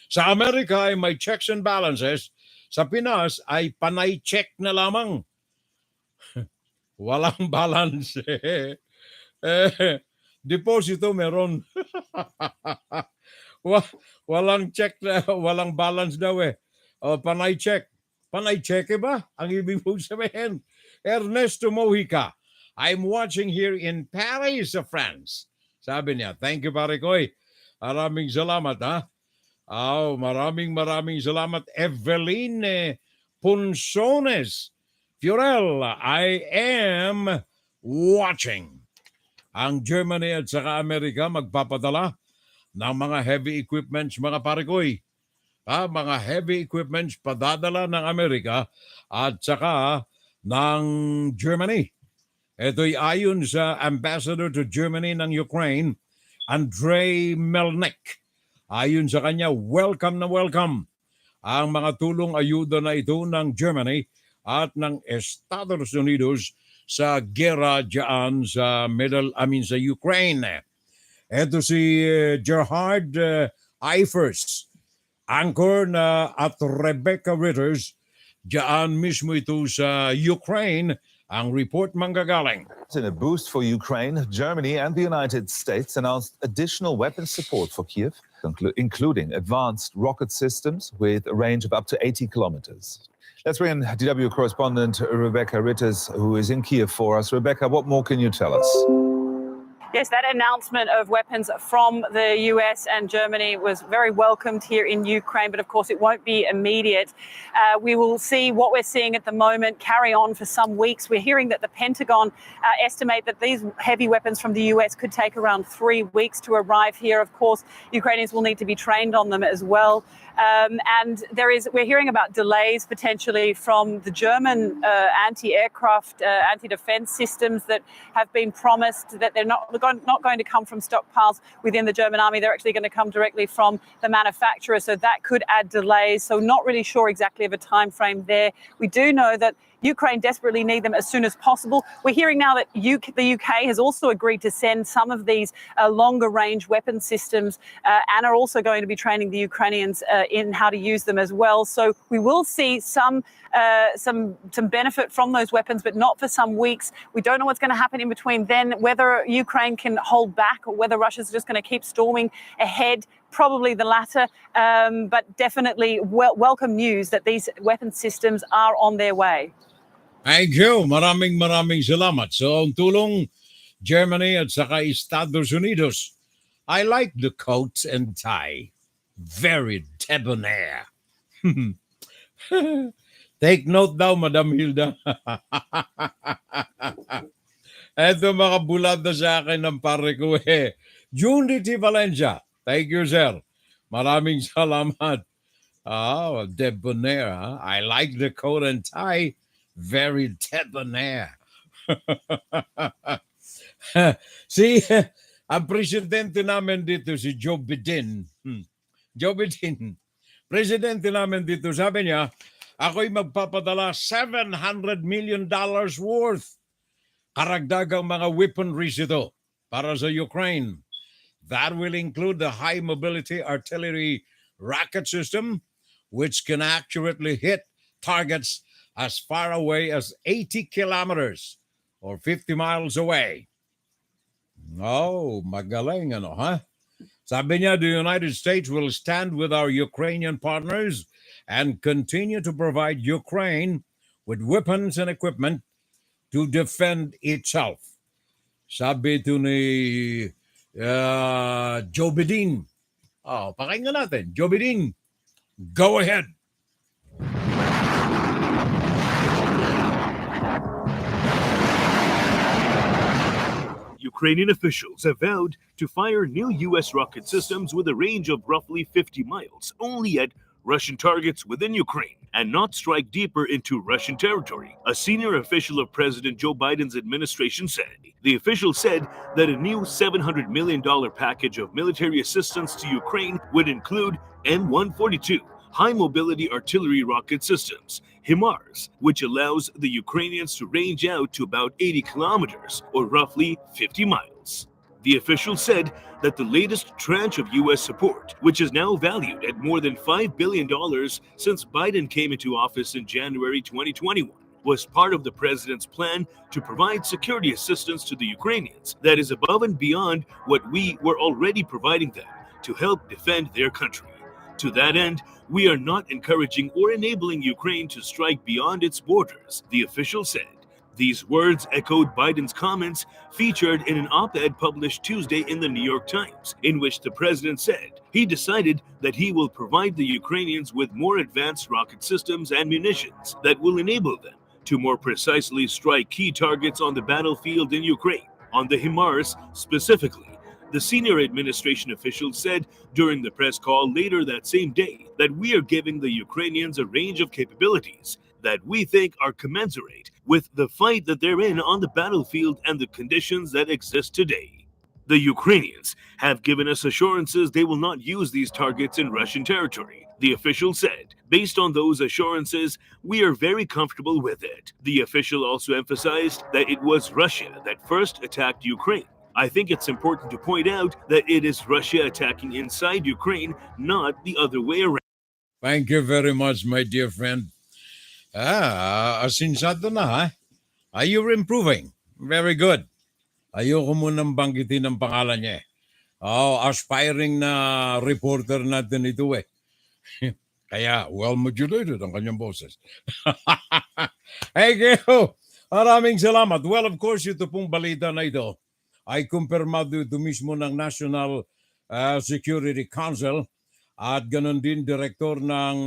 Sa Amerika ay may checks and balances, sa Pinas ay panay check na lamang. Walang balance. Deposito meron. Walang check, walang balance daw panay check. Panay check ba? Ang ibig mong sabihin. Ernesto Mojica, I'm watching here in Paris, France. Sabi niya, thank you pare koy. Maraming salamat maraming salamat. Evelyn Punsones. Fiorel, I am watching. Ang Germany at saka Amerika magpapadala ng mga heavy equipments, mga parikoy. Mga heavy equipments padadala ng Amerika at saka ng Germany. Ito'y ayon sa Ambassador to Germany ng Ukraine, Andrei Melnik. Ayon sa kanya, welcome na welcome ang mga tulong ayuda na ito ng Germany at ng Estados Unidos sa gera dyan sa sa Ukraine. Ito si Gerhard Eifers, anchor na at Rebecca Ritters, dyan mismo ito sa Ukraine, ang report manggagaling. In a boost for Ukraine, Germany and the United States announced additional weapons support for Kiev, including advanced rocket systems with a range of up to 80 kilometers. Let's bring in DW correspondent Rebecca Ritters, who is in Kiev for us. Rebecca, what more can you tell us? Yes, that announcement of weapons from the US and Germany was very welcomed here in Ukraine, but of course it won't be immediate. We will see what we're seeing at the moment carry on for some weeks. We're hearing that the Pentagon estimate that these heavy weapons from the US could take around 3 weeks to arrive here. Of course, Ukrainians will need to be trained on them as well. And we're hearing about delays potentially from the German anti-aircraft, anti-defense systems that have been promised that they're not going to come from stockpiles within the German army. They're actually going to come directly from the manufacturer. So that could add delays. So not really sure exactly of a time frame there. We do know that Ukraine desperately need them as soon as possible. We're hearing now that the UK has also agreed to send some of these longer range weapon systems and are also going to be training the Ukrainians in how to use them as well. So we will see some benefit from those weapons, but not for some weeks. We don't know what's going to happen in between then, whether Ukraine can hold back or whether Russia's just going to keep storming ahead. Probably the latter, but definitely welcome news that these weapon systems are on their way. Thank you. Maraming salamat. So, ang tulong Germany at saka Estados Unidos. I like the coat and tie. Very debonair. Take note daw, Madam Hilda. Eto mga bulad na sa akin ng pare ko Unity Valencia. Thank you, sir. Maraming salamat. Debonair. Huh? I like the coat and tie. Very debonair. Ang presidente namin dito si Joe Biden. Joe Biden. Presidente namin dito, sabi niya, ako'y magpapadala $700 million worth karagdagang mga weaponries ito para sa Ukraine. That will include the high mobility artillery rocket system, which can accurately hit targets as far away as 80 kilometers or 50 miles away. Oh, magaling ano, ha? Sabi niya, the United States will stand with our Ukrainian partners and continue to provide Ukraine with weapons and equipment to defend itself. Sabi ito ni Joe Biden. Pakinggan natin. Joe Biden, go ahead. Ukrainian officials have vowed to fire new U.S. rocket systems with a range of roughly 50 miles only at Russian targets within Ukraine and not strike deeper into Russian territory, a senior official of President Joe Biden's administration said. The official said that a new $700 million package of military assistance to Ukraine would include M142 high-mobility artillery rocket systems, HIMARS, which allows the Ukrainians to range out to about 80 kilometers, or roughly 50 miles. The official said that the latest tranche of U.S. support, which is now valued at more than $5 billion since Biden came into office in January 2021, was part of the president's plan to provide security assistance to the Ukrainians that is above and beyond what we were already providing them to help defend their country. To that end, we are not encouraging or enabling Ukraine to strike beyond its borders, the official said. These words echoed Biden's comments featured in an op-ed published Tuesday in the New York Times, in which the president said he decided that he will provide the Ukrainians with more advanced rocket systems and munitions that will enable them to more precisely strike key targets on the battlefield in Ukraine. On the HIMARS specifically, the senior administration official said during the press call later that same day that we are giving the Ukrainians a range of capabilities that we think are commensurate with the fight that they're in on the battlefield and the conditions that exist today. The Ukrainians have given us assurances they will not use these targets in Russian territory, the official said. Based on those assurances, we are very comfortable with it. The official also emphasized that it was Russia that first attacked Ukraine. I think it's important to point out that it is Russia attacking inside Ukraine, not the other way around. Thank you very much, my dear friend. Asinsado na, ha? Are you improving? Very good. Ayoko munang banggitin ang pangalan niya. Aspiring na reporter natin ito eh. Kaya well-modulated ang kanyang boses. Thank you. Maraming salamat. Well, of course, ito pong balita na ito ay kumpirmado ito mismo ng National Security Council at ganon din direktor ng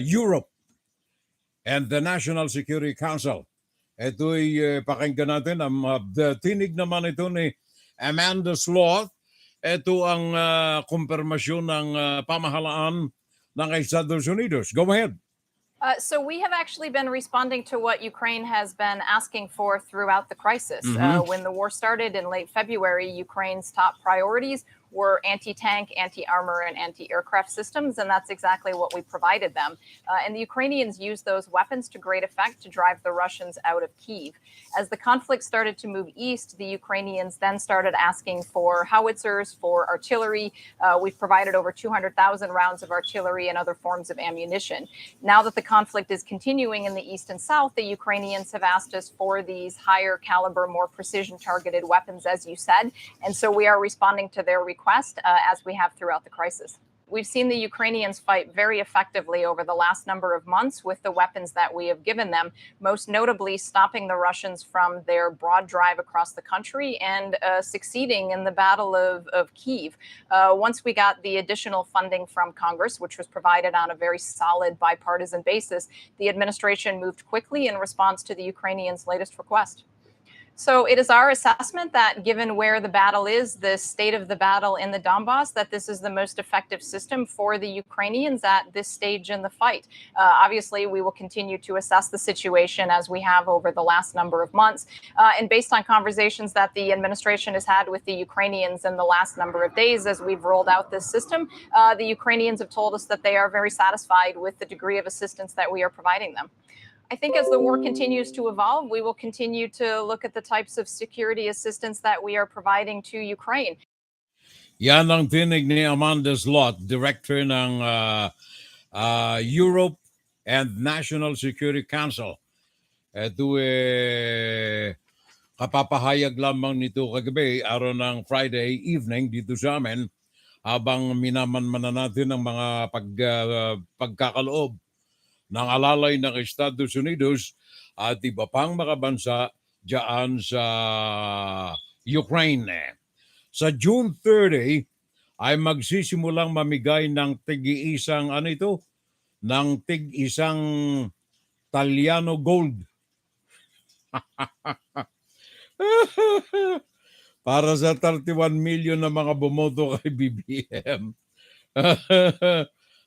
Europe and the National Security Council. Ito'y pakinggan natin. Tinig naman ito ni Amanda Sloth. Ito ang kumpirmasyon ng pamahalaan ng Estados Unidos. Go ahead. So we have actually been responding to what Ukraine has been asking for throughout the crisis. When the war started in late February, Ukraine's top priorities were anti-tank, anti-armor, and anti-aircraft systems, and that's exactly what we provided them. And the Ukrainians used those weapons to great effect to drive the Russians out of Kyiv. As the conflict started to move east, the Ukrainians then started asking for howitzers, for artillery. We've provided over 200,000 rounds of artillery and other forms of ammunition. Now that the conflict is continuing in the east and south, the Ukrainians have asked us for these higher caliber, more precision targeted weapons, as you said. And so we are responding to their request as we have throughout the crisis. We've seen the Ukrainians fight very effectively over the last number of months with the weapons that we have given them, most notably stopping the Russians from their broad drive across the country and succeeding in the Battle of Kyiv. Once we got the additional funding from Congress, which was provided on a very solid bipartisan basis, the administration moved quickly in response to the Ukrainians' latest request. So it is our assessment that given where the battle is, the state of the battle in the Donbass, that this is the most effective system for the Ukrainians at this stage in the fight. Obviously, we will continue to assess the situation as we have over the last number of months. And based on conversations that the administration has had with the Ukrainians in the last number of days as we've rolled out this system, the Ukrainians have told us that they are very satisfied with the degree of assistance that we are providing them. I think as the war continues to evolve, we will continue to look at the types of security assistance that we are providing to Ukraine. Yan ang tinig ni Amanda Sloth, Director ng Europe and National Security Council. Ito kapapahayag lamang nito kagabi, araw ng Friday evening dito sa amin, habang minamanmanan natin ang mga pagkakaloob ng alalay ng Estados Unidos at iba pang mga bansa diyan sa Ukraine. Sa June 30 ay magsisimulang mamigay ng tig-isang tig-isang Italiano gold. Para sa 31 million na mga bumoto kay BBM.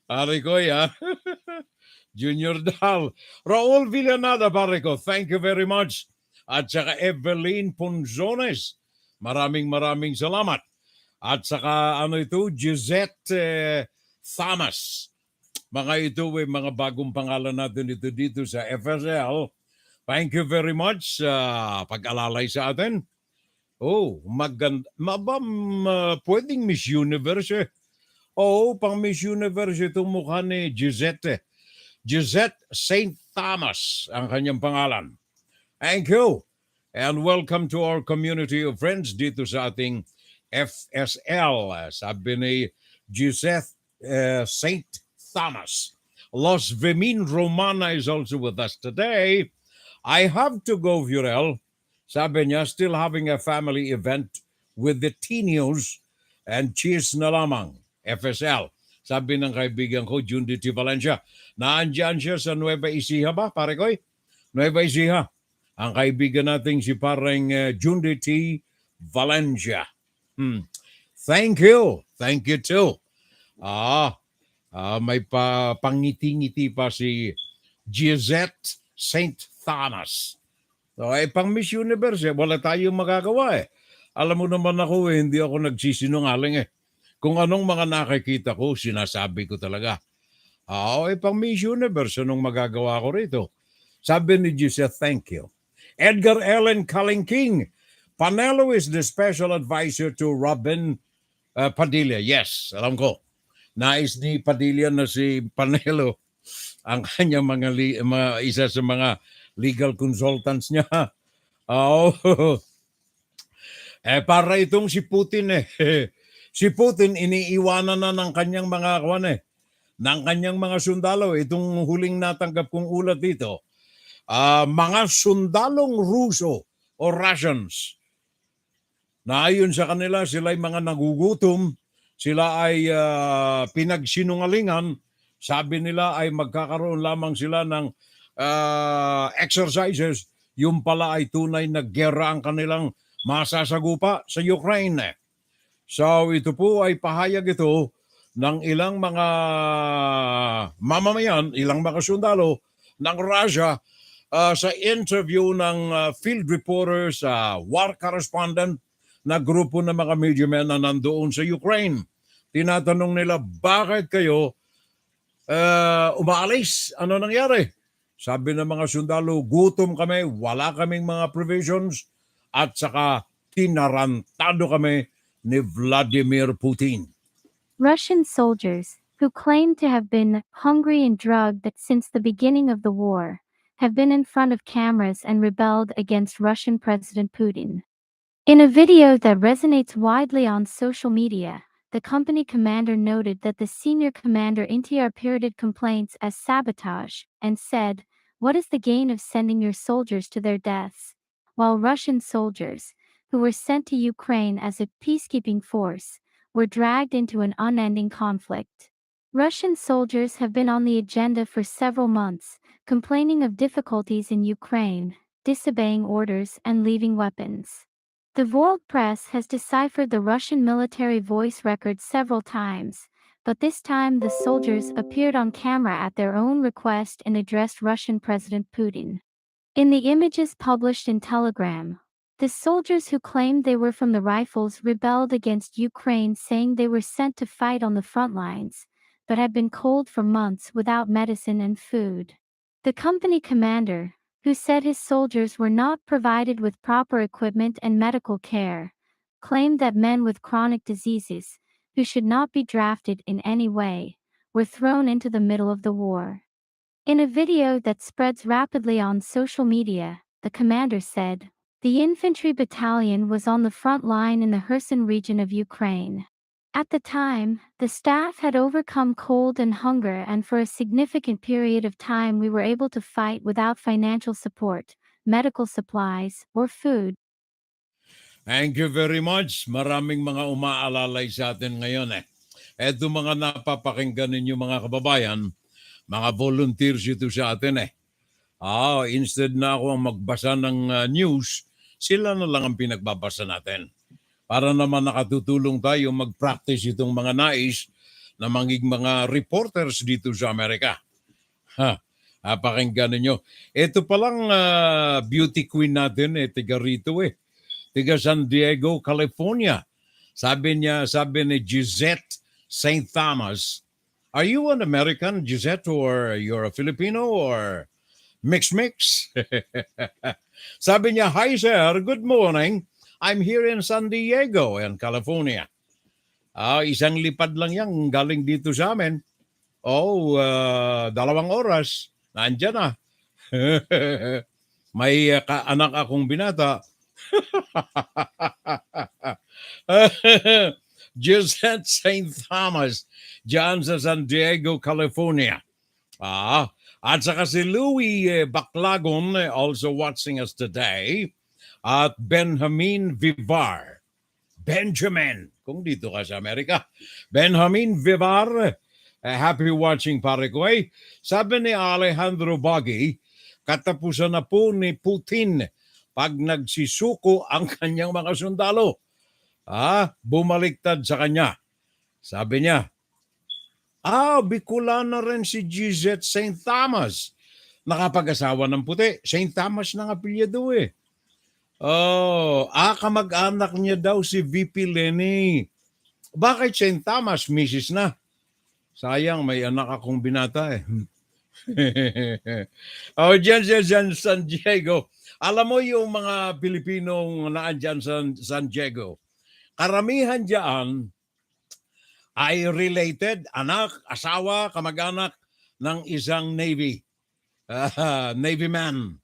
Pare ko ya. Junior Dal. Raul Villanada, pare ko, thank you very much. At saka Evelyn Ponzones, maraming salamat. At saka Gisette Thomas. Mga ito mga bagong pangalan natin dito sa FSL. Thank you very much pag-alalay sa atin. Oh, maganda. Pwedeng Miss Universe. Oo, pang Miss Universe itong mukha ni Gisette. Gisette St. Thomas ang kanyang pangalan. Thank you. And welcome to our community of friends dito sa ating FSL. Sabi ni Gisette St. Thomas. Los Vemin Romana is also with us today. I have to go, Viorel. Sabi niya, still having a family event with the Tenios and cheers na lamang, FSL. Sabi ng kaibigan ko, Jundi T. Valencia. Naandyan siya sa Nueva Ecija ba, pare koy? Nueva Ecija. Ang kaibigan nating si parang Jundi T. Valencia. Thank you. Thank you too. May pangiti-ngiti pa si Gisette St. Thomas. So, pang Miss Universe, wala tayong magagawa . Alam mo naman ako, hindi ako nagsisinungaling . Kung anong mga nakikita ko, sinasabi ko talaga. Pang Miss Universe, anong magagawa ko rito? Sabi ni Giselle, thank you. Edgar Allen Kalingking, Panelo is the special advisor to Robin Padilla. Yes, alam ko. Nais ni Padilla na si Panelo ang kanyang isa sa mga legal consultants niya. Para itong si Putin . Si Putin iniiwanan na ng kanyang mga ng kanyang mga sundalo. Itong huling natanggap kong ulat dito. Mga sundalong Ruso o rations. Na ayon sa kanila, sila ay mga nagugutom, sila ay pinagsinungalingan, sabi nila ay magkakaroon lamang sila ng exercises, yung pala ay tunay na gera ang kanilang masasagupa sa Ukraine. So ito po ay pahayag ito ng ilang mga mamamayan, ilang mga sundalo ng Russia sa interview ng field reporter sa war correspondent na grupo ng mga media men na nandoon sa Ukraine. Tinatanong nila, bakit kayo umaalis? Ano nangyari? Sabi ng mga sundalo, gutom kami, wala kaming mga provisions, at saka tinarantado kami ni Vladimir Putin. Russian soldiers, who claim to have been hungry and drugged since the beginning of the war, have been in front of cameras and rebelled against Russian President Putin. In a video that resonates widely on social media, the company commander noted that the senior commander interpreted complaints as sabotage and said, "What is the gain of sending your soldiers to their deaths?" While Russian soldiers, who were sent to Ukraine as a peacekeeping force, were dragged into an unending conflict. Russian soldiers have been on the agenda for several months, complaining of difficulties in Ukraine, disobeying orders and leaving weapons. The world press has deciphered the Russian military voice records several times, but this time the soldiers appeared on camera at their own request and addressed Russian President Putin. In the images published in Telegram, the soldiers who claimed they were from the rifles rebelled against Ukraine, saying they were sent to fight on the front lines, but had been cold for months without medicine and food. The company commander, who said his soldiers were not provided with proper equipment and medical care, claimed that men with chronic diseases, who should not be drafted in any way, were thrown into the middle of the war. In a video that spreads rapidly on social media, the commander said, "The infantry battalion was on the front line in the Kherson region of Ukraine. At the time, the staff had overcome cold and hunger, and for a significant period of time we were able to fight without financial support, medical supplies, or food." Thank you very much. Maraming mga umaalalay sa atin ngayon Eto mga napapakinggan ninyo mga kababayan, mga volunteers ito sa atin instead na ako ang magbasa ng news, sila na lang ang pinagbabasa natin. Para naman nakatutulong tayo mag-practice itong mga nais na maging mga reporters dito sa Amerika. Pakinggan ninyo. Ito palang beauty queen natin, tiga rito tiga San Diego, California. Sabi ni Gisette St. Thomas, "Are you an American, Gisette, or you're a Filipino, or mix?" Sabi niya, "Hi sir, good morning. I'm here in San Diego in California." Isang lipad lang yan galing dito sa amin. 2 oras. Nandyan na. May anak akong binata. Gisette St. Thomas, dyan sa San Diego, California. At saka si Louis Baclagon, also watching us today. At Benjamin Vivar. Benjamin, kung dito ka sa Amerika. Benjamin Vivar, happy watching pare ko Sabi ni Alejandro Bagui, katapusan na po ni Putin pag nagsisuko ang kanyang mga sundalo. Bumaliktad sa kanya. Sabi niya, Bicolana rin si Gisette St. Thomas. Nakapag-asawa ng puti. St. Thomas na nga apelyido kamag-anak niya daw si VP Lenny. Bakit St. Thomas, Mrs. na? Sayang, may anak akong binata Diyan San Diego. Alam mo yung mga Pilipinong naandyan sa San Diego, karamihan diyan ay related, anak, asawa, kamag-anak ng isang Navy. Navy man.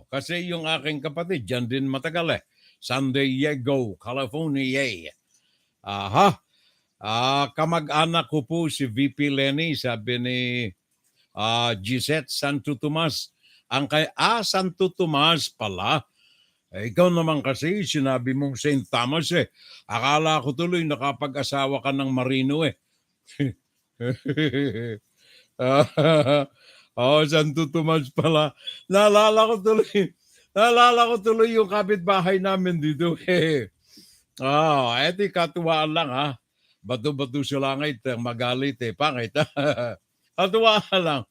Kasi yung aking kapatid, dyan din matagal San Diego, California. Kamag-anak ko po si VP Lenny, sabi ni Gisette Santo Tomas. Santo Tomas pala Ikaw naman kasi, sinabi mong St. Thomas eh. Akala ko tuloy nakapag-asawa ka ng Marino eh. Santo Tomas pala. Naalala ko tuloy yung kapitbahay namin dito eh. Eti katuwaan lang ha. Bato-bato sa langit, magalit eh, pangit. Katuwaan lang.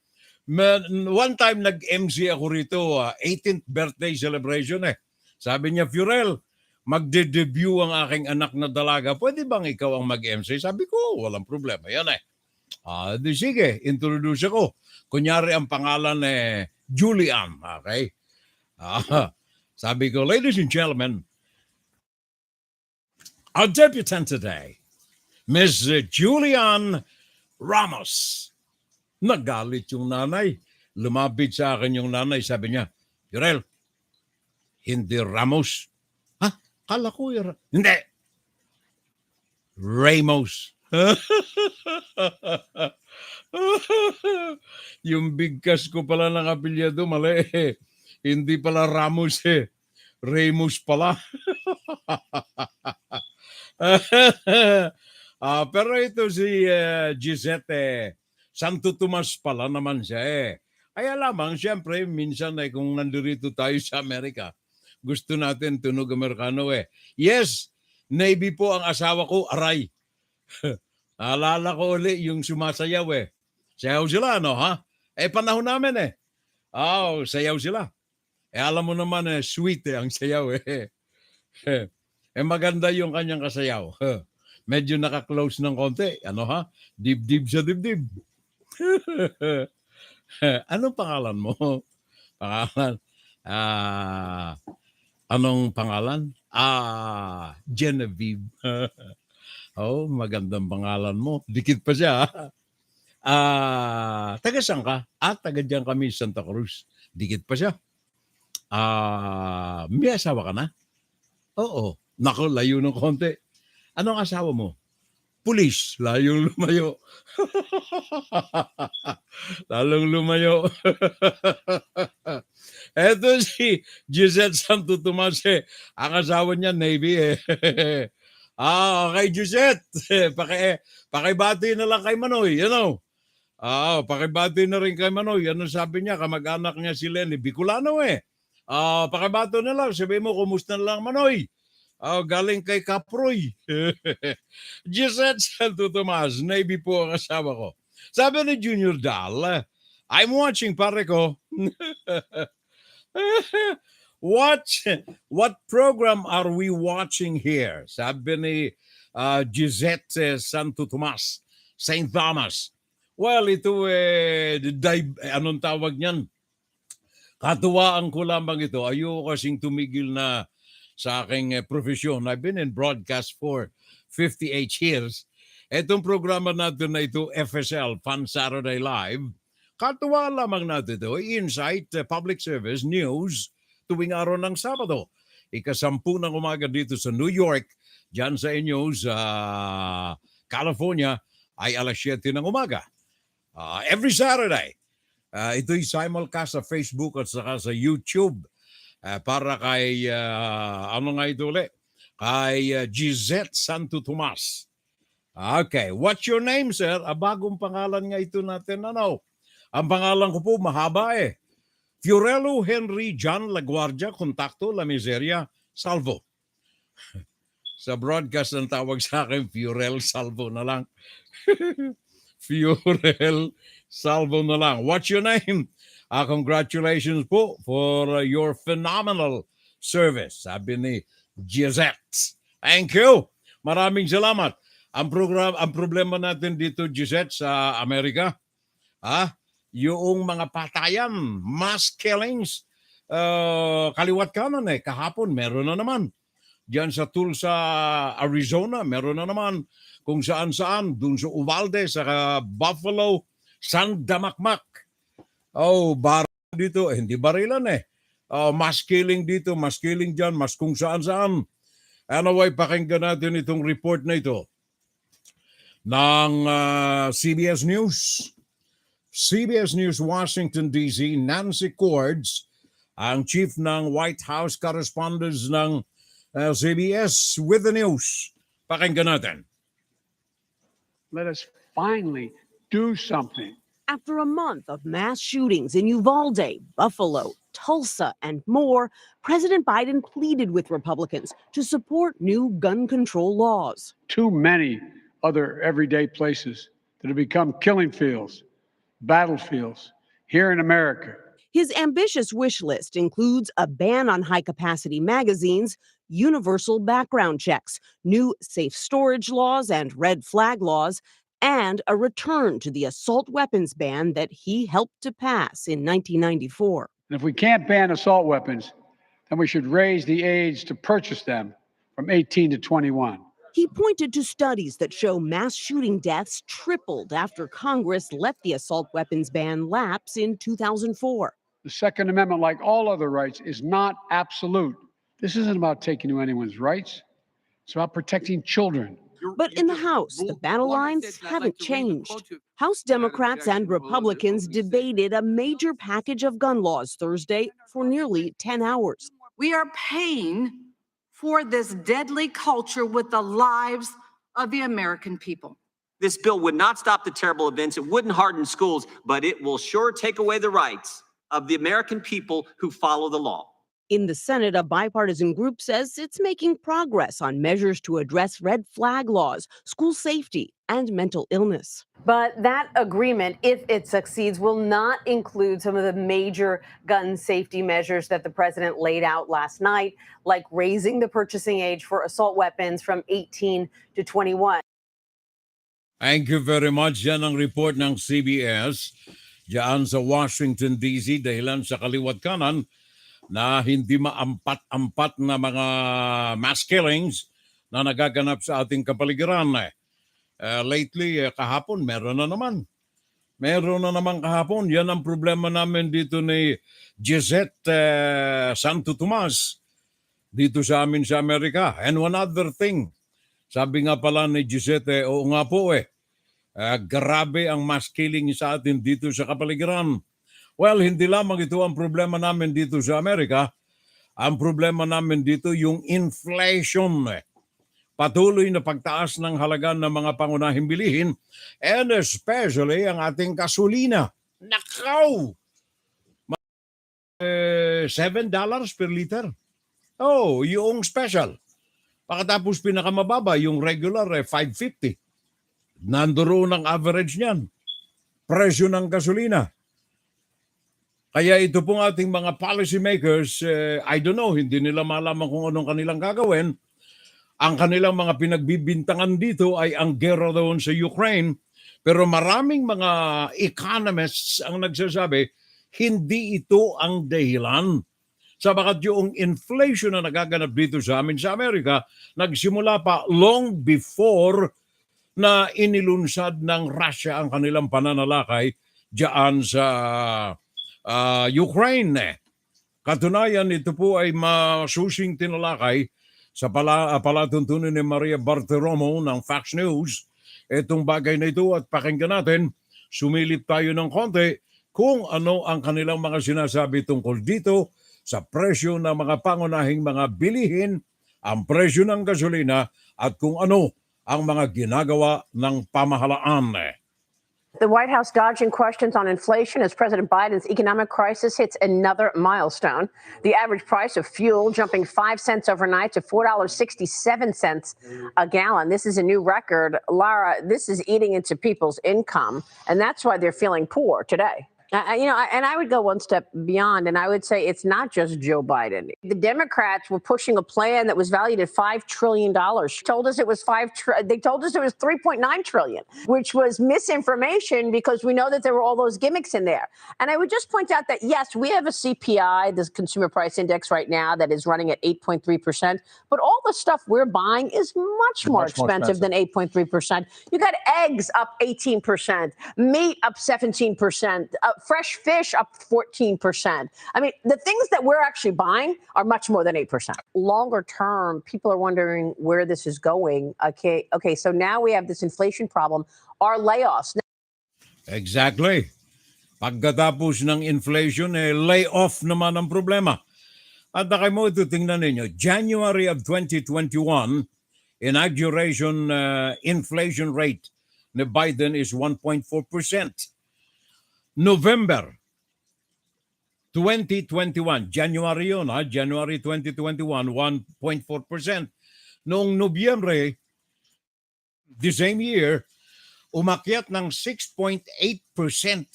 One time nag-MC ako rito, 18th birthday celebration eh. Sabi niya, Furel, magde-debut ang aking anak na dalaga. Pwede bang ikaw ang mag-MC? Sabi ko, walang problema. Yan eh. Di sige, introduce ako. Kunyari ang pangalan Julian. Okay? Sabi ko, ladies and gentlemen, our debutant today, Miss Julian Ramos. Nagalit yung nanay. Lumapit sa akin yung nanay. Sabi niya, Furel, hindi Ramos. Kala ko hindi. Ramos. Yung bigkas ko pala ng apelyado, mali eh. Hindi pala Ramos eh. Ramos pala. Pero ito si Gisette, Santo Tomas pala naman siya eh. Kaya lamang, siyempre, minsan ay kung nandito tayo sa Amerika, gusto natin tunog Amerikano eh. Yes, Navy po ang asawa ko, aray. Alala ko uli yung sumasayaw eh. Sayaw sila, no ha? Panahon namin eh. Sayaw sila. Alam mo naman sweet ang sayaw eh. Maganda yung kanyang kasayaw. Medyo naka-close ng konti. Ano ha? Dibdib sa dibdib. Anong pangalan mo? Pangalan? Anong pangalan? Genevieve. Magandang pangalan mo. Dikit pa siya. Taga saan ka? Taga diyan kami Santa Cruz. Dikit pa siya. May asawa ka na? Oo. Naku, layo ng konti. Anong asawa mo? Pulis. Layong lumayo. Lalong lumayo. Eto si Gisette Santo Tomas eh. Ang asawa niya, Navy eh. Okay, Gisette. Pakibati na lang kay Manoy. Pakibati na rin kay Manoy. Ano sabi niya? Kamag-anak niya si Lenny. Bicolano eh. Pakibato na lang. Sabi mo, kumusta na lang Manoy? Galing kay Kaproy. Gisette Santo Tomas, Navy po ang asawa ko. Sabi ni Junior Dal, I'm watching pare ko. What program are we watching here? Sabi ni Gisette Santo Tomas, St. Thomas. Well, ito anong tawag niyan? Katuwaan ko lamang ito. Ayoko kasing tumigil na sa aking profesyon. I've been in broadcast for 58 years. Itong programa natin na ito, FSL, Fun Saturday Live, katuwaan lamang natin ito, insight, public service, news, tuwing araw ng Sabado. 10:00 ng umaga dito sa New York, dyan sa inyo sa California, ay 7:00 ng umaga. Every Saturday, ito'y simulcast sa Facebook at saka sa YouTube. Para kay, ano nga ito ulit? Kay Gisette Santo Tomas. Okay, what's your name, sir? Bagong pangalan nga ito natin, ano? Ang pangalan ko po, mahaba eh. Fiorello Henry John Laguardia, Kontakto, La Miseria, Salvo. Sa broadcast ang tawag sa akin, Fiorel Salvo na lang. Fiorel Salvo na lang. What's your name? Congratulations po for your phenomenal service. Sabi ni Gisette. Thank you. Maraming salamat. Ang problema natin dito, Gisette, sa Amerika, yung mga patayan, mass killings, kaliwat kanan eh. Kahapon, meron na naman. Diyan sa Tulsa, Arizona, meron na naman. Kung saan-saan, dun sa Uvalde, sa Buffalo, San Damakmak. Baril dito, hindi barilan eh. Mass killing dito, mass killing dyan, mass kung saan-saan. Anyway, pakinggan natin itong report na ito ng CBS News. CBS News, Washington, D.C., Nancy Cordes, ang chief ng White House correspondence ng CBS with the news. Pakinggan natin. Let us finally do something. After a month of mass shootings in Uvalde, Buffalo, Tulsa, and more, President Biden pleaded with Republicans to support new gun control laws. Too many other everyday places that have become killing fields, battlefields here in America. His ambitious wish list includes a ban on high-capacity magazines, universal background checks, new safe storage laws and red flag laws, and a return to the assault weapons ban that he helped to pass in 1994. And if we can't ban assault weapons, then we should raise the age to purchase them from 18 to 21. He pointed to studies that show mass shooting deaths tripled after Congress let the assault weapons ban lapse in 2004. The Second Amendment, like all other rights, is not absolute. This isn't about taking away anyone's rights. It's about protecting children. But in the House, the battle lines haven't changed. House Democrats and Republicans debated a major package of gun laws Thursday for nearly 10 hours. We are paying for this deadly culture with the lives of the American people. This bill would not stop the terrible events. It wouldn't harden schools, but it will sure take away the rights of the American people who follow the law. In the Senate, a bipartisan group says it's making progress on measures to address red flag laws, school safety, and mental illness. But that agreement, if it succeeds, will not include some of the major gun safety measures that the president laid out last night, like raising the purchasing age for assault weapons from 18 to 21. Thank you very much. Yan ang report ng CBS diyan sa Washington, D.C. dahilan sa kaliwat kanan na hindi maampat-ampat na mga mass killings na nagaganap sa ating kapaligiran. Lately, kahapon, meron na naman. Meron na naman kahapon. Yan ang problema namin dito ni Gisette Santo Tomas dito sa amin sa Amerika. And one other thing, sabi nga pala ni Gisette, oo nga po grabe ang mass killing sa atin dito sa kapaligiran. Well, hindi lamang ito ang problema namin dito sa Amerika. Ang problema namin dito yung inflation. Patuloy na pagtaas ng halaga ng mga pangunahing bilihin and especially ang ating gasolina. Nakaw! $7 per liter. Oh, yung special. Pagkatapos pinakamababa, yung regular $5.50. Nandoon ang average niyan. Presyo ng gasolina. Kaya ito pong ating mga policy makers, I don't know, hindi nila malaman kung anong kanilang gagawin. Ang kanilang mga pinagbibintangan dito ay ang gera doon sa Ukraine. Pero maraming mga economists ang nagsasabi, hindi ito ang dahilan. Sabagat yung inflation na nagaganap dito sa amin sa Amerika, nagsimula pa long before na inilunsad ng Russia ang kanilang pananalakay diyan sa Ukraine. Katunayan, ito po ay masusing tinalakay sa palatuntunin ni Maria Bartiromo ng Fox News. Itong bagay na ito at pakinggan natin, sumilip tayo ng konti kung ano ang kanilang mga sinasabi tungkol dito sa presyo ng mga pangunahing mga bilihin, ang presyo ng gasolina at kung ano ang mga ginagawa ng pamahalaan. The White House dodging questions on inflation as President Biden's economic crisis hits another milestone. The average price of fuel jumping 5 cents overnight to $4.67 a gallon. This is a new record. Lara, this is eating into people's income, and that's why they're feeling poor today. And I would go one step beyond, and I would say it's not just Joe Biden. The Democrats were pushing a plan that was valued at $5 trillion. Told us it was they told us it was $3.9 trillion, which was misinformation because we know that there were all those gimmicks in there. And I would just point out that yes, we have a CPI, the Consumer Price Index, right now that is running at 8.3%. But all the stuff we're buying is much more expensive than 8.3%. You got eggs up 18%, meat up 17%. Fresh fish up 14%. I mean, the things that we're actually buying are much more than 8%. Longer term, people are wondering where this is going. Okay, so now we have this inflation problem. Our layoffs. Exactly. Pagkatapos ng inflation, layoff naman ang problema. At nakay mo ito, tingnan ninyo, January of 2021, inauguration inflation rate ni Biden is 1.4%. November 2021, January yun, January 2021, 1.4%. Noong Nobyembre, the same year, umakyat ng 6.8%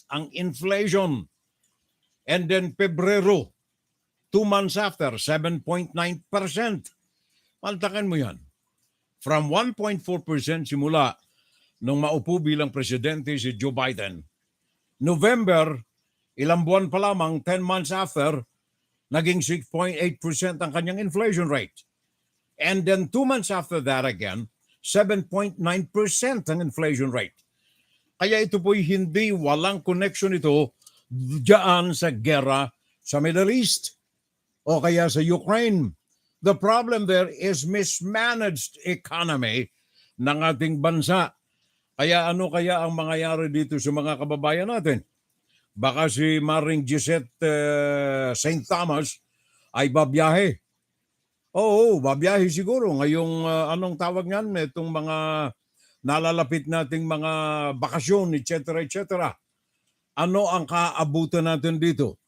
ang inflation. And then Pebrero, 2 months after, 7.9%. Maltakan mo yan. From 1.4% simula nung maupo bilang presidente si Joe Biden. November, ilang buwan pa lamang, 10 months after, naging 6.8% ang kanyang inflation rate. And then 2 months after that again, 7.9% ang inflation rate. Kaya ito po'y hindi walang connection ito diyan sa gera sa Middle East o kaya sa Ukraine. The problem there is mismanaged economy ng ating bansa. Kaya ano kaya ang mangyayari dito sa mga kababayan natin? Baka si Maring Gisette St. Thomas ay babiyahe. Oo, babiyahe siguro. Ngayong anong tawag niyan? Itong mga nalalapit nating mga bakasyon, etc. etc. Ano ang kaabutan natin dito?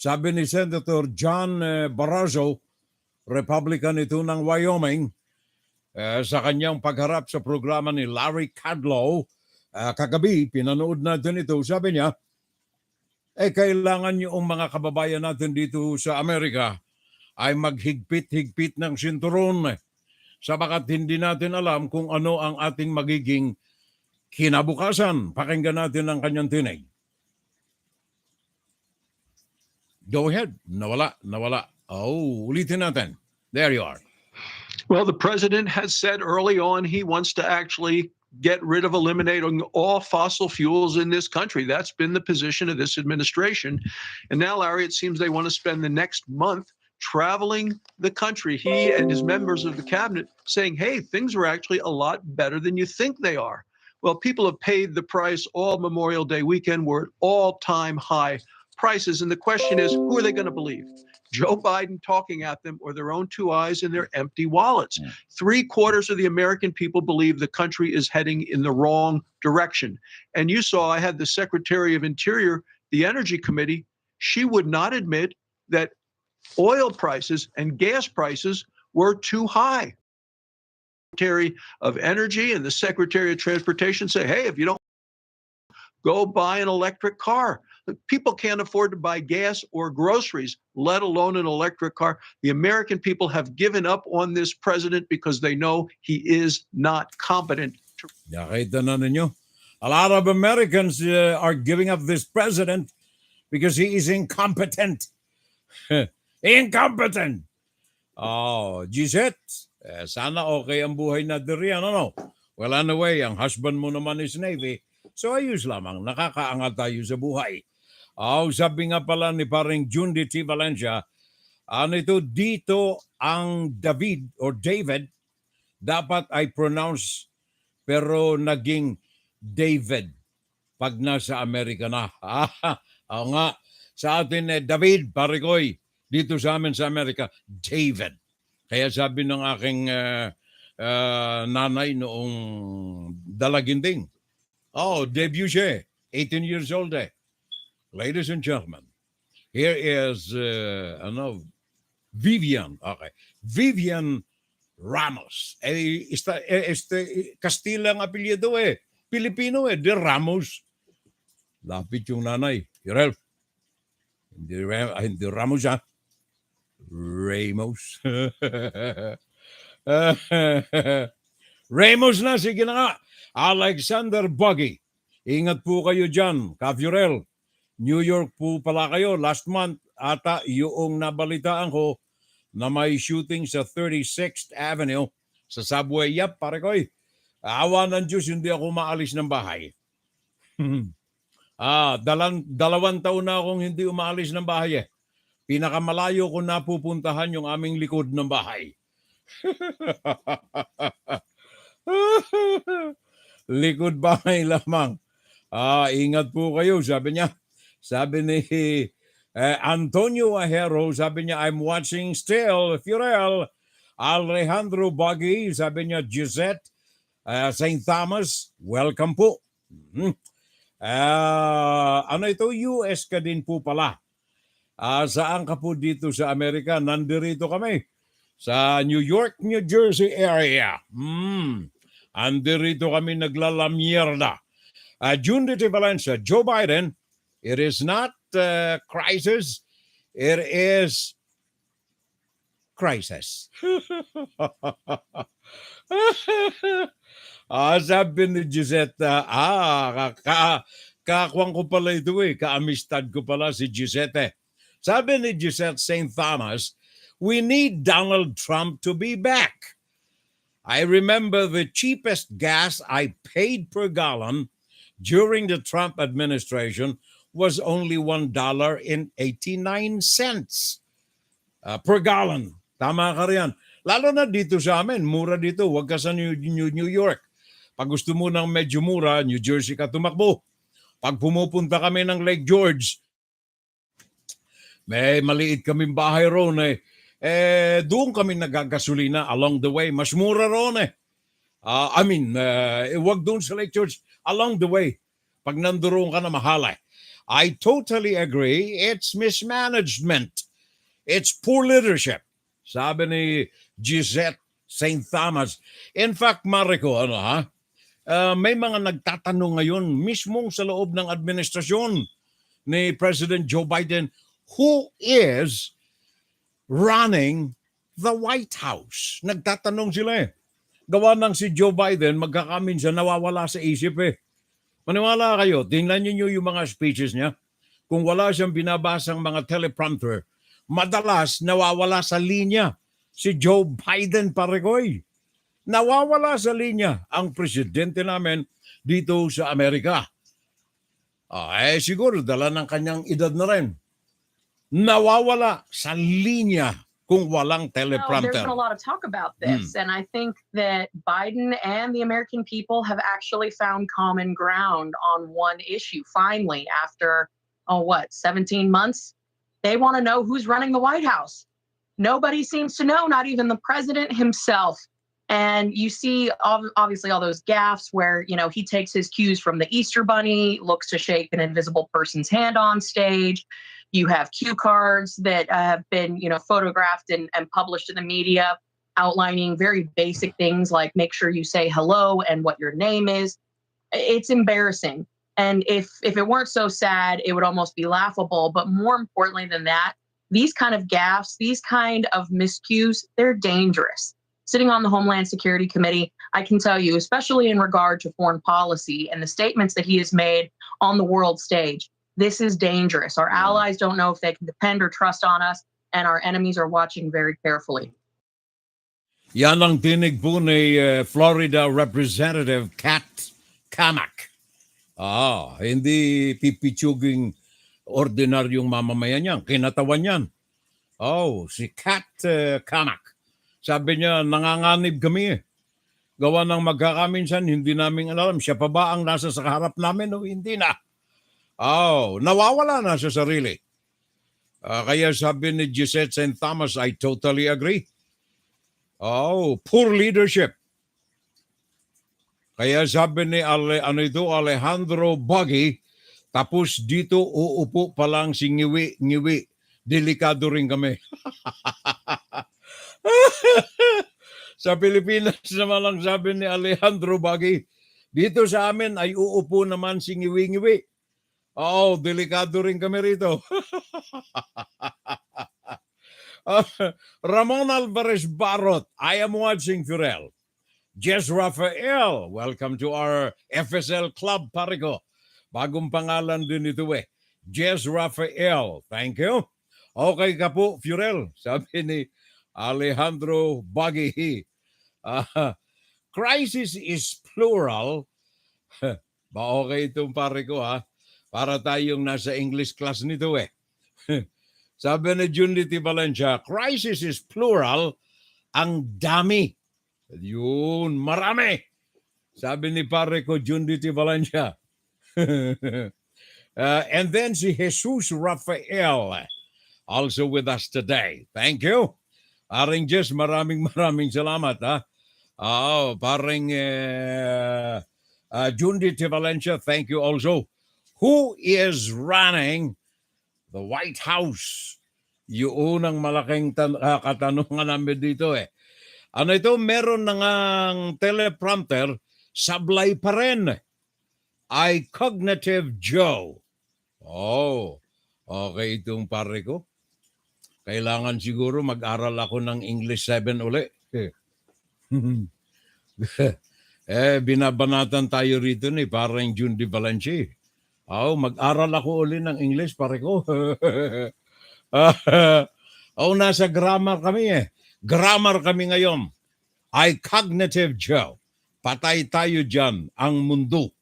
Sabi ni Senator John Barrazo, Republican ito ng Wyoming, sa kanyang pagharap sa programa ni Larry Kudlow, kagabi, pinanood natin ito, sabi niya, kailangan yung mga kababayan natin dito sa Amerika ay maghigpit-higpit ng sinturon sabagat hindi natin alam kung ano ang ating magiging kinabukasan. Pakinggan natin ang kanyang tinig. Go ahead. Nawala. Oh, ulitin natin. There you are. Well, the president has said early on he wants to actually get rid of eliminating all fossil fuels in this country. That's been the position of this administration. And now, Larry, it seems they want to spend the next month traveling the country, he and his members of the cabinet, saying, hey, things are actually a lot better than you think they are. Well, people have paid the price all Memorial Day weekend. We're at all-time high prices. And the question is, who are they going to believe? Joe Biden talking at them or their own two eyes and their empty wallets? 3/4 of the American people believe the country is heading in the wrong direction. And you saw I had the Secretary of Interior, the Energy Committee, she would not admit that oil prices and gas prices were too high. Secretary of Energy and the Secretary of Transportation say, hey, if you don't go buy an electric car. People can't afford to buy gas or groceries, let alone an electric car. The American people have given up on this president because they know he is not competent. Nakita na ninyo. A lot of Americans are giving up this president because he is incompetent. Incompetent! Oh, Gisette, sana okay ang buhay natin riyan, ano? Well, anyway, ang husband mo naman is Navy, so ayos lamang, nakakaangat tayo sa buhay. Sabi nga pala ni paring Jundi T. Valencia, dito ang David or David, dapat ay pronounce pero naging David pag nasa Amerika na. Oo nga, sa atin David, parikoy, dito sa amin sa Amerika, David. Kaya sabi ng aking nanay noong dalaginding, debut siya, 18 years old eh. Ladies and gentlemen, here is Vivian. Okay. Vivian Ramos. Kastilang apelyido eh. Pilipino eh. De Ramos. Lapit yung nanay. Yorel. Hindi Ramos ah. Ramos. Ramos na. Sige na nga. Alexander Buggy. Ingat po kayo dyan. Kavyurel. New York po pala kayo. Last month, ata yung nabalitaan ko na may shooting sa 36th Avenue sa subway. Yap, pare ko eh. Awa ng Diyos, hindi ako maalis ng bahay. 2 taon na akong hindi umaalis ng bahay eh. Pinakamalayo ko napupuntahan yung aming likod ng bahay. Likod bahay lamang. Ingat po kayo, sabi niya. Sabi ni Antonio Ajero, sabi niya, I'm watching still. Furel. Alejandro Bagui, sabi niya, Gisette St. Thomas, welcome po. Ano ito? US ka din po pala. Saan ka po dito sa Amerika? Nandirito kami sa New York, New Jersey area. Andirito kami naglalamierda. June de Valencia, Joe Biden, it is not crisis, it is crisis. Sabi ni Gisette, kakwang ko pala ito kaamistad ko pala si Gisette. Sabi ni Gisette St. Thomas, we need Donald Trump to be back. I remember the cheapest gas I paid per gallon during the Trump administration was only $1.89 per gallon. Tama ka riyan. Lalo na dito sa amin, mura dito. Huwag ka sa New York. Pag gusto mo ng medyo mura, New Jersey ka tumakbo. Pag pumupunta kami ng Lake George, may maliit kaming bahay roon doon kami nagagasolina along the way. Mas mura roon wag doon sa Lake George. Along the way, pag nandoon ka na mahal I totally agree. It's mismanagement. It's poor leadership. Sabi ni Gisette St. Thomas. In fact, Mariko, may mga nagtatanong ngayon mismo sa loob ng administrasyon ni President Joe Biden, who is running the White House? Nagtatanong sila Gawa ng si Joe Biden, magkakaminsan nawawala sa isip Maniwala kayo, tingnan niyo yung mga speeches niya. Kung wala siyang binabasang mga teleprompter, madalas nawawala sa linya si Joe Biden, parekoy. Nawawala sa linya ang presidente namin dito sa Amerika. Siguro dala ng kanyang edad na rin. Nawawala sa linya kung walang teleprompter. There's been a lot of talk about this, and I think that Biden and the American people have actually found common ground on one issue. Finally, after 17 months, they want to know who's running the White House. Nobody seems to know, not even the president himself. And you see, obviously, all those gaffes where he takes his cues from the Easter Bunny, looks to shake an invisible person's hand on stage. You have cue cards that have been, photographed and published in the media, outlining very basic things like make sure you say hello and what your name is. It's embarrassing. And if it weren't so sad, it would almost be laughable. But more importantly than that, these kind of gaffes, these kind of miscues, they're dangerous. Sitting on the Homeland Security Committee, I can tell you, especially in regard to foreign policy and the statements that he has made on the world stage, this is dangerous. Our allies don't know if they can depend or trust on us, and our enemies are watching very carefully. Yan ang tinig po ni Florida Representative Kat Cammack. Hindi pipitsuging ordinaryong mamamayan yan. Kinatawan yan. Si Kat Cammack. Sabi niya, nanganganib kami Gawa ng magkakaminsan, hindi namin alam, siya pa ba ang nasa sa harap namin o hindi na? Nawawala na sa sarili. Kaya sabi ni Gisette St. Thomas, I totally agree. Poor leadership. Kaya sabi ni Alejandro Bagui, tapos dito uupo pa lang si ngiwi. Delikado rin kami. Sa Pilipinas naman lang sabi ni Alejandro Bagui, dito sa amin ay uupo naman si ngiwi. Delikado rin kami rito. Ramon Alvarez Barot, I am watching Furel. Jess Rafael, welcome to our FSL Club, pare ko. Bagong pangalan din ito Jess Rafael, thank you. Okay ka po, Furel, sabi ni Alejandro Bagui. Crisis is plural. Ba okay itong pare ko para tayong nasa English class nito Sabi ni Junity Valencia, crisis is plural, ang dami. Yun, marami. Sabi ni pare ko, Junity Valencia. And then si Jesus Rafael, also with us today. Thank you. Paring Jess, maraming salamat. Ha? Paring Jundit Valencia, thank you also. Who is running the White House? Yung unang malaking katanungan namin dito eh. Ano ito? Meron na ngang teleprompter, sablay pa rin. I Cognitive Joe. Oh, okay itong pare ko. Kailangan siguro mag-aral ako ng English 7 uli. Binabanatan tayo rito ni parang June de Valencia. Mag-aral ako uli ng English, pare ko. Nasa grammar kami eh. Grammar kami ngayon. I Cognitive Joe. Patay tayo dyan, ang mundo.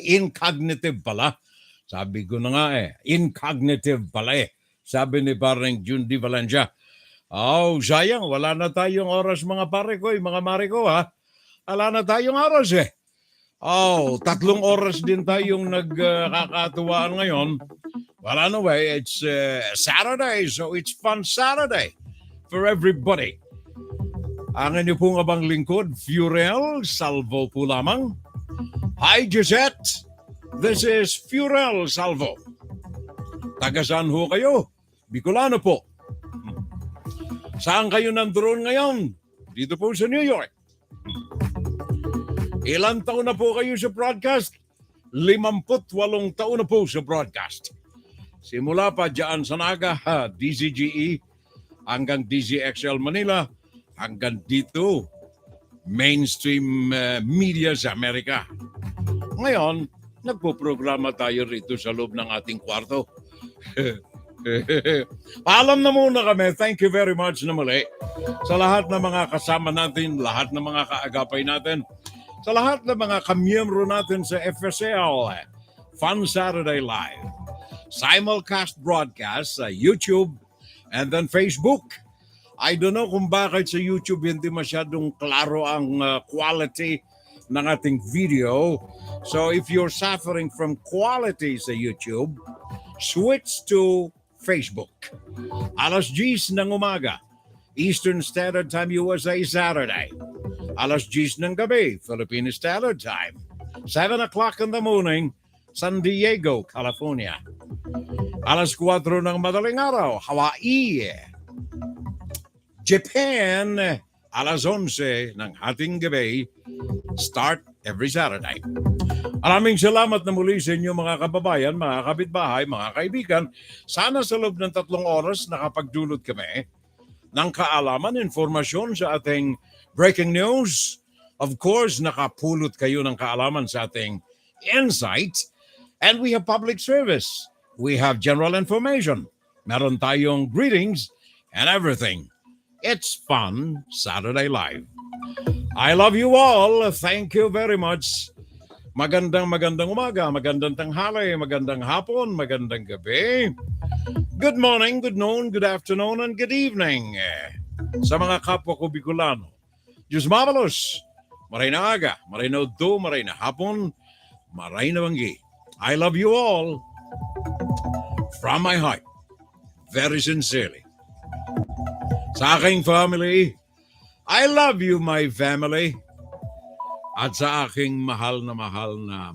Incognitive pala. Sabi ko na nga eh. Incognitive pala eh. Sabi ni parang June de Valencia. Sayang. Wala na tayong oras mga pare ko, mga mare ko ha. Wala na tayong oras eh. 3 oras din tayong nagkakatuwaan ngayon. Well, anyway, it's Saturday, so it's fun Saturday for everybody. Ang inyo pong abang lingkod, Furel Salvo po lamang. Hi, Gisette. This is Furel Salvo. Taga-saan ho kayo? Bicolano po. Saan kayo nandoon ngayon? Dito po sa New York. Ilang taon na po kayo sa broadcast? 58 taon na po sa broadcast. Simula pa dyan sa Naga, DZGE, hanggang DZXL Manila, hanggang dito, mainstream media sa Amerika. Ngayon, nagpo-programa tayo rito sa loob ng ating kwarto. Paalam na muna kami. Thank you very much na muli sa lahat ng mga kasama natin, lahat ng mga kaagapay natin, sa lahat ng mga kamiyembro natin sa FSL, Fun Saturday Live, simulcast broadcast sa YouTube and then Facebook. I don't know kung bakit sa YouTube hindi masyadong klaro ang quality ng ating video. So if you're suffering from quality sa YouTube, switch to Facebook. 10:00 ng umaga, Eastern Standard Time, USA, Saturday. 10:00 ng gabi, Philippine Standard Time. 7 o'clock in the morning, San Diego, California. 4:00 ng madaling araw, Hawaii. Japan, 11:00 ng ating gabi, start every Saturday. Maraming salamat na muli sa inyo mga kababayan, mga kapitbahay, mga kaibigan. Sana sa loob ng 3 oras nakapagdulot kami ng kaalaman, informasyon sa ating breaking news. Of course, nakapulot kayo ng kaalaman sa ating insight. And we have public service. We have general information. Meron tayong greetings and everything. It's Fun Saturday Live. I love you all. Thank you very much. Magandang umaga, magandang tanghali, magandang hapon, magandang gabi. Good morning, good noon, good afternoon, and good evening. Sa mga kapwa ko Bicolano, Diyos mabalos, maray na aga, maray na udo, maray na hapon, maray na banggi. I love you all from my heart, very sincerely. Sa aking family, I love you, my family. At sa aking mahal na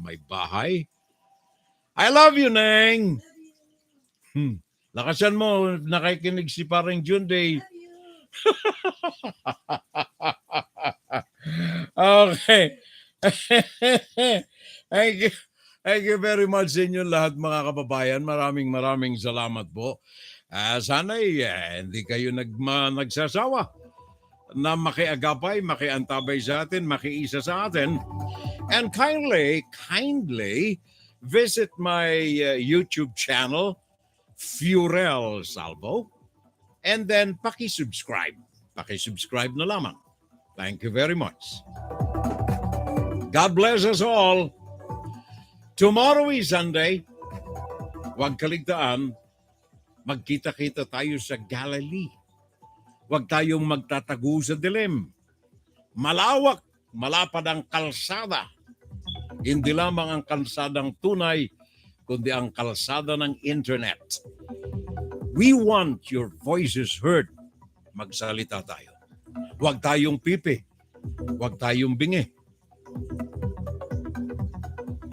may bahay, I love you, Neng. Lakasan mo, nakikinig si parang Junday. Okay. Thank you very much sa inyo lahat mga kababayan. Maraming salamat po. Sana'y hindi kayo nagsasawa na makiagapay, makiantabay sa atin, makiisa sa atin. And kindly visit my YouTube channel, Furel Salvo, and then paki-subscribe. Paki-subscribe na lamang. Thank you very much. God bless us all. Tomorrow is Sunday. Huwag kaligtaan, magkita-kita tayo sa Galilee. Huwag tayong magtatago sa dilim. Malawak, malapad ang kalsada. Hindi lamang ang kalsadang tunay, kundi ang kalsada ng internet. We want your voices heard. Magsalita tayo. Huwag tayong pipi. Huwag tayong bingi.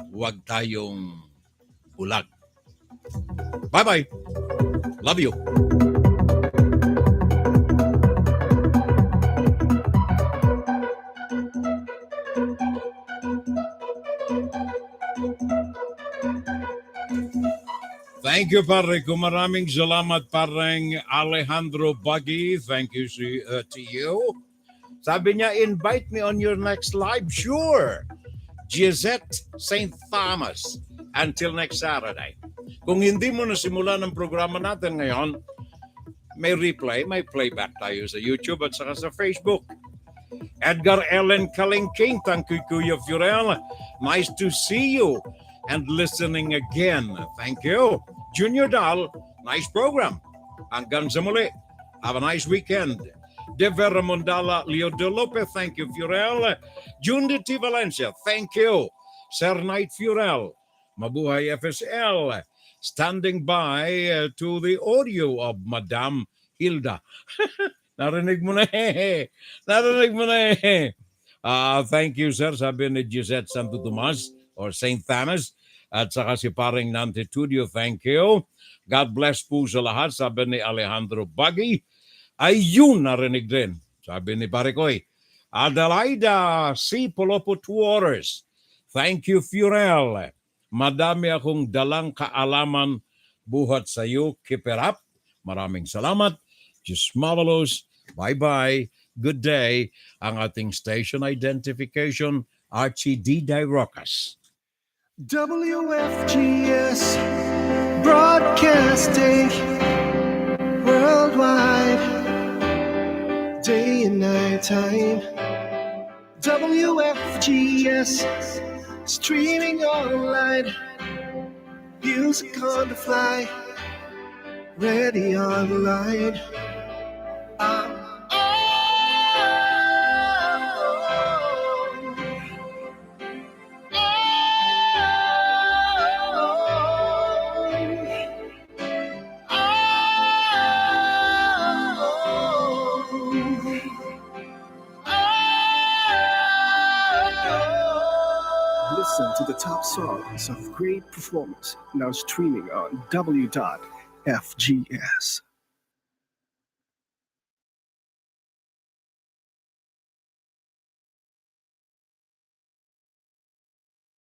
Huwag tayong bulag. Bye-bye. Love you. Thank you, pare. Maraming salamat, pareng Alejandro Baggy. Thank you to you. Sabi niya, invite me on your next live. Sure. Gisette St. Thomas. Until next Saturday. Kung hindi mo nasimula ng programa natin ngayon, may replay, may playback tayo sa YouTube at saka sa Facebook. Edgar Ellen Kalingking, thank you, Kuya Furel. Nice to see you and listening again. Thank you. Junior Dal, nice program. Hanggang sa muli. Have a nice weekend. De Vera Mondala, Leo De Lope, thank you, Furel. Jundi T. Valencia, thank you. Sir Knight Furel, Mabuhay FSL, standing by to the audio of Madam Hilda. Narinig mo na eh. Narinig mo na eh. Thank you, sir, sabi ni Gisette Santo Tomas or St. Thomas. At saka si paring Nantitudio, thank you. God bless po sa lahat, sabi ni Alejandro Baggy. Ayun, narinig din, sabi ni pare Koy. Adelaida C. Polopot Waters, thank you, Furel. Madami akong dalang kaalaman buhat sa iyo. Keep it up. Maraming salamat. Just marvelous. Bye-bye. Good day. Ang ating station identification, Archie D. Rocas. WFGS Broadcasting worldwide, day and night time. WFGS streaming online, music on the fly, ready on the line. Listen to the top songs of great performers now streaming on W.FGS.